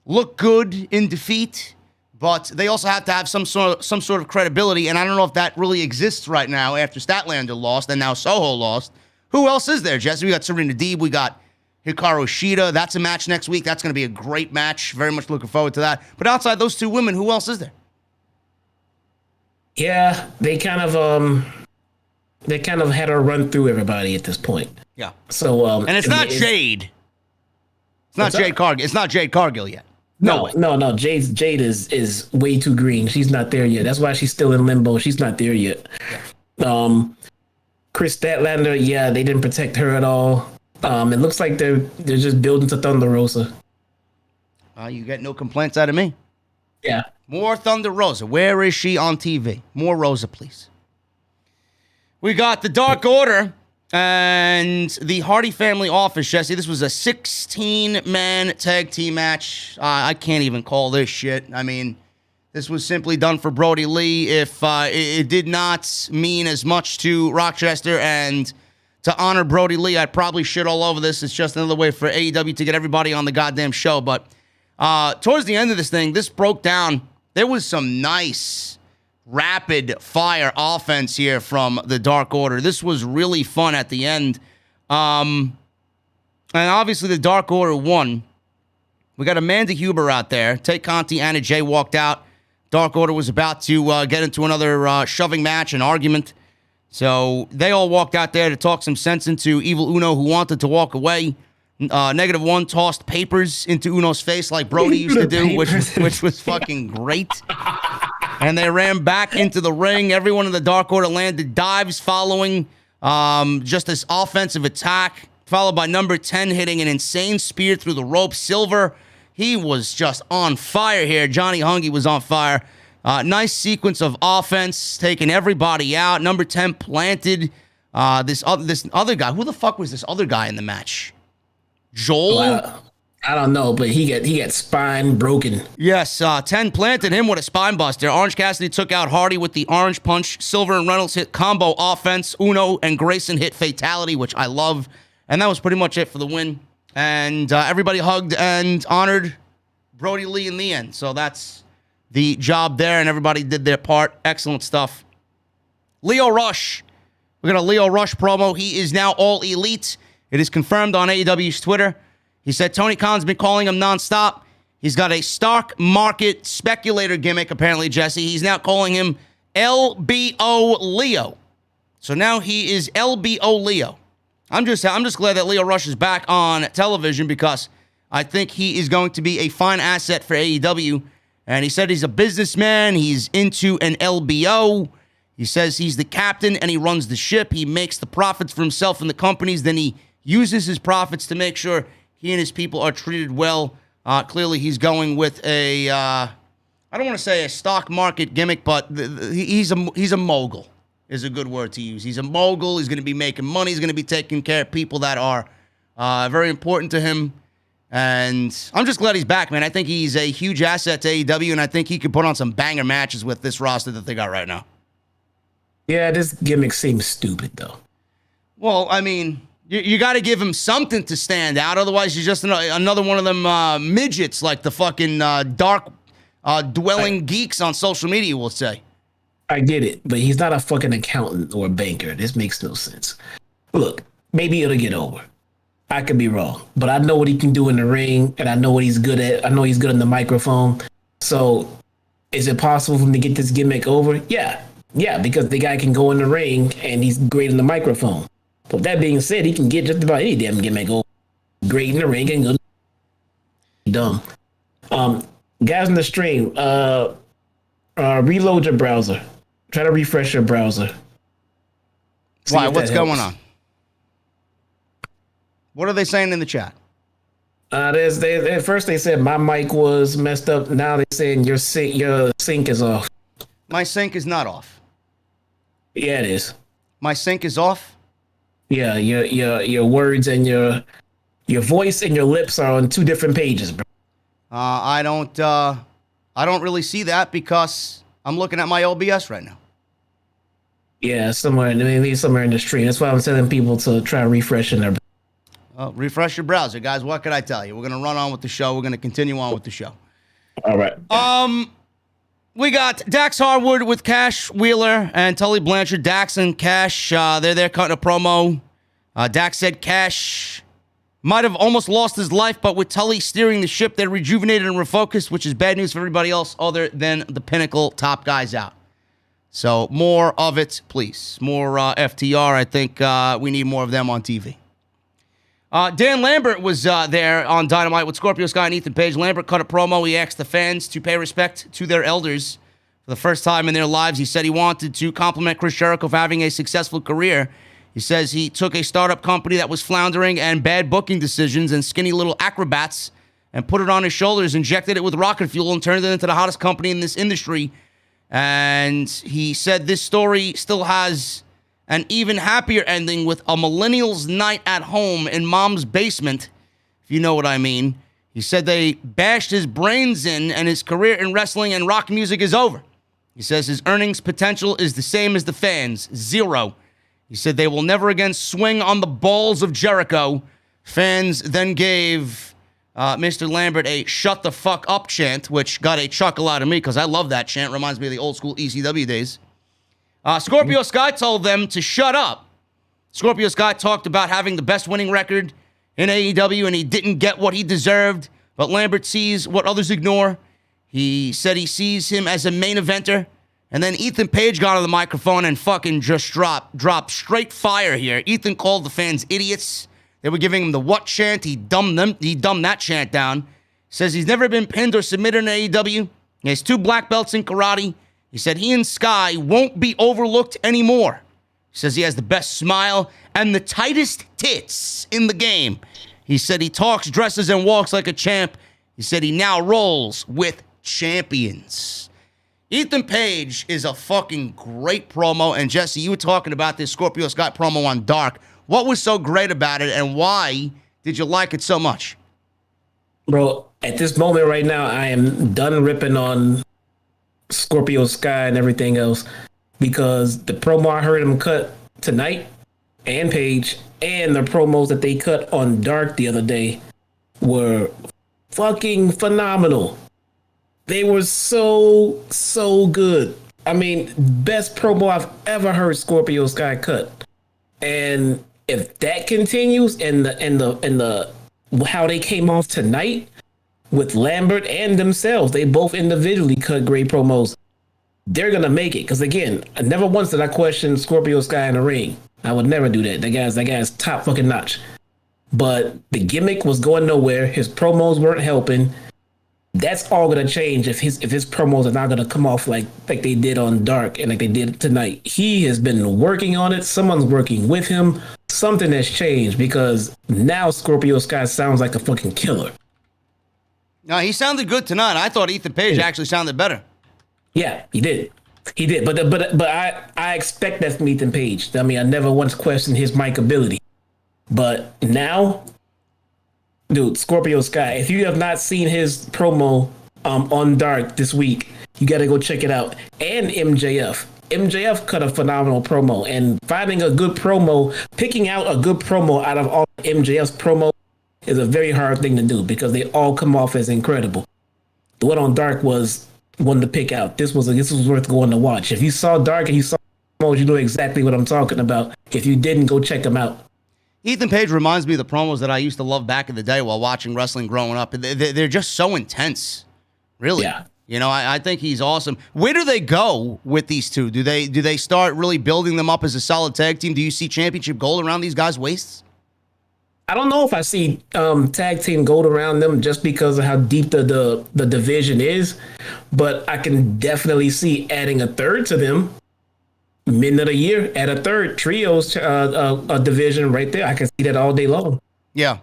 look good in defeat, but they also have to have some sort of credibility, and I don't know if that really exists right now after Statlander lost and now Soho lost. Who else is there, Jesse? We got Serena Deeb. We got Hikaru Shida. That's a match next week. That's going to be a great match. Very much looking forward to that. But outside those two women, who else is there? Yeah, they kind of had a run through everybody at this point. Yeah. So and it's not Jade. It's not Jade Cargill. It's not Jade Cargill yet. No. Jade is way too green. She's not there yet. That's why she's still in limbo. She's not there yet. Yeah. Chris Statlander, yeah, they didn't protect her at all. It looks like they're just building to Thunder Rosa. You get no complaints out of me. Yeah. More Thunder Rosa. Where is she on TV? More Rosa, please. We got the Dark Order and the Hardy Family Office, Jesse. This was a 16-man tag team match. I can't even call this shit. I mean, this was simply done for Brodie Lee. If it did not mean as much to Rochester and to honor Brodie Lee, I'd probably shit all over this. It's just another way for AEW to get everybody on the goddamn show. But towards the end of this thing, this broke down. There was some nice rapid fire offense here from the Dark Order. This was really fun at the end. And obviously the Dark Order won. We got Amanda Huber out there. Tay Conti, Anna Jay walked out. Dark Order was about to get into another shoving match, an argument. So they all walked out there to talk some sense into Evil Uno, who wanted to walk away. -1 tossed papers into Uno's face like Brody used to do, which was fucking great. And they ran back into the ring. Everyone in the Dark Order landed dives following just this offensive attack, followed by number 10 hitting an insane spear through the rope. Silver, he was just on fire here. Johnny Hungy was on fire. Nice sequence of offense, taking everybody out. Number 10 planted this other guy. Who the fuck was this other guy in the match? Joel? I don't know, but he got spine broken. Yes, 10 planted him with a spine buster. Orange Cassidy took out Hardy with the orange punch. Silver and Reynolds hit combo offense. Uno and Grayson hit fatality, which I love. And that was pretty much it for the win. And everybody hugged and honored Brodie Lee in the end. So that's the job there, and everybody did their part. Excellent stuff. Leo Rush. We got a Leo Rush promo. He is now all elite. It is confirmed on AEW's Twitter. He said Tony Khan's been calling him nonstop. He's got a stock market speculator gimmick, apparently, Jesse. He's now calling him LBO Leo. So now he is LBO Leo. I'm just glad that Lio Rush is back on television because I think he is going to be a fine asset for AEW. And he said he's a businessman. He's into an LBO. He says he's the captain and he runs the ship. He makes the profits for himself and the companies. Then he uses his profits to make sure he and his people are treated well. Clearly, he's going with a, I don't want to say a stock market gimmick, but he's a mogul is a good word to use. He's a mogul. He's going to be making money. He's going to be taking care of people that are very important to him. And I'm just glad he's back, man. I think he's a huge asset to AEW, and I think he could put on some banger matches with this roster that they got right now. Yeah, this gimmick seems stupid, though. Well, I mean, you got to give him something to stand out. Otherwise, he's just another one of them midgets like the fucking dark dwelling geeks on social media will say. I get it, but he's not a fucking accountant or a banker. This makes no sense. Look, maybe it'll get over. I could be wrong, but I know what he can do in the ring, and I know what he's good at. I know he's good on the microphone. So, is it possible for him to get this gimmick over? Yeah, because the guy can go in the ring, and he's great on the microphone. But that being said, he can get just about any damn gimmick over. Great in the ring and good. Dumb. Guys in the stream, reload your browser. Try to refresh your browser. Why? What's going on? What are they saying in the chat? At first they said my mic was messed up. Now they're saying your sync is off. My sync is not off. Yeah, it is. My sync is off? Yeah, your words and your voice and your lips are on two different pages, bro. I don't really see that because I'm looking at my OBS right now. Yeah, maybe somewhere in the stream. That's why I'm telling people to try refreshing their. Refresh your browser, guys. What can I tell you? We're gonna run on with the show. We're gonna continue on with the show. All right. We got Dax Harwood with Cash Wheeler and Tully Blanchard. Dax and Cash, they're there cutting a promo. Dax said Cash might have almost lost his life, but with Tully steering the ship, they're rejuvenated and refocused, which is bad news for everybody else other than the Pinnacle top guys out. So more of it, please. More FTR. I think we need more of them on TV. Dan Lambert was there on Dynamite with Scorpio Sky and Ethan Page. Lambert cut a promo. He asked the fans to pay respect to their elders for the first time in their lives. He said he wanted to compliment Chris Jericho for having a successful career. He says he took a startup company that was floundering and bad booking decisions and skinny little acrobats and put it on his shoulders, injected it with rocket fuel, and turned it into the hottest company in this industry. And he said this story still has an even happier ending with a millennial's night at home in mom's basement, if you know what I mean. He said they bashed his brains in and his career in wrestling and rock music is over. He says his earnings potential is the same as the fans, 0. He said they will never again swing on the balls of Jericho. Fans then gave Mr. Lambert a shut the fuck up chant, which got a chuckle out of me because I love that chant. Reminds me of the old school ECW days. Scorpio Sky told them to shut up. Scorpio Sky talked about having the best winning record in AEW, and he didn't get what he deserved, but Lambert sees what others ignore. He said he sees him as a main eventer, and then Ethan Page got on the microphone and fucking just dropped straight fire here. Ethan called the fans idiots. They were giving him the what chant. He dumbed that chant down. Says he's never been pinned or submitted in AEW. He has 2 black belts in karate. He said he and Sky won't be overlooked anymore. He says he has the best smile and the tightest tits in the game. He said he talks, dresses, and walks like a champ. He said he now rolls with champions. Ethan Page is a fucking great promo. And Jesse, you were talking about this Scorpio Sky promo on Dark. What was so great about it, and why did you like it so much? Bro, at this moment right now, I am done ripping on Scorpio Sky and everything else, because the promo I heard him cut tonight and Page and the promos that they cut on Dark the other day were fucking phenomenal. They were so good. I mean, best promo I've ever heard Scorpio Sky cut. And if that continues and the how they came off tonight with Lambert and themselves, they both individually cut great promos. they're gonna make it. Because again, never once did I question Scorpio Sky in the ring. I would never do that. That guy's top fucking notch. But the gimmick was going nowhere. His promos weren't helping. That's all gonna change if his promos are not gonna come off like they did on Dark and like they did tonight. He has been working on it. Someone's working with him. Something has changed because now Scorpio Sky sounds like a fucking killer. No, he sounded good tonight. I thought Ethan Page actually sounded better. Yeah, he did. He did. But I expect that from Ethan Page. I mean, I never once questioned his mic ability. But now, dude, Scorpio Sky, if you have not seen his promo on Dark this week, you got to go check it out. And MJF. MJF cut a phenomenal promo. And finding a good promo, picking out a good promo out of all MJF's promo is a very hard thing to do because they all come off as incredible. The one on Dark was one to pick out. This was worth going to watch. If you saw Dark and you saw promos, you know exactly what I'm talking about. If you didn't, go check them out. Ethan Page reminds me of the promos that I used to love back in the day while watching wrestling growing up. They're just so intense, really. Yeah. You know, I think he's awesome. Where do they go with these two? Do they start really building them up as a solid tag team? Do you see championship gold around these guys' waists? I don't know if I see tag team gold around them just because of how deep the division is, but I can definitely see adding a third to them. Mid of the year, add a third trios a division right there. I can see that all day long. Yeah.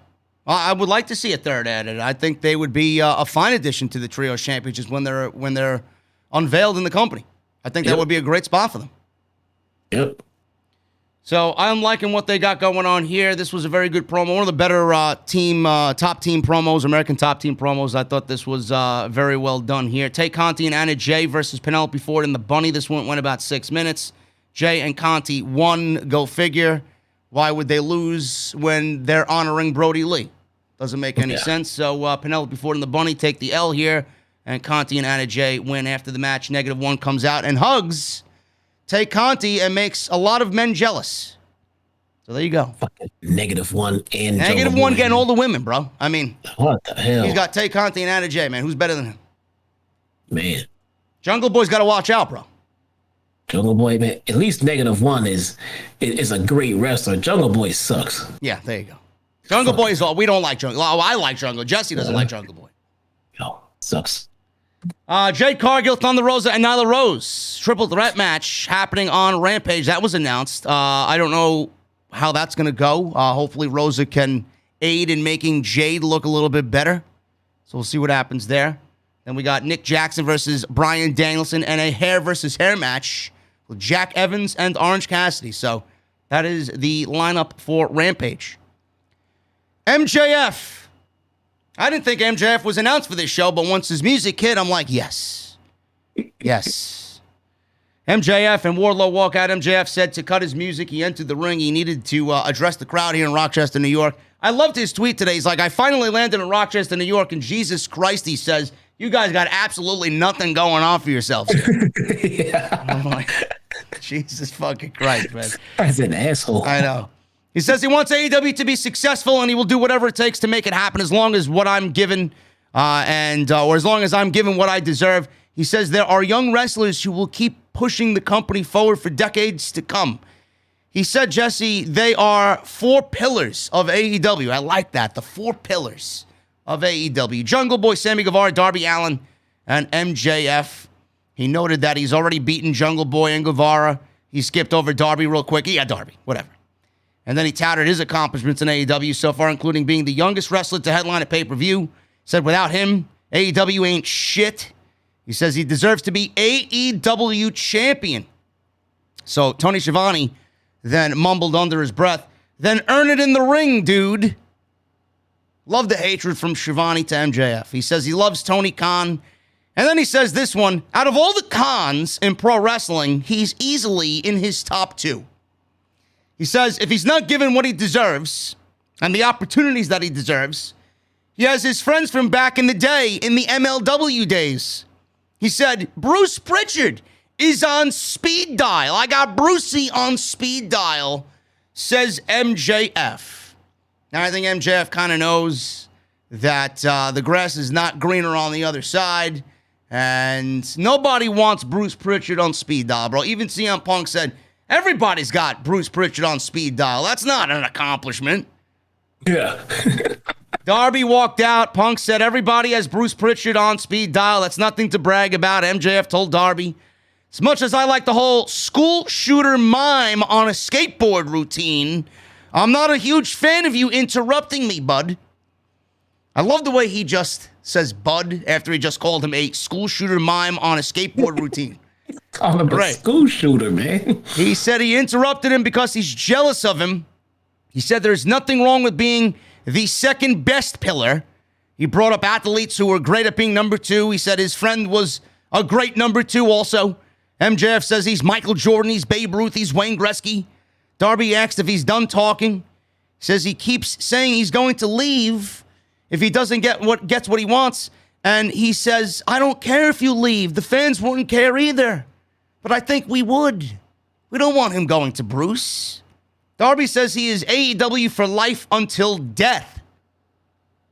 I would like to see a third added. I think they would be a fine addition to the Trios Championships when they're unveiled in the company. I think that would be a great spot for them. Yep. So I'm liking what they got going on here. This was a very good promo. One of the better top team promos, American top team promos. I thought this was very well done here. Take Conti and Anna Jay versus Penelope Ford and the Bunny. This one went about 6 minutes. Jay and Conti won. Go figure. Why would they lose when they're honoring Brodie Lee? Doesn't make any sense. So Penelope Ford and the Bunny take the L here, and Conti and Anna Jay win after the match. -1 comes out and hugs Take Conti and makes a lot of men jealous. So there you go. Fucking -1 and -1 getting all the women, bro. I mean, what the hell? He's got Tay Conti and Anna Jay, man. Who's better than him? Man. Jungle Boy's got to watch out, bro. Jungle Boy, man. At least -1 is a great wrestler. Jungle Boy sucks. Yeah, there you go. Jungle Boy is all. We don't like Jungle. Oh, I like Jungle. Jesse doesn't like Jungle Boy. No, sucks. Jade Cargill, Thunder Rosa, and Nyla Rose. Triple threat match happening on Rampage. That was announced. I don't know how that's going to go. Hopefully Rosa can aid in making Jade look a little bit better. So we'll see what happens there. Then we got Nick Jackson versus Bryan Danielson and a hair versus hair match with Jack Evans and Orange Cassidy. So that is the lineup for Rampage. MJF. I didn't think MJF was announced for this show, but once his music hit, I'm like, yes. Yes. MJF and Wardlow walk out. MJF said to cut his music. He entered the ring. He needed to address the crowd here in Rochester, New York. I loved his tweet today. He's like, I finally landed in Rochester, New York, and Jesus Christ, he says, you guys got absolutely nothing going on for yourselves here. Yeah. I'm like, Jesus fucking Christ, man. That's an asshole. I know. He says he wants AEW to be successful, and he will do whatever it takes to make it happen as long as what I'm given, or as long as I'm given what I deserve. He says there are young wrestlers who will keep pushing the company forward for decades to come. He said, Jesse, they are 4 pillars of AEW. I like that, the 4 pillars of AEW. Jungle Boy, Sammy Guevara, Darby Allen, and MJF. He noted that he's already beaten Jungle Boy and Guevara. He skipped over Darby real quick. Yeah, Darby, whatever. And then he touted his accomplishments in AEW so far, including being the youngest wrestler to headline a pay-per-view. Said without him, AEW ain't shit. He says he deserves to be AEW champion. So Tony Schiavone then mumbled under his breath, then earn it in the ring, dude. Love the hatred from Schiavone to MJF. He says he loves Tony Khan. And then he says this one, out of all the Khans in pro wrestling, he's easily in his top 2. He says if he's not given what he deserves and the opportunities that he deserves, he has his friends from back in the day, in the MLW days. He said, Bruce Pritchard is on speed dial. I got Brucey on speed dial, says MJF. Now, I think MJF kind of knows that the grass is not greener on the other side, And nobody wants Bruce Pritchard on speed dial, bro. Even CM Punk said, everybody's got Bruce Pritchard on speed dial. That's not an accomplishment. Yeah. Darby walked out. Punk said, everybody has Bruce Pritchard on speed dial. That's nothing to brag about. MJF told Darby, as much as I like the whole school shooter mime on a skateboard routine, I'm not a huge fan of you interrupting me, bud. I love the way he just says bud after he just called him a school shooter mime on a skateboard routine. Call him a school shooter, man. He said he interrupted him because he's jealous of him. He said there's nothing wrong with being the second best pillar. He brought up athletes who were great at being number two. He said his friend was a great number two also. MJF says he's Michael Jordan, he's Babe Ruth, he's Wayne Gretzky. Darby asked if he's done talking. He says he keeps saying he's going to leave if he doesn't get what he wants. And he says, I don't care if you leave. The fans wouldn't care either. But I think we would. We don't want him going to Bruce. Darby says he is AEW for life until death.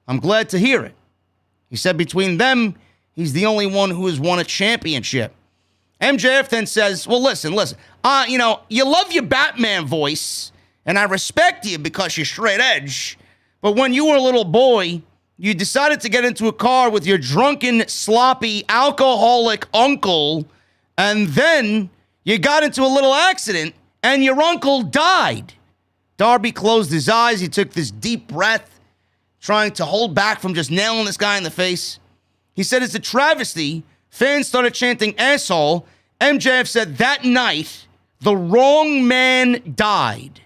I'm glad to hear it. He said between them, he's the only one who has won a championship. MJF then says, well, listen. You love your Batman voice, and I respect you because you're straight edge. But when you were a little boy, you decided to get into a car with your drunken, sloppy, alcoholic uncle, and then you got into a little accident, and your uncle died. Darby closed his eyes. He took this deep breath, trying to hold back from just nailing this guy in the face. He said it's a travesty. Fans started chanting asshole. MJF said that night, the wrong man died.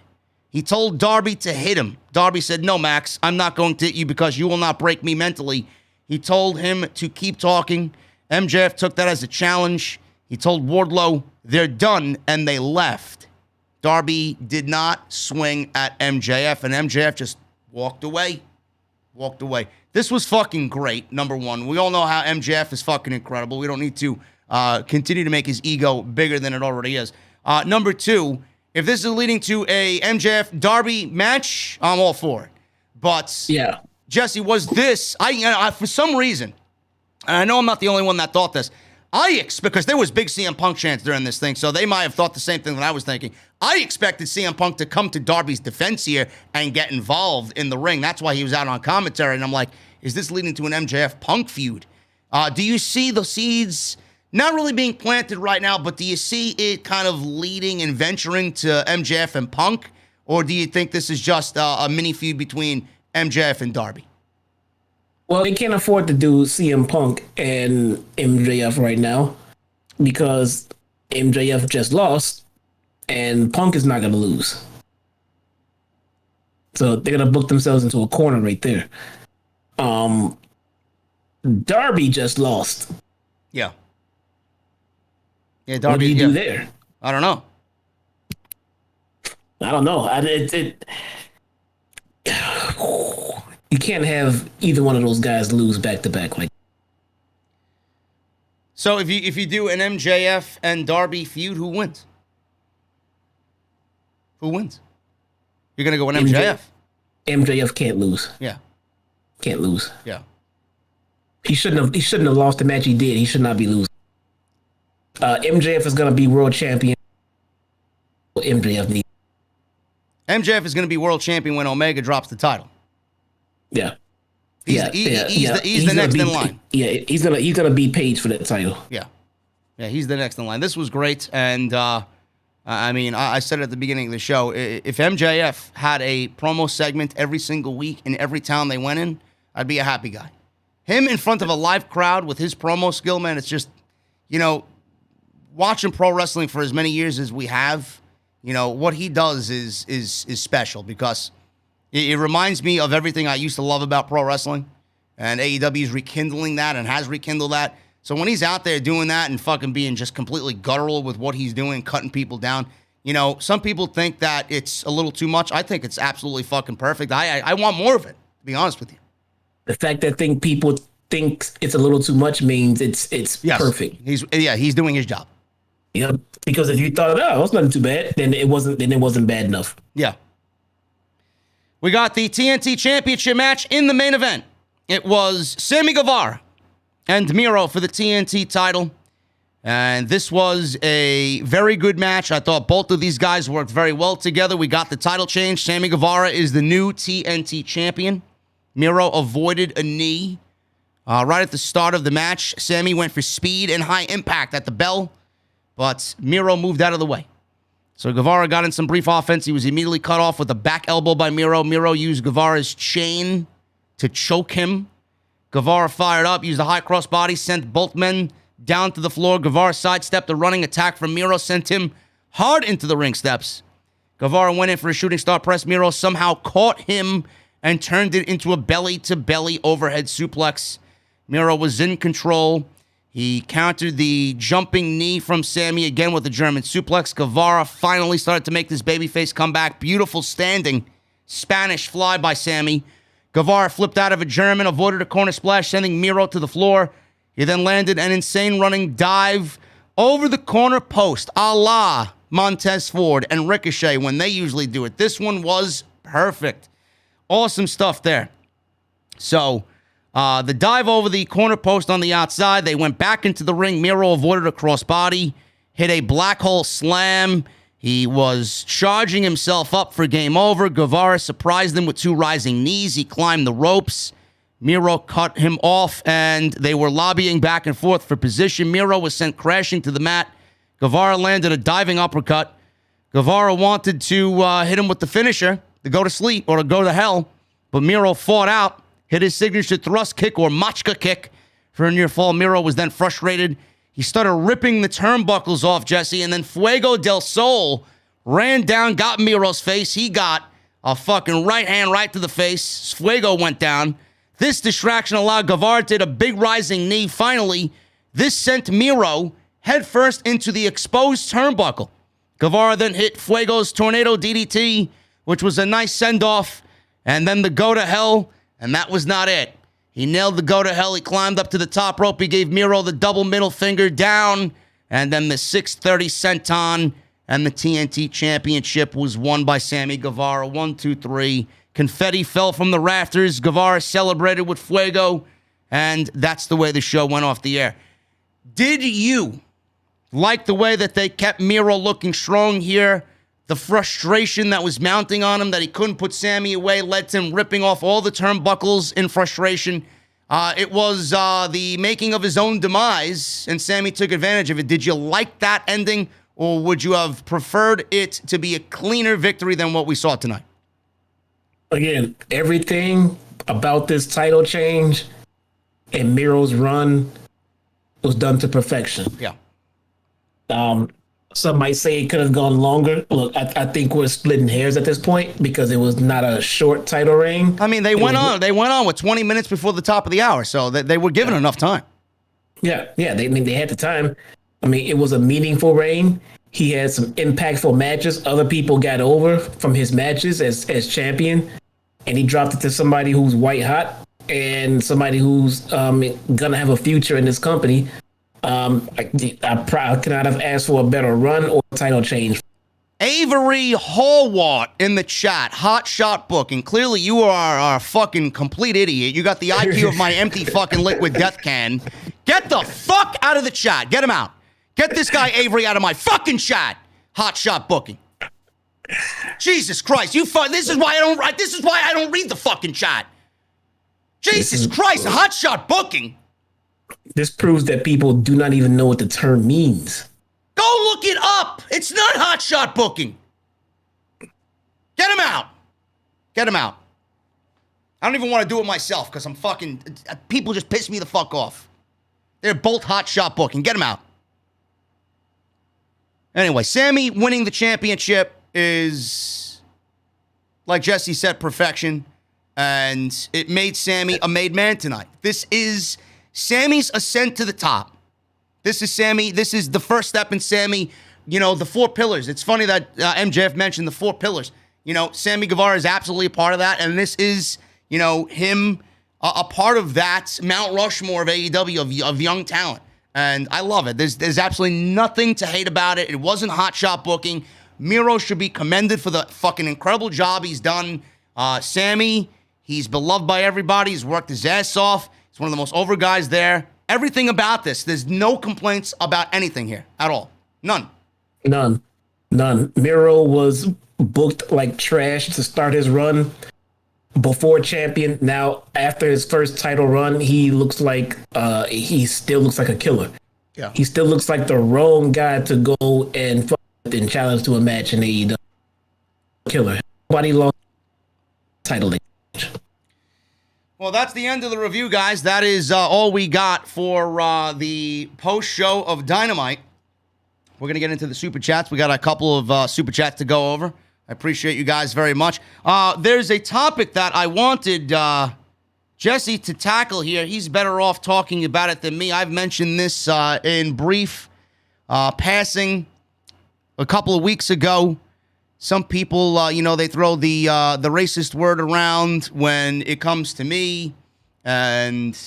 He told Darby to hit him. Darby said, no, Max, I'm not going to hit you because you will not break me mentally. He told him to keep talking. MJF took that as a challenge. He told Wardlow, they're done, and they left. Darby did not swing at MJF, and MJF just walked away. This was fucking great, number one. We all know how MJF is fucking incredible. We don't need to continue to make his ego bigger than it already is. Number two, if this is leading to a MJF-Darby match, I'm all for it. But, yeah, Jesse, was this, I for some reason, and I know I'm not the only one that thought this, because there was big CM Punk chants during this thing, so they might have thought the same thing that I was thinking. I expected CM Punk to come to Darby's defense here and get involved in the ring. That's why he was out on commentary, and I'm like, is this leading to an MJF Punk feud? Do you see the seeds not really being planted right now, but do you see it kind of leading and venturing to MJF and Punk? Or do you think this is just a mini feud between MJF and Darby? Well, they can't afford to do CM Punk and MJF right now because MJF just lost and Punk is not going to lose. So they're going to book themselves into a corner right there. Darby just lost. Yeah. Yeah, Darby. Darby. What do you do there? I don't know. You can't have either one of those guys lose back to back like. So if you do an MJF and Darby feud, who wins? Who wins? You're gonna go with MJF. MJF can't lose. Yeah. Can't lose. Yeah. He shouldn't have lost the match he did. He should not be losing. MJF is gonna be world champion. MJF is gonna be world champion when Omega drops the title. Yeah. He's the next in line. Yeah, he's gonna be Page for that title. Yeah, he's the next in line. This was great, and I said it at the beginning of the show. If MJF had a promo segment every single week in every town they went in, I'd be a happy guy. Him in front of a live crowd with his promo skill, man, it's just, watching pro wrestling for as many years as we have, what he does is special because it reminds me of everything I used to love about pro wrestling, and AEW is rekindling that and has rekindled that. So when he's out there doing that and fucking being just completely guttural with what he's doing, cutting people down, some people think that it's a little too much. I think it's absolutely fucking perfect. I want more of it, to be honest with you. The fact that people think it's a little too much means it's yes, perfect. He's doing his job. Yeah, because if you thought, oh, it's nothing too bad, then it wasn't bad enough. Yeah. We got the TNT Championship match in the main event. It was Sammy Guevara and Miro for the TNT title. And this was a very good match. I thought both of these guys worked very well together. We got the title change. Sammy Guevara is the new TNT champion. Miro avoided a knee right at the start of the match. Sammy went for speed and high impact at the bell, but Miro moved out of the way. So Guevara got in some brief offense. He was immediately cut off with a back elbow by Miro. Miro used Guevara's chain to choke him. Guevara fired up, used a high crossbody, sent both men down to the floor. Guevara sidestepped a running attack from Miro, sent him hard into the ring steps. Guevara went in for a shooting star press. Miro somehow caught him and turned it into a belly-to-belly overhead suplex. Miro was in control. He countered the jumping knee from Sammy again with a German suplex. Guevara finally started to make this babyface comeback. Beautiful standing Spanish fly by Sammy. Guevara flipped out of a German, avoided a corner splash, sending Miro to the floor. He then landed an insane running dive over the corner post, a la Montez Ford and Ricochet when they usually do it. This one was perfect. Awesome stuff there. So, the dive over the corner post on the outside, they went back into the ring. Miro avoided a crossbody, hit a black hole slam. He was charging himself up for game over. Guevara surprised him with 2 rising knees. He climbed the ropes. Miro cut him off, and they were lobbying back and forth for position. Miro was sent crashing to the mat. Guevara landed a diving uppercut. Guevara wanted to hit him with the finisher to go to sleep or to go to hell, but Miro fought out, hit his signature thrust kick or machka kick for a near fall. Miro was then frustrated. He started ripping the turnbuckles off, Jesse, and then Fuego del Sol ran down, got Miro's face. He got a fucking right hand right to the face. Fuego went down. This distraction allowed Guevara to hit a big rising knee. Finally, this sent Miro headfirst into the exposed turnbuckle. Guevara then hit Fuego's Tornado DDT, which was a nice send-off, and then the go to hell, and that was not it. He nailed the go to hell. He climbed up to the top rope. He gave Miro the double middle finger down, and then the 630 senton, and the TNT Championship was won by Sammy Guevara. 1, 2, 3. Confetti fell from the rafters. Guevara celebrated with Fuego, and that's the way the show went off the air. Did you like the way that they kept Miro looking strong here? The frustration that was mounting on him, that he couldn't put Sammy away, led to him ripping off all the turnbuckles in frustration. It was the making of his own demise, and Sammy took advantage of it. Did you like that ending, or would you have preferred it to be a cleaner victory than what we saw tonight? Again, everything about this title change and Miro's run was done to perfection. Yeah. Some might say it could have gone longer. Look, I think we're splitting hairs at this point because it was not a short title reign. I mean, they went on with 20 minutes before the top of the hour, so they were given enough time. Yeah. They had the time. I mean, it was a meaningful reign. He had some impactful matches. Other people got over from his matches as champion, and he dropped it to somebody who's white hot and somebody who's gonna have a future in this company. I cannot have asked for a better run or title change. Avery Hallwart in the chat. Hot shot booking. Clearly, you are a fucking complete idiot. You got the IQ of my empty fucking liquid death can. Get the fuck out of the chat. Get him out. Get this guy Avery out of my fucking chat. Hot shot booking. Jesus Christ! This is why I don't read the fucking chat. Jesus Christ! Hot shot booking. This proves that people do not even know what the term means. Go look it up. It's not hot shot booking. Get him out. Get him out. I don't even want to do it myself because I'm fucking... People just piss me the fuck off. They're both hot shot booking. Get him out. Anyway, Sammy winning the championship is, like Jesse said, perfection. And it made Sammy a made man tonight. This is Sammy's ascent to the top. This is Sammy. This is the first step in Sammy. You know, the 4 pillars. It's funny that MJF mentioned the 4 pillars. You know, Sammy Guevara is absolutely a part of that. And this is, you know, him a part of that Mount Rushmore of AEW, of young talent. And I love it. There's absolutely nothing to hate about it. It wasn't hot shot booking. Miro should be commended for the fucking incredible job he's done. Sammy, he's beloved by everybody. He's worked his ass off. He's one of the most over guys there. everything about this. There's no complaints about anything here at all. None. None. Miro was booked like trash to start his run before champion. Now, after his first title run, he still looks like a killer. Yeah. He still looks like the wrong guy to go and challenge to a match in AEW. Killer. Nobody lost title. Well, that's the end of the review, guys. That is all we got for the post-show of Dynamite. We're going to get into the Super Chats. We got a couple of Super Chats to go over. I appreciate you guys very much. There's a topic that I wanted Jesse to tackle here. He's better off talking about it than me. I've mentioned this in brief passing a couple of weeks ago. Some people, they throw the racist word around when it comes to me. And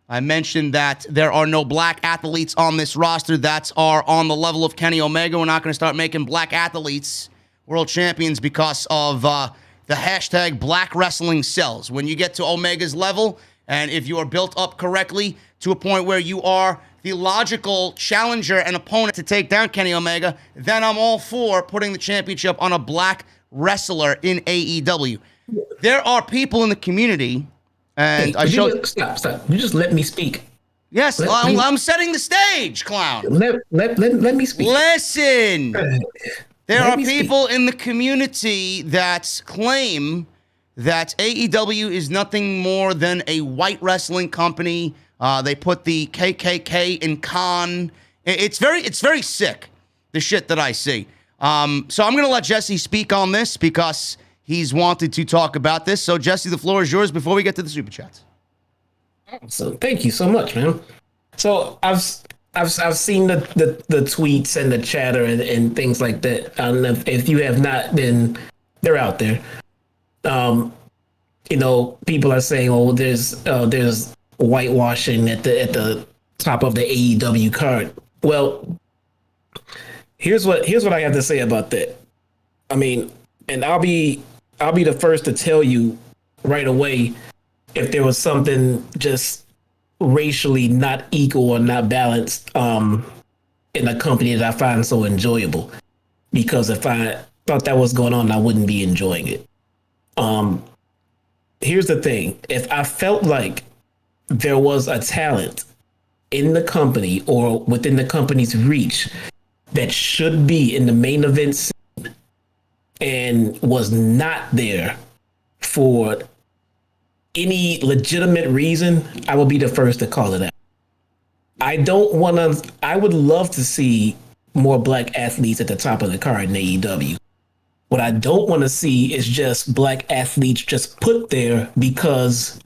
I mentioned that there are no black athletes on this roster that are on the level of Kenny Omega. We're not going to start making black athletes world champions because of the hashtag black wrestling sells. When you get to Omega's level, and if you are built up correctly to a point where you are the logical challenger and opponent to take down Kenny Omega, then I'm all for putting the championship on a black wrestler in AEW. There are people in the community, and Stop. You just let me speak. Yes, I'm setting the stage, clown. Let me speak. Listen. There are people in the community that claim that AEW is nothing more than a white wrestling company. They put the KKK in con. It's very sick, the shit that I see. So I'm going to let Jesse speak on this because he's wanted to talk about this. So, Jesse, the floor is yours before we get to the Super Chats. So thank you so much, man. So I've seen the tweets and the chatter and things like that. I don't know if you have not, then they're out there. People are saying, "Oh, there's whitewashing at the top of the AEW card." Well, here's what I have to say about that. I mean, and I'll be the first to tell you right away if there was something just racially not equal or not balanced in a company that I find so enjoyable. Because if I thought that was going on, I wouldn't be enjoying it. Here's the thing. If I felt like there was a talent in the company or within the company's reach that should be in the main event scene and was not there for any legitimate reason, I will be the first to call it out. I would love to see more black athletes at the top of the card in AEW. What I don't want to see is just black athletes just put there because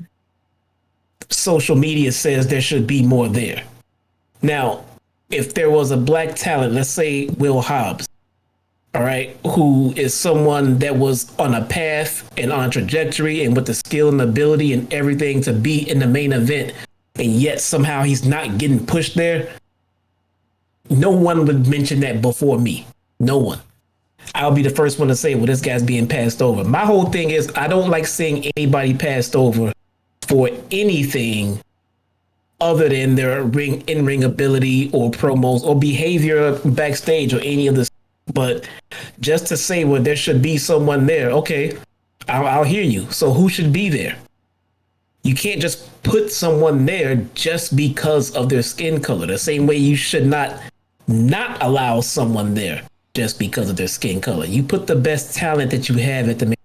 social media says there should be more there. Now, if there was a black talent, let's say Will Hobbs, all right, who is someone that was on a path and on a trajectory and with the skill and ability and everything to be in the main event, and yet somehow he's not getting pushed there, no one would mention that before me. No one. I'll be the first one to say, well, this guy's being passed over. My whole thing is I don't like seeing anybody passed over for anything other than their in-ring ability or promos or behavior backstage or any of this. But just to say, well, there should be someone there. Okay, I'll hear you. So who should be there? You can't just put someone there just because of their skin color. The same way you should not allow someone there just because of their skin color. You put the best talent that you have at the main.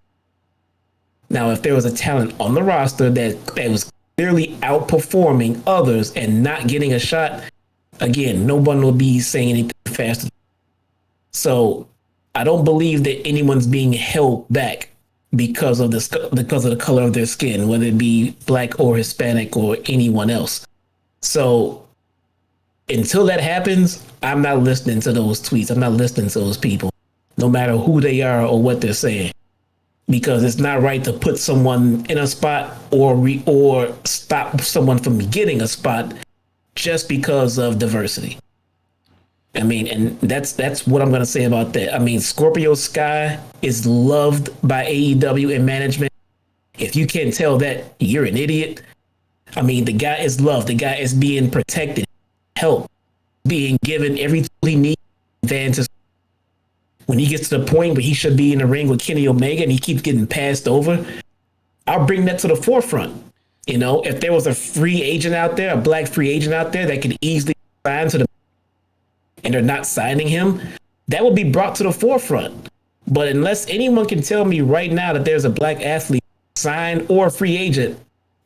Now, if there was a talent on the roster that was clearly outperforming others and not getting a shot, again, no one will be saying anything faster. So I don't believe that anyone's being held back because of the color of their skin, whether it be black or Hispanic or anyone else. So until that happens, I'm not listening to those tweets. I'm not listening to those people, no matter who they are or what they're saying, because it's not right to put someone in a spot or stop someone from getting a spot just because of diversity. I mean, and that's what I'm going to say about that. I mean, Scorpio Sky is loved by AEW and management. If you can't tell that, you're an idiot. I mean, the guy is loved. The guy is being protected, help, being given every tool he needs. Advances. When he gets to the point where he should be in the ring with Kenny Omega and he keeps getting passed over, I'll bring that to the forefront. You know, if there was a free agent out there, a black free agent out there that could easily sign to the, and they're not signing him, that would be brought to the forefront. But unless anyone can tell me right now that there's a black athlete signed or a free agent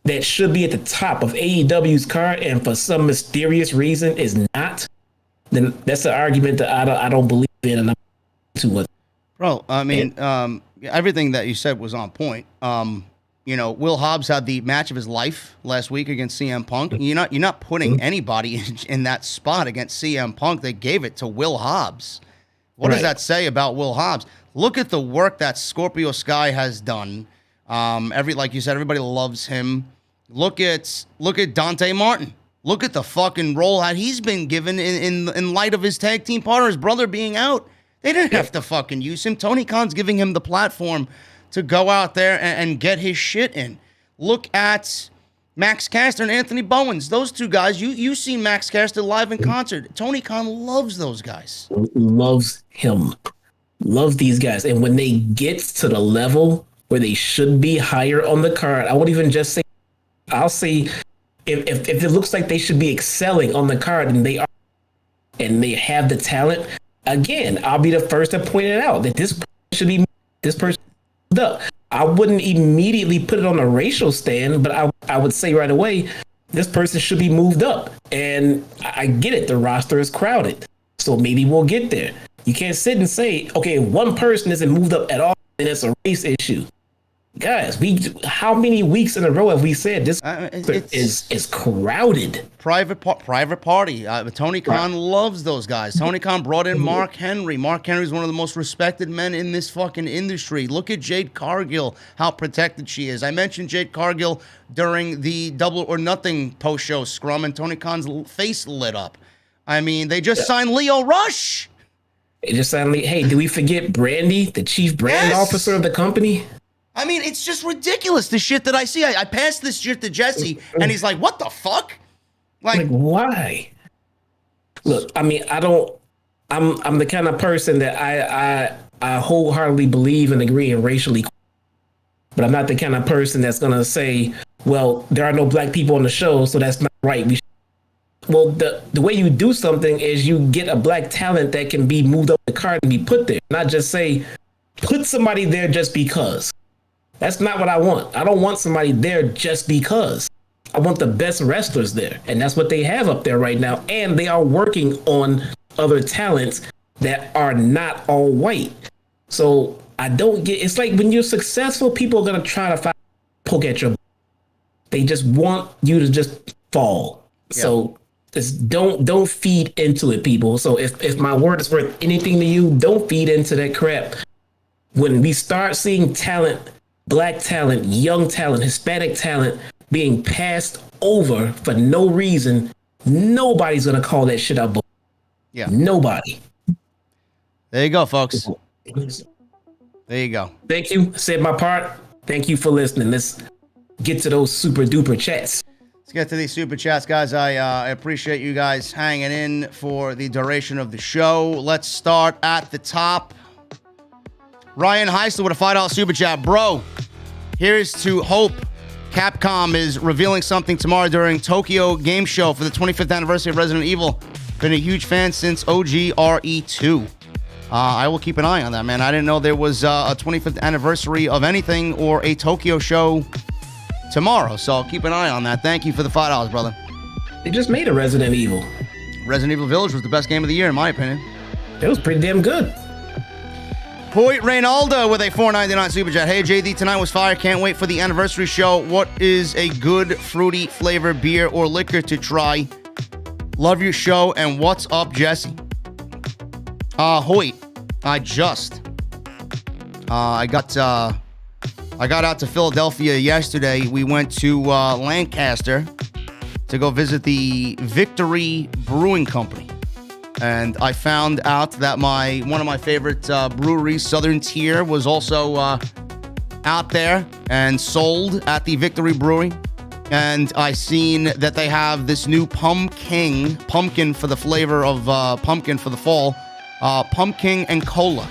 that should be at the top of AEW's card and for some mysterious reason is not, then that's an argument that I don't believe in, and I'm too much. Bro, I mean, everything that you said was on point. You know, Will Hobbs had the match of his life last week against CM Punk. You're not putting anybody in that spot against CM Punk. They gave it to Will Hobbs. What does that say about Will Hobbs? Look at the work that Scorpio Sky has done. Like you said, everybody loves him. Look at Dante Martin. Look at the fucking role that he's been given in light of his tag team partner, his brother being out. They didn't have to fucking use him. Tony Khan's giving him the platform to go out there and get his shit in. Look at Max Caster and Anthony Bowens. Those two guys, you see Max Caster live in concert. Tony Khan loves those guys. Loves him. Loves these guys. And when they get to the level where they should be higher on the card, I won't even just say, I'll say if it looks like they should be excelling on the card and they are, and they have the talent, again, I'll be the first to point it out that this person should be up. I wouldn't immediately put it on a racial stand, but I would say right away, this person should be moved up. And I get it, the roster is crowded, so maybe we'll get there. You can't sit and say, okay, one person isn't moved up at all, and it's a race issue. Guys, how many weeks in a row have we said this is crowded? Private party. Tony Khan loves those guys. Tony Khan brought in Mark Henry. Mark Henry is one of the most respected men in this fucking industry. Look at Jade Cargill, how protected she is. I mentioned Jade Cargill during the Double or Nothing post-show scrum, and Tony Khan's face lit up. I mean, they just signed Leo Rush. They just signed Hey, did we forget Brandy, the chief brand officer of the company? I mean, it's just ridiculous, the shit that I see. I passed this shit to Jesse, and he's like, what the fuck? Like why? Look, I mean, I'm the kind of person that I wholeheartedly believe and agree in racially, but I'm not the kind of person that's going to say, well, there are no black people on the show, so that's not right. Well, the way you do something is you get a black talent that can be moved up the card and be put there, not just say, put somebody there just because. That's not what I want. I don't want somebody there just because. I want the best wrestlers there. And that's what they have up there right now. And they are working on other talents that are not all white. So I don't get, it's like when you're successful, people are going to try to poke at your, they just want you to just fall. Yeah. So just don't feed into it, people. So if my word is worth anything to you, don't feed into that crap. When we start seeing talent, black talent, young talent, Hispanic talent being passed over for no reason, nobody's going to call that shit out. Yeah. Nobody. There you go, folks. There you go. Thank you. Said my part. Thank you for listening. Let's get to those super duper chats. Let's get to these super chats, guys. I appreciate you guys hanging in for the duration of the show. Let's start at the top. Ryan Heisler with a $5 super chat. Bro, here's to hope Capcom is revealing something tomorrow during Tokyo Game Show for the 25th anniversary of Resident Evil. Been a huge fan since OG RE2. I will keep an eye on that, man. I didn't know there was a 25th anniversary of anything or a Tokyo show tomorrow, so I'll keep an eye on that. Thank you for the $5, brother. They just made a Resident Evil. Resident Evil Village was the best game of the year, in my opinion. It was pretty damn good. Hoyt Reynaldo with a $4.99 super chat. Hey, JD, tonight was fire. Can't wait for the anniversary show. What is a good fruity flavor beer or liquor to try? Love your show. And what's up, Jesse? Hoyt, I got out to Philadelphia yesterday. We went to Lancaster to go visit the Victory Brewing Company. And I found out that one of my favorite breweries, Southern Tier, was also out there and sold at the Victory Brewery. And I seen that they have this new pumpkin for the flavor of pumpkin for the fall. Pumpkin and cola.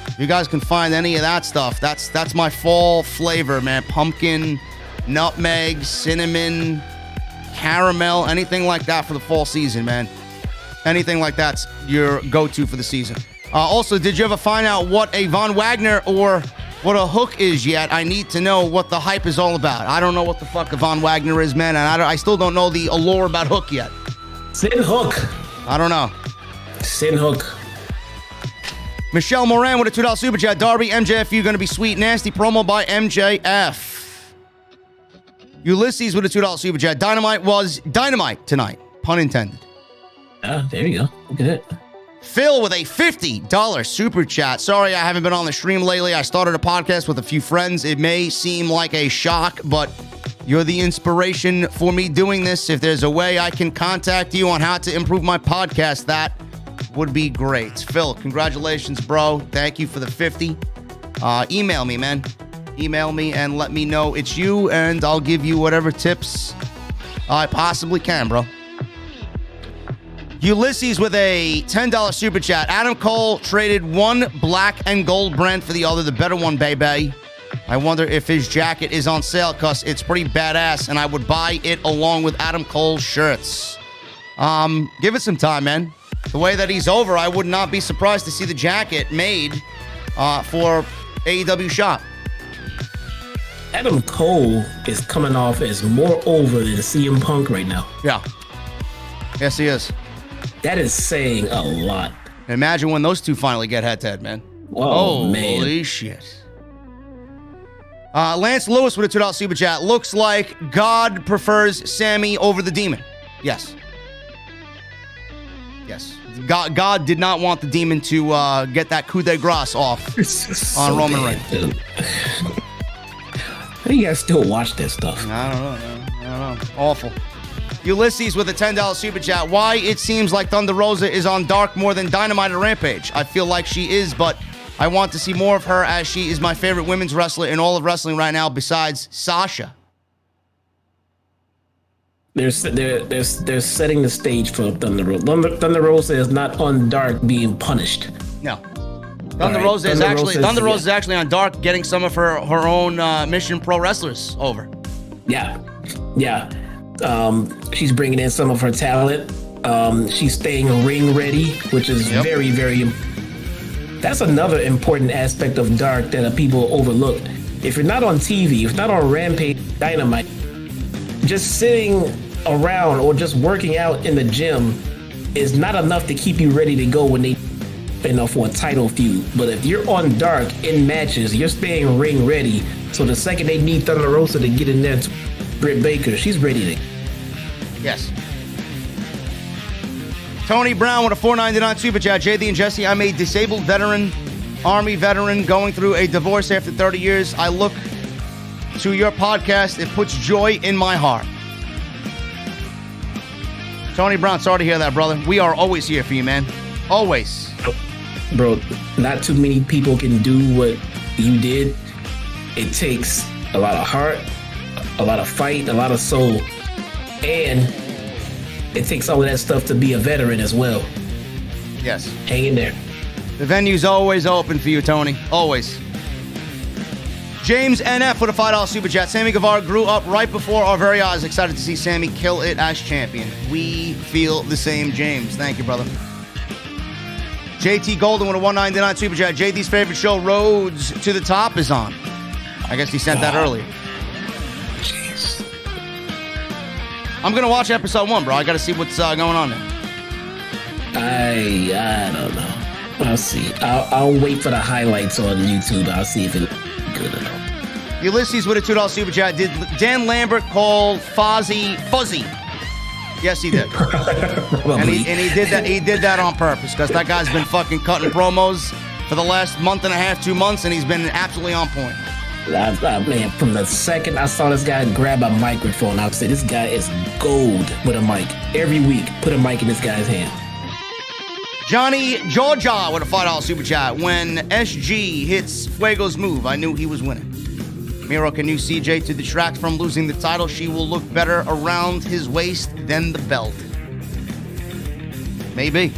If you guys can find any of that stuff, that's my fall flavor, man. Pumpkin, nutmeg, cinnamon, caramel, anything like that for the fall season, man. Anything like that's your go-to for the season. Also, did you ever find out what a Von Wagner or what a hook is yet? I need to know what the hype is all about. I don't know what the fuck a Von Wagner is, man, and I still don't know the allure about Hook yet. Sin Hook. I don't know. Sin Hook. Michelle Moran with a $2 super chat. Darby, MJF, you going to be sweet nasty promo by MJF. Ulysses with a $2 super chat. Dynamite was dynamite tonight. Pun intended. There you go. Look at it. Phil with a $50 super chat. Sorry I haven't been on the stream lately. I started a podcast with a few friends. It may seem like a shock, but you're the inspiration for me doing this. If there's a way I can contact you on how to improve my podcast, that would be great. Phil, congratulations, bro. Thank you for the 50. Email me, man. Email me and let me know it's you, and I'll give you whatever tips I possibly can, bro. Ulysses with a $10 super chat. Adam Cole traded one black and gold brand for the other, the better one, baby. I wonder if his jacket is on sale, because it's pretty badass, and I would buy it along with Adam Cole's shirts. Give it some time, man. The way that he's over, I would not be surprised to see the jacket made for AEW shop. Adam Cole is coming off as more over than CM Punk right now. Yeah. Yes, he is. That is saying a lot. Imagine when those two finally get head-to-head, man. Whoa, man. Holy shit. Lance Lewis with a $2 super chat. Looks like God prefers Sammy over the Demon. Yes. Yes. God did not want the Demon to get that coup de grace off on Roman Reigns. How do you guys still watch that stuff? I don't know, man. I don't know. Awful. Ulysses with a $10 super chat. Why it seems like Thunder Rosa is on Dark more than Dynamite or Rampage? I feel like she is, but I want to see more of her, as she is my favorite women's wrestler in all of wrestling right now besides Sasha. They're setting the stage for Thunder Rosa. Thunder Rosa is not on Dark being punished. No. Thunder Rosa is actually on Dark getting some of her own Mission Pro wrestlers over. Yeah. She's bringing in some of her talent. She's staying ring ready, which is very, very. That's another important aspect of Dark that people overlook. If you're not on TV, if you're not on Rampage, Dynamite, just sitting around or just working out in the gym is not enough to keep you ready to go when they, for a title feud. But if you're on Dark in matches, you're staying ring ready. So the second they need Thunder Rosa to get in there, Britt Baker, she's ready to. Yes. Tony Brown with a $4.99 super chat. JD and Jesse, I'm a disabled veteran, Army veteran, going through a divorce after 30 years. I look to your podcast. It puts joy in my heart. Tony Brown, sorry to hear that, brother. We are always here for you, man. Always. Bro, not too many people can do what you did. It takes a lot of heart, a lot of fight, a lot of soul. And it takes all of that stuff to be a veteran as well. Yes. Hang in there. The venue's always open for you, Tony. Always. James NF with a $5 super chat. Sammy Guevara grew up right before our very eyes. Excited to see Sammy kill it as champion. We feel the same, James. Thank you, brother. JT Golden with a $1.99 super chat. JD's favorite show, Roads to the Top, is on. I guess he sent that earlier. Jeez. I'm going to watch episode 1, bro. I got to see what's going on there. I don't know. I'll see. I'll wait for the highlights on YouTube. I'll see if it's good or not. Ulysses with a $2 super chat. Did Dan Lambert call Fozzy fuzzy? Yes, he did. and he did that. He did that on purpose, because that guy's been fucking cutting promos for the last month and a half, 2 months, and he's been absolutely on point. Man, from the second I saw this guy grab a microphone, I would say this guy is gold with a mic. Every week, put a mic in this guy's hand. Johnny Georgia with a $5 super chat. When SG hits Fuego's move, I knew he was winning. Miro can use CJ to detract from losing the title. She will look better around his waist than the belt. Maybe.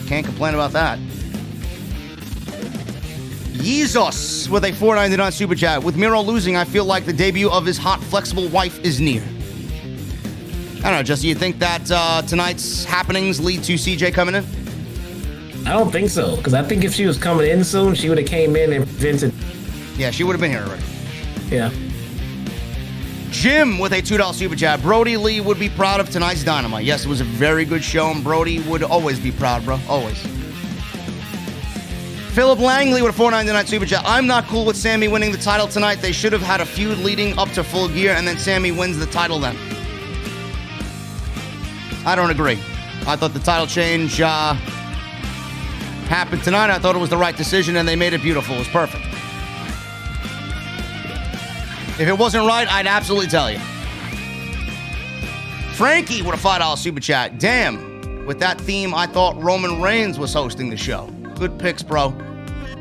Can't complain about that. Yeezus with a $4.99 super chat. With Miro losing, I feel like the debut of his hot, flexible wife is near. I don't know, Jesse, you think that tonight's happenings lead to CJ coming in? I don't think so, because I think if she was coming in soon, she would have came in and presented. Yeah, she would have been here already. Yeah. Jim with a $2 super chat. Brodie Lee would be proud of tonight's Dynamite. Yes, it was a very good show, and Brodie would always be proud, bro. Always. Philip Langley with a $4.99 super chat. I'm not cool with Sammy winning the title tonight. They should have had a feud leading up to Full Gear, and then Sammy wins the title then. I don't agree. I thought the title change happened tonight. I thought it was the right decision, and they made it beautiful. It was perfect. If it wasn't right, I'd absolutely tell you. Frankie with a $5 super chat. Damn, with that theme, I thought Roman Reigns was hosting the show. Good picks, bro.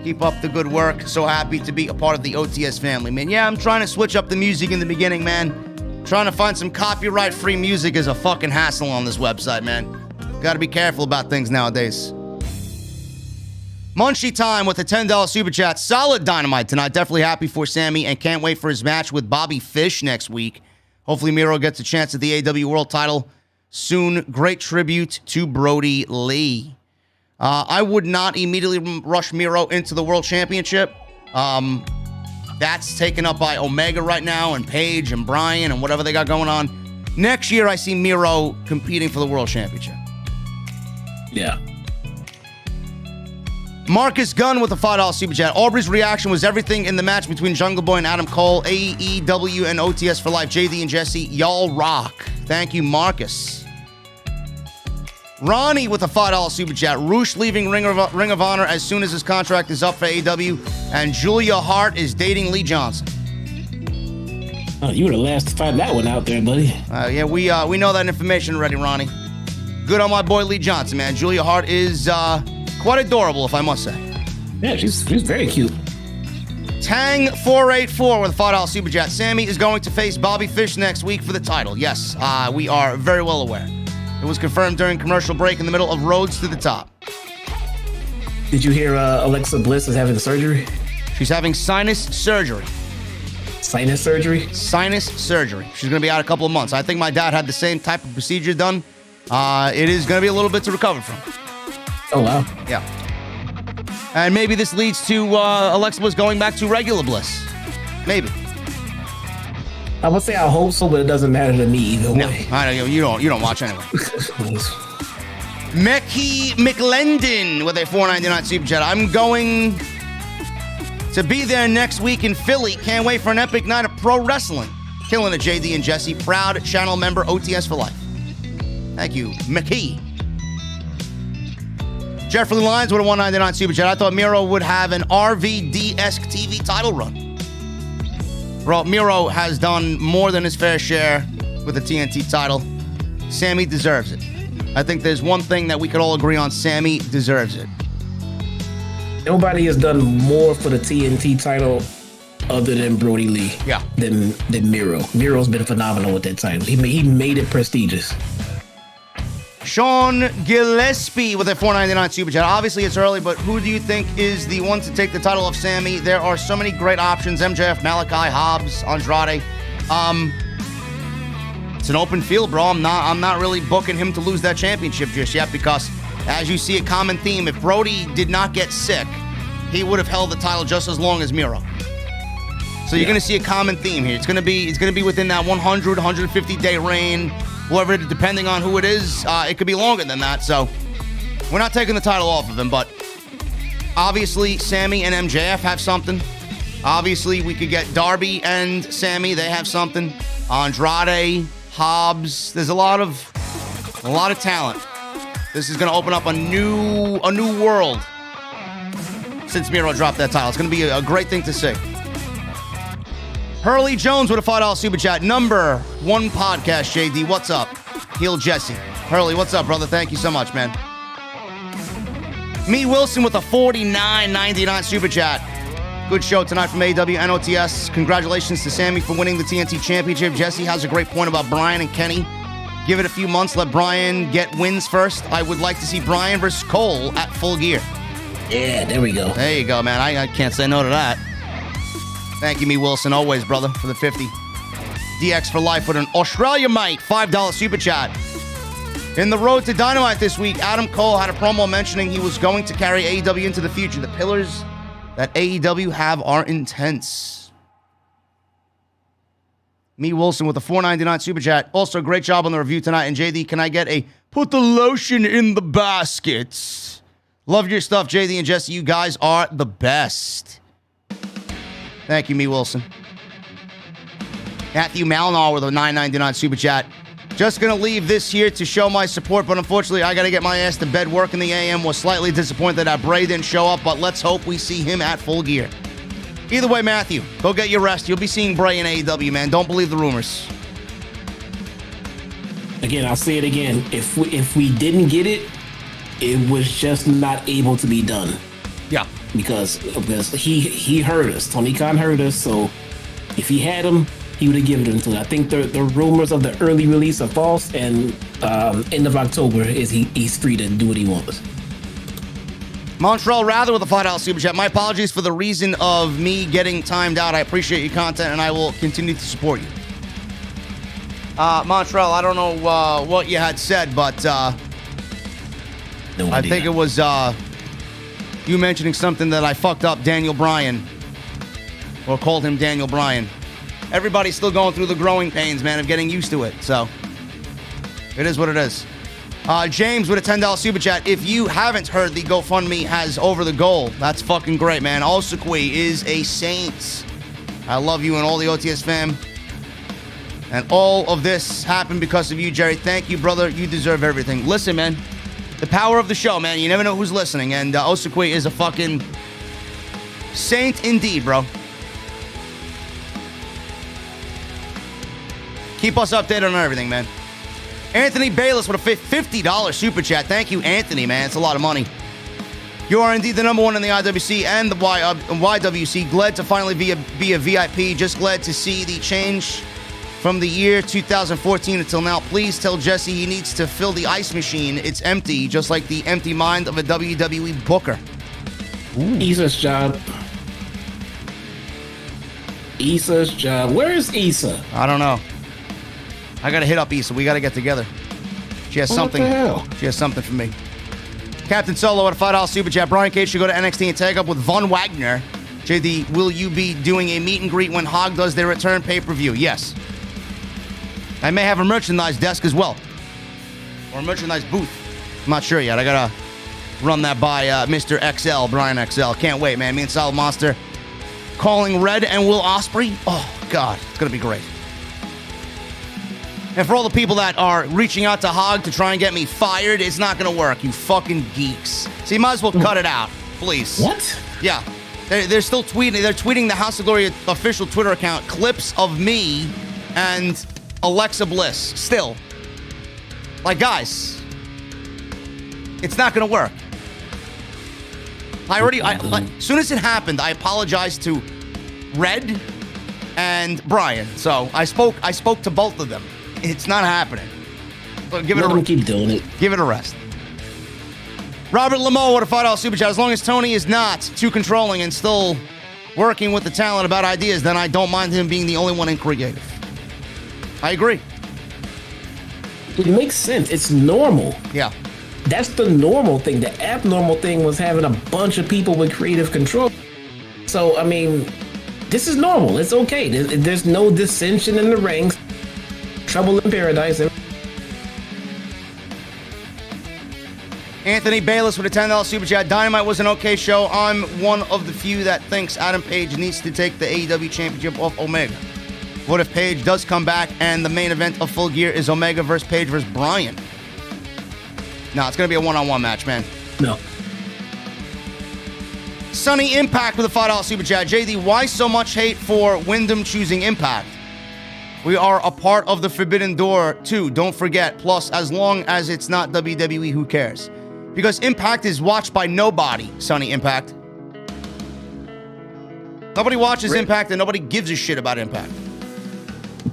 Keep up the good work. So happy to be a part of the OTS family, man. Yeah, I'm trying to switch up the music in the beginning, man. Trying to find some copyright-free music is a fucking hassle on this website, man. Got to be careful about things nowadays. Munchie Time with a $10 super chat. Solid Dynamite tonight. Definitely happy for Sammy and can't wait for his match with Bobby Fish next week. Hopefully Miro gets a chance at the AEW World title soon. Great tribute to Brodie Lee. I would not immediately rush Miro into the World Championship. That's taken up by Omega right now and Paige and Bryan and whatever they got going on. Next year, I see Miro competing for the World Championship. Yeah. Marcus Gunn with a $5 super chat. Aubrey's reaction was everything in the match between Jungle Boy and Adam Cole. AEW and OTS for life. JD and Jesse, y'all rock. Thank you, Marcus. Ronnie with a $5 super chat. Roosh leaving Ring of Honor as soon as his contract is up for AEW. And Julia Hart is dating Lee Johnson. Oh, you were the last to find that one out there, buddy. Yeah, we know that information already, Ronnie. Good on my boy Lee Johnson, man. Julia Hart is quite adorable, if I must say. Yeah, she's very cute. Tang484 with a $5 super chat. Sammy is going to face Bobby Fish next week for the title. Yes, we are very well aware. It was confirmed during commercial break in the middle of Roads to the Top. Did you hear Alexa Bliss is having surgery? She's having sinus surgery. Sinus surgery? Sinus surgery. She's going to be out a couple of months. I think my dad had the same type of procedure done. It is going to be a little bit to recover from. Oh, wow. Yeah. And maybe this leads to Alexa Bliss going back to regular Bliss. Maybe. I would say I hope so, but it doesn't matter to me either way. I know you don't watch anyway. Mecky McLendon with a $4.99 super chat. I'm going to be there next week in Philly. Can't wait for an epic night of pro wrestling. Killing it, JD and Jesse. Proud channel member, OTS for life. Thank you, Mecky. Jeffrey Lyons with a $1.99 super chat. I thought Miro would have an RVD-esque TV title run. Bro, Miro has done more than his fair share with the TNT title. Sammy deserves it. I think there's one thing that we could all agree on. Sammy deserves it. Nobody has done more for the TNT title other than Brodie Lee. Yeah. Than Miro. Miro's been phenomenal with that title. He made it prestigious. Sean Gillespie with a $4.99 super chat. Obviously, it's early, but who do you think is the one to take the title of Sammy? There are so many great options. MJF, Malachi, Hobbs, Andrade. It's an open field, bro. I'm not really booking him to lose that championship just yet because, as you see, a common theme. If Brodie did not get sick, he would have held the title just as long as Miro. So you're going to see a common theme here. It's going to be within that 100, 150-day reign. Whoever, depending on who it is, it could be longer than that. So we're not taking the title off of him, but obviously Sammy and MJF have something. Obviously we could get Darby and Sammy. They have something. Andrade, Hobbs. There's a lot of talent. This is going to open up a new world since Miro dropped that title. It's going to be a great thing to see. Hurley Jones with a $5 super chat. Number one podcast, JD. What's up? Heel Jesse. Hurley, what's up, brother? Thank you so much, man. Me Wilson with a $49.99 super chat. Good show tonight from AEW NOTS. Congratulations to Sammy for winning the TNT Championship. Jesse has a great point about Bryan and Kenny. Give it a few months. Let Bryan get wins first. I would like to see Bryan versus Cole at Full Gear. Yeah, there we go. There you go, man. I can't say no to that. Thank you, me Wilson, always, brother, for the 50. DX for life with an Australia mate, $5 super chat. In the road to Dynamite this week, Adam Cole had a promo mentioning he was going to carry AEW into the future. The pillars that AEW have are intense. Me Wilson with a $4.99 super chat. Also, great job on the review tonight. And JD, can I get a put the lotion in the baskets? Love your stuff, JD and Jesse. You guys are the best. Thank you, me Wilson. Matthew Malnar with a $9.99 super chat. Just going to leave this here to show my support, but unfortunately, I got to get my ass to bed. Work in the AM. Was slightly disappointed that Bray didn't show up, but let's hope we see him at Full Gear. Either way, Matthew, go get your rest. You'll be seeing Bray in AEW, man. Don't believe the rumors. Again, I'll say it again. If we didn't get it, it was just not able to be done. Yeah. Because he heard us. Tony Khan heard us, so if he had him, he would have given it to us. I think the rumors of the early release are false, and end of October is he's free to do what he wants. Montreal Rather with a $5 super chat. My apologies for the reason of me getting timed out. I appreciate your content, and I will continue to support you. Montreal, I don't know what you had said, but I think it was you mentioning something that I fucked up Daniel Bryan, or called him Daniel Bryan. Everybody's still going through the growing pains, man, of getting used to it. So it is what it is. James with a $10 super chat. If you haven't heard, the GoFundMe has over the goal. That's fucking great, man. Osakwe is a saint. I love you and all the OTS fam. And all of this happened because of you, Jerry. Thank you, brother. You deserve everything. Listen, man. The power of the show, man. You never know who's listening. And Osakwe is a fucking saint indeed, bro. Keep us updated on everything, man. Anthony Bayless with a $50 super chat. Thank you, Anthony, man. It's a lot of money. You are indeed the number one in the IWC and the YWC. Glad to finally be a VIP. Just glad to see the change from the year 2014 until now. Please tell Jesse he needs to fill the ice machine. It's empty, just like the empty mind of a WWE booker. Issa's job. Issa's job. Where is Issa? I don't know. I gotta hit up Issa. We gotta get together. She has something. What the hell? She has something for me. Captain Solo at a $5 super chat. Brian Cage should go to NXT and tag up with Von Wagner. JD, will you be doing a meet and greet when Hog does their return pay-per-view? Yes. I may have a merchandise desk as well. Or a merchandise booth. I'm not sure yet. I gotta run that by Mr. XL, Brian XL. Can't wait, man. Me and Solid Monster calling Red and Will Ospreay. Oh, God. It's gonna be great. And for all the people that are reaching out to Hog to try and get me fired, it's not going to work, you fucking geeks. So you might as well cut it out, please. What? Yeah. They're still tweeting. They're tweeting the House of Glory official Twitter account clips of me and Alexa Bliss. Still. Like, guys, it's not going to work. As soon as it happened, I apologized to Red and Brian. So I spoke to both of them. It's not happening. So give it a rest. Keep doing it. Give it a rest. Robert Lamo, what a $5 super chat. As long as Tony is not too controlling and still working with the talent about ideas, then I don't mind him being the only one in creative. I agree. It makes sense. It's normal. Yeah. That's the normal thing. The abnormal thing was having a bunch of people with creative control. So, I mean, this is normal. It's okay. There's no dissension in the ranks. Trouble in paradise. Anthony Bayless with a $10 super chat. Dynamite was an okay show. I'm one of the few that thinks Adam Page needs to take the AEW Championship off Omega. What if Page does come back and the main event of Full Gear is Omega versus Page versus Bryan? No, it's going to be a one-on-one match, man. No. Sunny Impact with a $5 super chat. JD, why so much hate for Wyndham choosing Impact? We are a part of the Forbidden Door, too. Don't forget. Plus, as long as it's not WWE, who cares? Because Impact is watched by nobody, Sunny Impact. Nobody watches Impact and nobody gives a shit about Impact.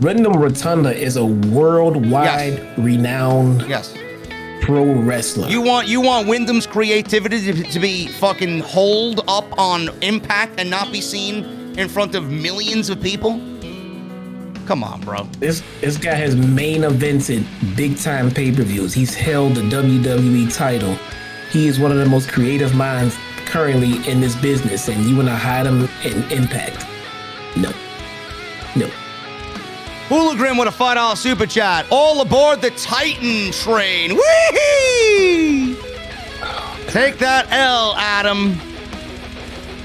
Wyndham Rotunda is a worldwide renowned pro wrestler. You want Wyndham's creativity to be fucking holed up on Impact and not be seen in front of millions of people? Come on, bro. This guy has main evented big time pay-per-views. He's held the WWE title. He is one of the most creative minds currently in this business, and you want to hide him in Impact? No. Hooligan with a $5 super chat. All aboard the Titan train. Whee! Take that L, Adam.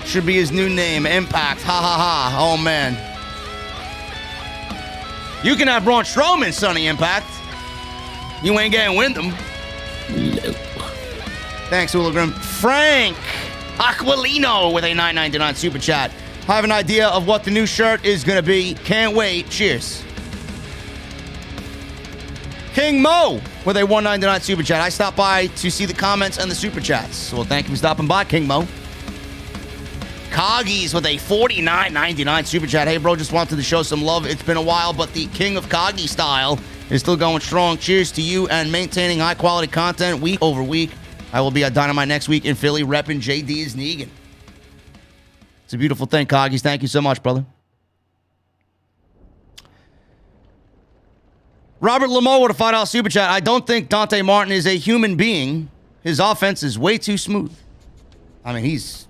Should be his new name. Impact. Ha ha ha. Oh, man. You can have Braun Strowman, Sonny Impact. You ain't getting Wyndham. No. Thanks, Hooligan. Frank Aquilino with a $9.99 super chat. I have an idea of what the new shirt is going to be. Can't wait. Cheers. King Mo with a $1.99 super chat. I stopped by to see the comments and the super chats. So thank you for stopping by, King Mo. Coggies with a $49.99 super chat. Hey, bro, just wanted to show some love. It's been a while, but the King of Coggy style is still going strong. Cheers to you and maintaining high-quality content week over week. I will be at Dynamite next week in Philly repping JD is Negan. It's a beautiful thing, Coggies. Thank you so much, brother. Robert Lamo with a $5 super chat. I don't think Dante Martin is a human being. His offense is way too smooth. I mean, he's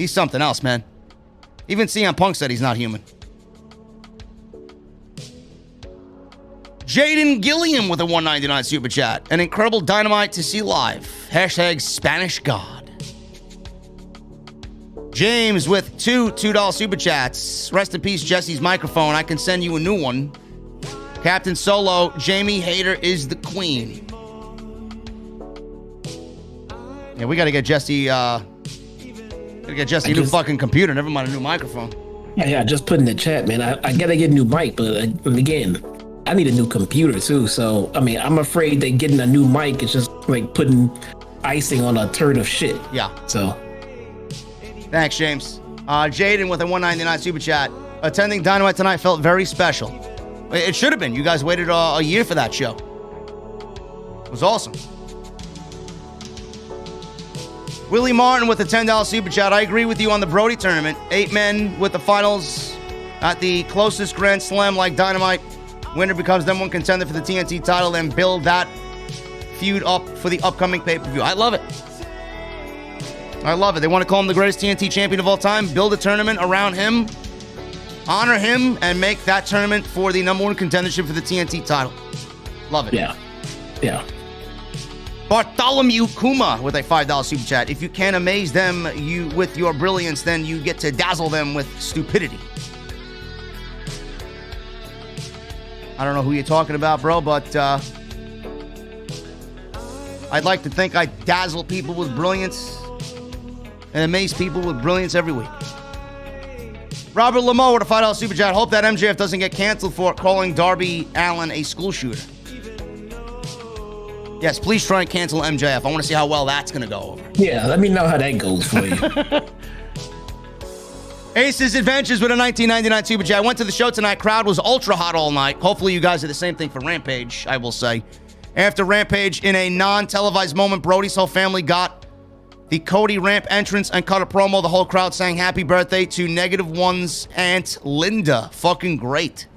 something else, man. Even CM Punk said he's not human. Jaden Gilliam with a $1.99 super chat. An incredible Dynamite to see live. Hashtag Spanish God. James with two $2 super chats. Rest in peace, Jesse's microphone. I can send you a new one. Captain Solo, Jamie Hayter is the queen. Yeah, we got to get Jesse, a new fucking computer. Never mind a new microphone. Yeah, I just put in the chat, man. I got to get a new mic, but again, I need a new computer too. So, I mean, I'm afraid that getting a new mic is just like putting icing on a turd of shit. Yeah. So. Thanks, James. Jaden with a $1.99 super chat. Attending Dynamite tonight felt very special. It should have been. You guys waited a year for that show. It was awesome. Willie Martin with a $10 super chat. I agree with you on the Brodie tournament. 8 men with the finals at the closest Grand Slam like Dynamite. Winner becomes #1 contender for the TNT title and build that feud up for the upcoming pay-per-view. I love it. I love it. They want to call him the greatest TNT champion of all time. Build a tournament around him. Honor him and make that tournament for the #1 contendership for the TNT title. Love it. Yeah. Bartholomew Kuma with a $5 super chat. If you can't amaze them with your brilliance, then you get to dazzle them with stupidity. I don't know who you're talking about, bro, but I'd like to think I dazzle people with brilliance and amaze people with brilliance every week. Robert Lamo with a $5 super chat. Hope that MJF doesn't get canceled for calling Darby Allen a school shooter. Yes, please try and cancel MJF. I want to see how well that's going to go over. Yeah, let me know how that goes for you. Ace's Adventures with a $19.99 super chat. I went to the show tonight. Crowd was ultra hot all night. Hopefully you guys are the same thing for Rampage, I will say. After Rampage, in a non-televised moment, Brodie's whole family got the Cody ramp entrance and cut a promo. The whole crowd sang happy birthday to -1's Aunt Linda. Fucking great.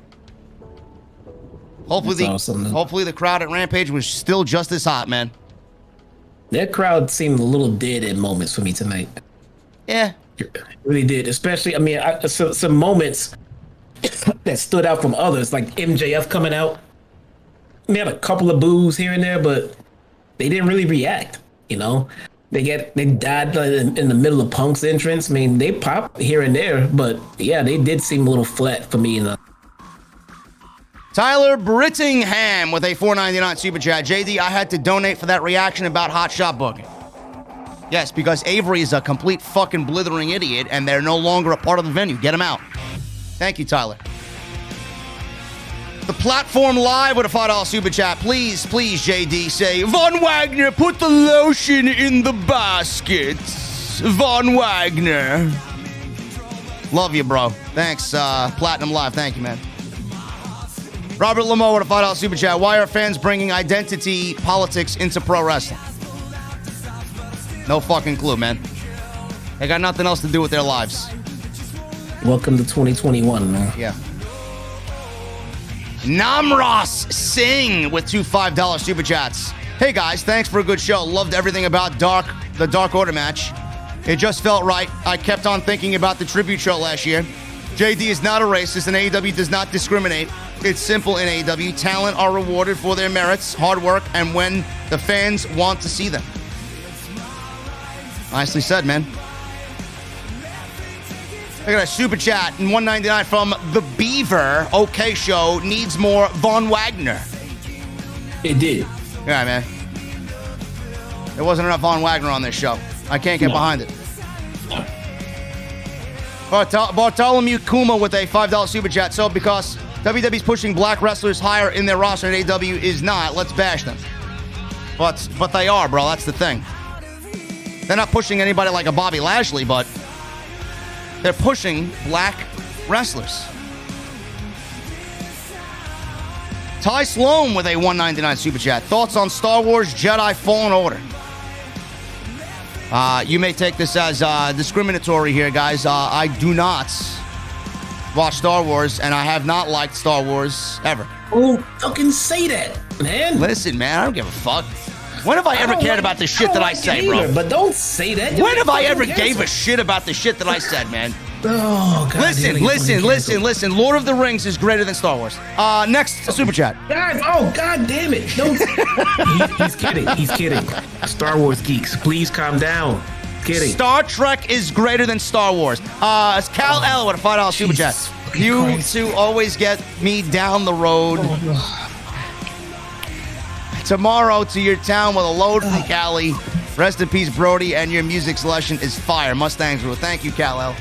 Hopefully the crowd at Rampage was still just as hot, man. That crowd seemed a little dead at moments for me tonight. Yeah. It really did. Especially, I mean, some moments that stood out from others, like MJF coming out. They had a couple of boos here and there, but they didn't really react, you know? They died in the middle of Punk's entrance. I mean, they popped here and there, but yeah, they did seem a little flat for me. Tyler Brittingham with a $4.99 super chat. JD, I had to donate for that reaction about Hot Shot booking. Yes, because Avery is a complete fucking blithering idiot, and they're no longer a part of the venue. Get him out. Thank you, Tyler. The Platform Live with a $5 super chat. Please, JD, say, Von Wagner, put the lotion in the basket. Von Wagner. Love you, bro. Thanks, Platinum Live. Thank you, man. Robert Lamo with a $5 super chat. Why are fans bringing identity politics into pro wrestling? No fucking clue, man. They got nothing else to do with their lives. Welcome to 2021, man. Yeah. Namras Singh with two $5 super chats. Hey guys, thanks for a good show. Loved everything about the Dark Order match. It just felt right. I kept on thinking about the tribute show last year. JD is not a racist and AEW does not discriminate. It's simple in AEW. Talent are rewarded for their merits, hard work, and when the fans want to see them. Nicely said, man. Look at a super chat in 199 from The Beaver. Okay show needs more Von Wagner. It did. Yeah, man. There wasn't enough Von Wagner on this show. I can't get behind it. Bartholomew Kuma with a $5 super chat. So because WWE's pushing black wrestlers higher in their roster and AEW is not, let's bash them. But they are, bro. That's the thing. They're not pushing anybody like a Bobby Lashley, but they're pushing black wrestlers. Ty Sloan with a $1.99 super chat. Thoughts on Star Wars Jedi Fallen Order? You may take this as discriminatory here, guys. I do not watch Star Wars, and I have not liked Star Wars ever. Oh, fucking say that, man. Listen, man, I don't give a fuck. When have I ever cared about the shit that I say, bro? But don't say that. When have I ever gave a shit about the shit that I said, man? Oh, God. Listen. Lord of the Rings is greater than Star Wars. Next, super chat. Guys, God damn it. Don't. He's kidding. Star Wars geeks, please calm down. Kidding. Star Trek is greater than Star Wars. It's Cal L with a $5 super chat. You two always get me down the road. Tomorrow to your town with a load from Cali. Rest in peace, Brodie, and your music selection is fire. Mustangs rule. Thank you, Kal-El.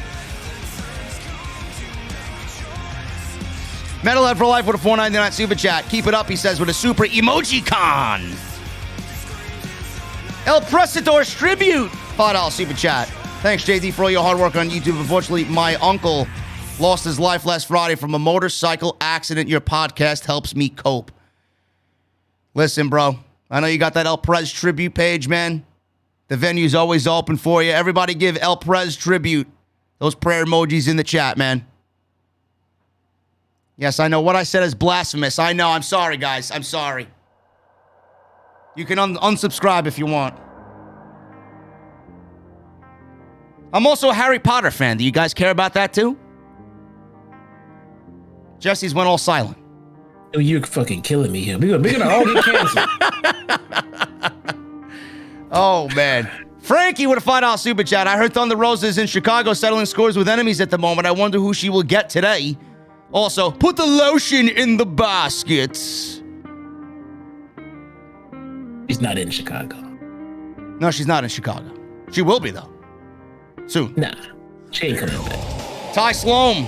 Metalhead for Life with a $4.99 super chat. Keep it up, he says, with a super emoji con. El Presador's tribute. $5 super chat. Thanks, JD, for all your hard work on YouTube. Unfortunately, my uncle lost his life last Friday from a motorcycle accident. Your podcast helps me cope. Listen, bro, I know you got that El Prez tribute page, man. The venue's always open for you. Everybody give El Prez tribute. Those prayer emojis in the chat, man. Yes, I know what I said is blasphemous. I know. I'm sorry, guys. I'm sorry. You can unsubscribe if you want. I'm also a Harry Potter fan. Do you guys care about that too? Jesse's went all silent. Oh, you're fucking killing me here. We're gonna all get canceled. Oh, man. Frankie with a $5 super chat. I heard Thunder Rosa is in Chicago settling scores with enemies at the moment. I wonder who she will get today. Also, put the lotion in the basket. She's not in Chicago. No, she's not in Chicago. She will be, though. Soon. Nah, she ain't coming back. Ty Sloan,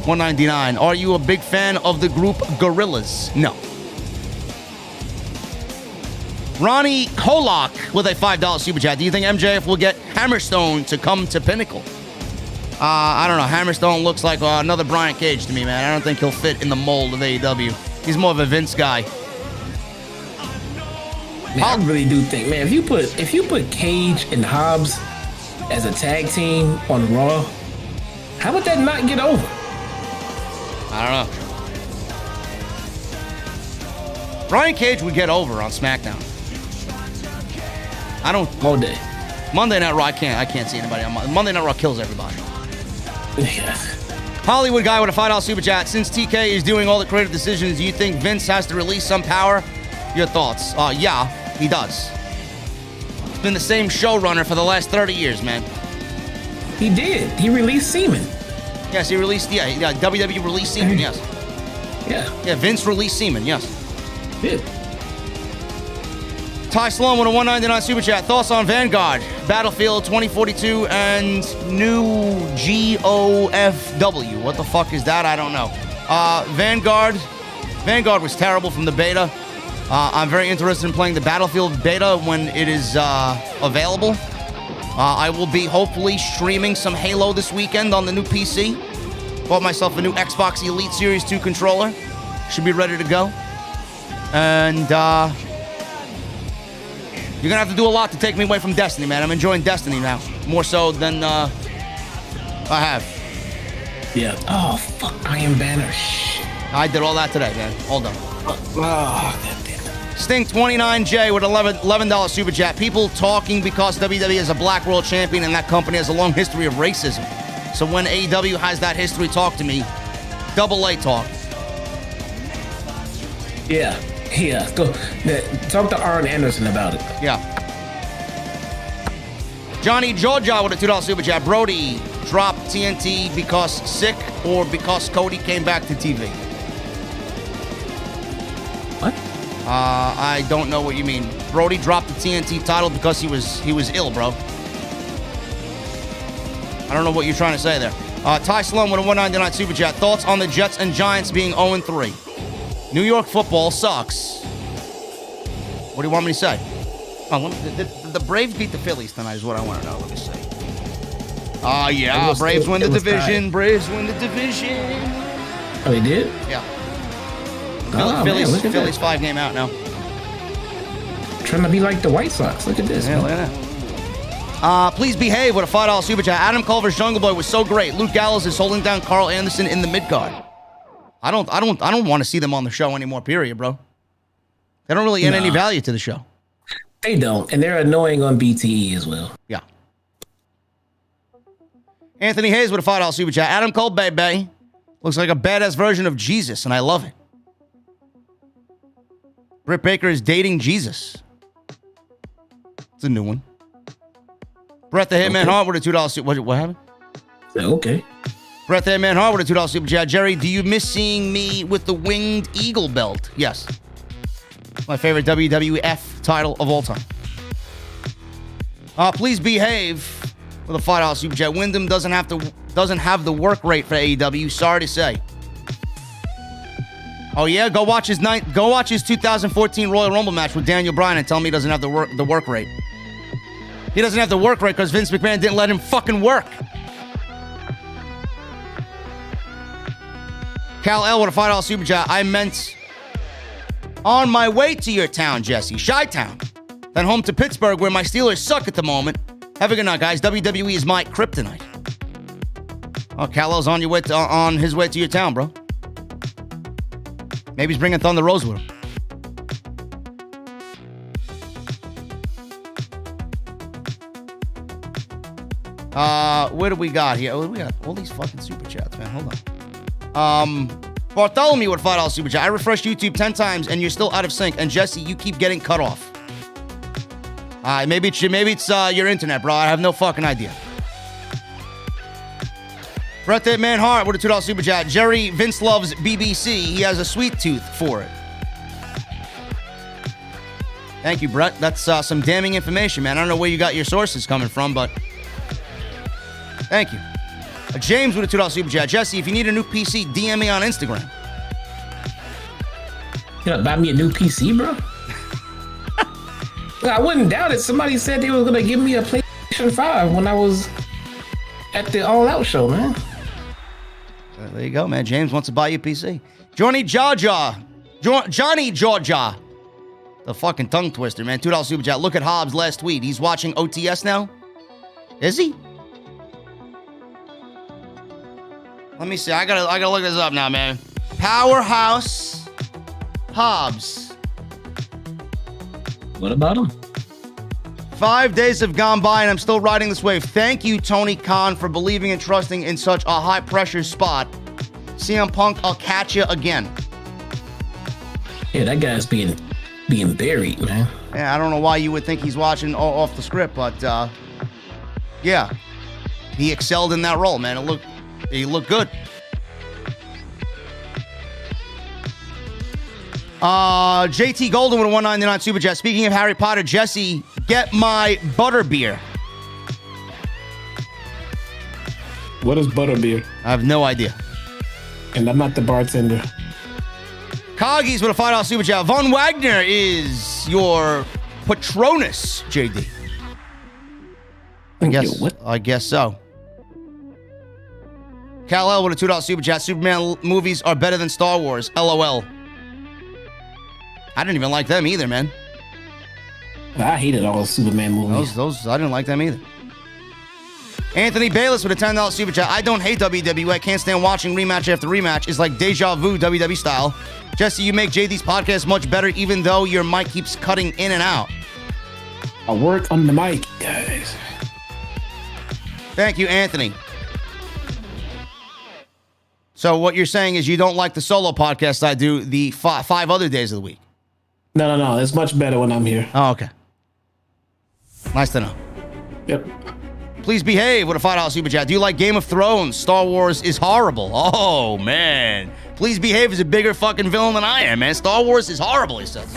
$1.99. Are you a big fan of the group Gorillaz? No. Ronnie Kolak with a $5 super chat. Do you think MJF will get Hammerstone to come to Pinnacle? I don't know. Hammerstone looks like another Brian Cage to me, man. I don't think he'll fit in the mold of AEW. He's more of a Vince guy. Man, I really do think, man, if you put Cage and Hobbs as a tag team on Raw, how would that not get over? I don't know. Brian Cage would get over on SmackDown. I don't. All day. Monday Night Raw, I can't see anybody on Monday Night Raw kills everybody. Yeah. Hollywood guy with a $5 super chat. Since TK is doing all the creative decisions, do you think Vince has to release some power? Your thoughts? Yeah, he does. He's been the same showrunner for the last 30 years, man. He did. He released Seaman. Yes, he released. Yeah, WWE released Seaman. Yes. Yeah, Vince released Seaman. Yes. Did. Ty Sloan with a $1.99 super chat. Thoughts on Vanguard, Battlefield 2042, and new GOFW. What the fuck is that? I don't know. Vanguard was terrible from the beta. I'm very interested in playing the Battlefield beta when it is available. I will be hopefully streaming some Halo this weekend on the new PC. Bought myself a new Xbox Elite Series 2 controller. Should be ready to go. And you're going to have to do a lot to take me away from Destiny, man. I'm enjoying Destiny now. More so than I have. Yeah. Oh, fuck. Iron Banner. Shit. I did all that today, man. All done. Oh, goddamn. Sting 29J with $11 super chat. People talking because WWE is a black world champion and that company has a long history of racism. So when AEW has that history, talk to me. Double A talk. Yeah. Go talk to Arn Anderson about it. Yeah. Johnny Georgia with a $2 super chat. Brodie dropped TNT because sick or because Cody came back to TV? What? I don't know what you mean. Brodie dropped the TNT title because he was ill, bro. I don't know what you're trying to say there. Ty Sloan with a $1.99 super chat. Thoughts on the Jets and Giants being 0-3? New York football sucks. What do you want me to say? Oh, the Braves beat the Phillies tonight is what I want to know. Let me see. Yeah. Braves win the division. Tied. Braves win the division. Oh, they did? Yeah. Phillies 5-game out now. Trying to be like the White Sox. Look at this. Yeah, look at that. Please behave with a $5 super chat. Adam Culver's Jungle Boy was so great. Luke Gallows is holding down Carl Anderson in the mid-card. I don't want to see them on the show anymore, period, bro. They don't really add any value to the show. They don't, and they're annoying on BTE as well. Yeah. Anthony Hayes with a $5 super chat. Adam Cole, baby. Looks like a badass version of Jesus, and I love it. Britt Baker is dating Jesus. It's a new one. Brett the Hitman Hart with a $2 super. What happened? Okay. Brett the Hitman Hart with a $2 super chat. Jerry, do you miss seeing me with the winged eagle belt? Yes. My favorite WWF title of all time. Please behave with a $5 super chat. Wyndham doesn't have the work rate for AEW. Sorry to say. Oh yeah, go watch his 2014 Royal Rumble match with Daniel Bryan and tell me he doesn't have the work rate. He doesn't have the work rate because Vince McMahon didn't let him fucking work. Cal L with a $5 super chat. I meant on my way to your town, Jesse. Chi-Town. Then home to Pittsburgh, where my Steelers suck at the moment. Have a good night, guys. WWE is my kryptonite. Oh, Cal L's on his way to your town, bro. Maybe he's bringing Thunder Rose with him. What do we got here? We got all these fucking super chats, man. Hold on. Bartholomew with $5 super chat. I refreshed YouTube 10 times and you're still out of sync. And Jesse, you keep getting cut off. Maybe it's your internet, bro. I have no fucking idea. Brett the Man Hart with a $2 super chat. Jerry, Vince loves BBC. He has a sweet tooth for it. Thank you, Brett. That's some damning information, man. I don't know where you got your sources coming from, but thank you. James with a $2 super chat. Jesse, if you need a new PC, DM me on Instagram. You gonna buy me a new PC, bro? I wouldn't doubt it. Somebody said they were gonna give me a PlayStation 5 when I was at the All Out show, man. There you go, man. James wants to buy you a PC. Johnny Georgia. The fucking tongue twister, man. $2 super chat. Look at Hobbs' last tweet. He's watching OTS now? Is he? Let me see. I gotta look this up now, man. Powerhouse Hobbs. What about him? 5 days have gone by and I'm still riding this wave. Thank you, Tony Khan, for believing and trusting in such a high-pressure spot. CM Punk, I'll catch you again. Yeah, that guy's being buried, man. Yeah, I don't know why you would think he's watching off the script, but yeah, he excelled in that role, man. He looked good. JT Golden with a $1.99 super chat. Speaking of Harry Potter, Jesse, get my butterbeer. What is butterbeer? I have no idea. And I'm not the bartender. Coggies with a $5 super chat. Von Wagner is your Patronus, JD. I guess so. Kal-El with a $2 super chat. Superman movies are better than Star Wars. LOL. I didn't even like them either, man. I hated all those Superman movies. Those I didn't like them either. Anthony Bayless with a $10 super chat. I don't hate WWE. I can't stand watching rematch after rematch. It's like deja vu WWE style. Jesse, you make JD's podcast much better even though your mic keeps cutting in and out. I work on the mic, guys. Thank you, Anthony. So what you're saying is you don't like the solo podcast I do the 5 other days of the week? No. It's much better when I'm here. Oh, okay. Nice to know. Yep. Please behave with a $5 super chat. Do you like Game of Thrones? Star Wars is horrible. Oh, man. Please behave is a bigger fucking villain than I am, man. Star Wars is horrible, he says.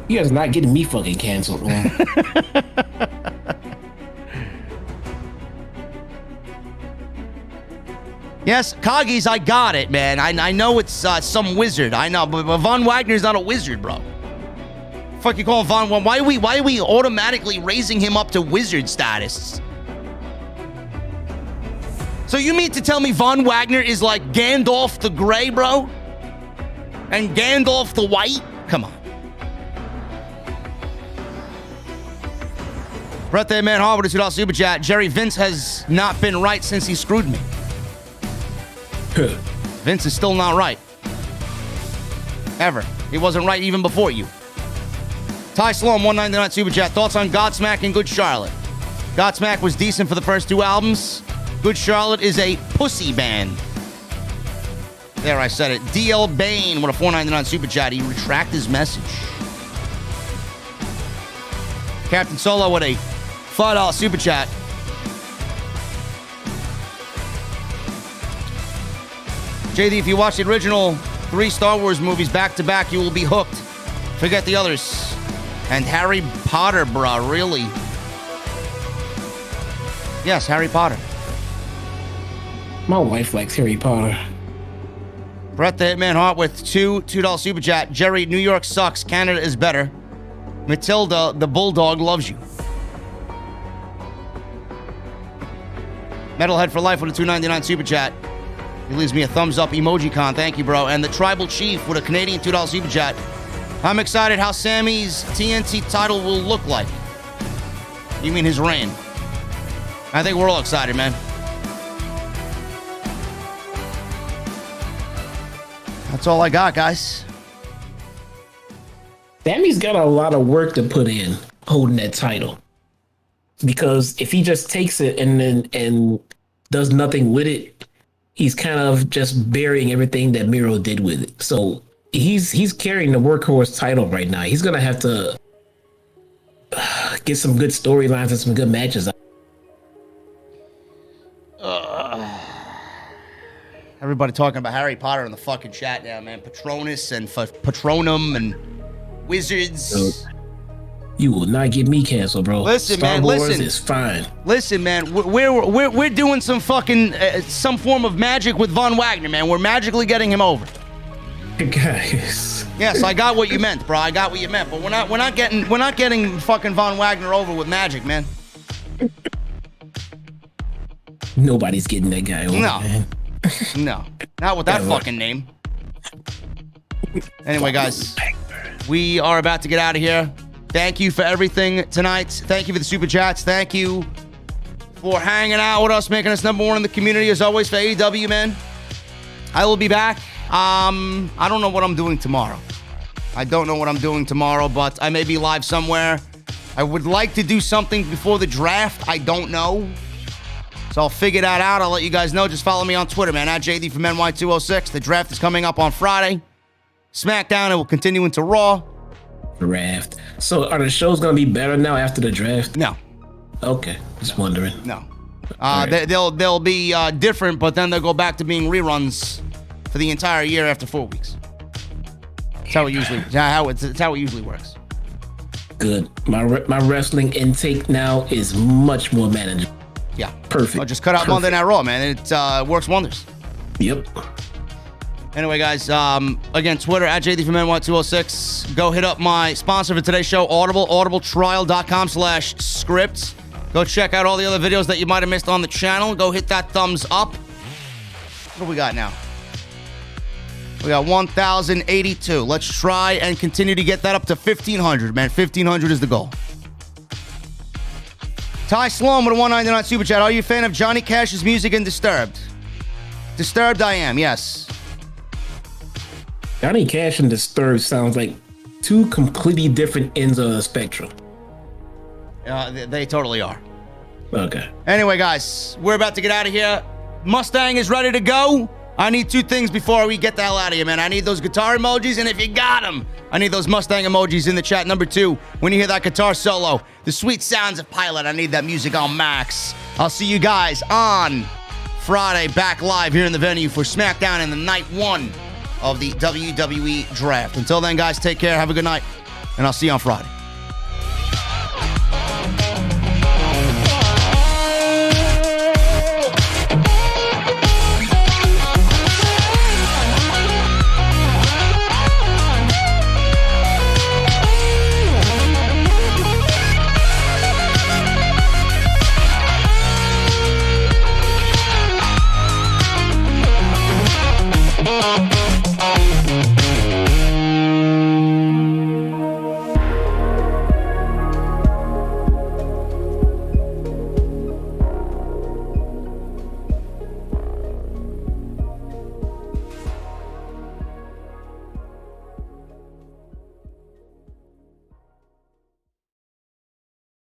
You guys are not getting me fucking canceled, man. Yes, Kagis, I got it, man. I know it's some wizard. I know, but Von Wagner's not a wizard, bro. Fuck you calling Von? Why are we automatically raising him up to wizard status? So you mean to tell me Von Wagner is like Gandalf the Grey, bro? And Gandalf the White? Come on. Birthday Man Harvard, $2 super chat. Jerry, Vince has not been right since he screwed me. Vince is still not right. Ever. He wasn't right even before you. Ty Sloan, $1.99 super chat. Thoughts on Godsmack and Good Charlotte? Godsmack was decent for the first 2 albums. Good Charlotte is a pussy band. There, I said it. DL Bain with a $4.99 super chat. He retracted his message. Captain Solo with a $5 super chat. JD, if you watch the original 3 Star Wars movies back to back, you will be hooked. Forget the others. And Harry Potter, bruh, really? Yes, Harry Potter. My wife likes Harry Potter. Brett the Hitman Hart with $2 super chat. Jerry, New York sucks. Canada is better. Matilda, the Bulldog, loves you. Metalhead for Life with a $2.99 super chat. He leaves me a thumbs up emoji con. Thank you, bro. And the Tribal Chief with a Canadian $2 super chat. I'm excited how Sammy's TNT title will look like. You mean his reign? I think we're all excited, man. That's all I got, guys. Sammy's got a lot of work to put in holding that title. Because if he just takes it and does nothing with it, he's kind of just burying everything that Miro did with it. So he's carrying the workhorse title right now. He's gonna have to get some good storylines and some good matches. Everybody talking about Harry Potter in the fucking chat now, man. Patronus and Patronum and Wizards. You will not get me canceled, bro. Listen, Star man. Wars Listen, is fine. Listen, man. We're doing some fucking some form of magic with Von Wagner, man. We're magically getting him over. Guys. Yes, I got what you meant, bro. I got what you meant, but we're not getting fucking Von Wagner over with magic, man. Nobody's getting that guy over, man. No, not with that fucking name. Anyway, guys, we are about to get out of here. Thank you for everything tonight. Thank you for the super chats. Thank you for hanging out with us, making us number one in the community as always for AEW, man. I will be back. I don't know what I'm doing tomorrow. But I may be live somewhere. I would like to do something before the draft. I don't know. So I'll figure that out. I'll let you guys know. Just follow me on Twitter, man, at JD from NY206. The draft is coming up on Friday. SmackDown, it will continue into Raw. Draft. So are the shows going to be better now after the draft? No. Okay. Just wondering. No. Right. They'll be different, but then they'll go back to being reruns for the entire year after 4 weeks. That's how it usually works. Good. My wrestling intake now is much more manageable. Yeah. Perfect. I'll just cut out Monday Night Raw, man. It works wonders. Yep. Anyway, guys, again, Twitter, at JD from NY206. Go hit up my sponsor for today's show, Audible, audibletrial.com/scripts. Go check out all the other videos that you might have missed on the channel. Go hit that thumbs up. What do we got now? We got 1,082. Let's try and continue to get that up to 1,500, man. 1,500 is the goal. Ty Sloan with a 199 super chat. Are you a fan of Johnny Cash's music in Disturbed? Disturbed, I am, yes. Johnny Cash and Disturbed sounds like two completely different ends of the spectrum. They totally are. Okay. Anyway, guys, we're about to get out of here. Mustang is ready to go. I need two things before we get the hell out of here, man. I need those guitar emojis, and if you got them, I need those Mustang emojis in the chat. Number two, when you hear that guitar solo, the sweet sounds of Pilot, I need that music on max. I'll see you guys on Friday, back live here in the venue for SmackDown in the night one of the WWE Draft. Until then, guys, take care. Have a good night, and I'll see you on Friday.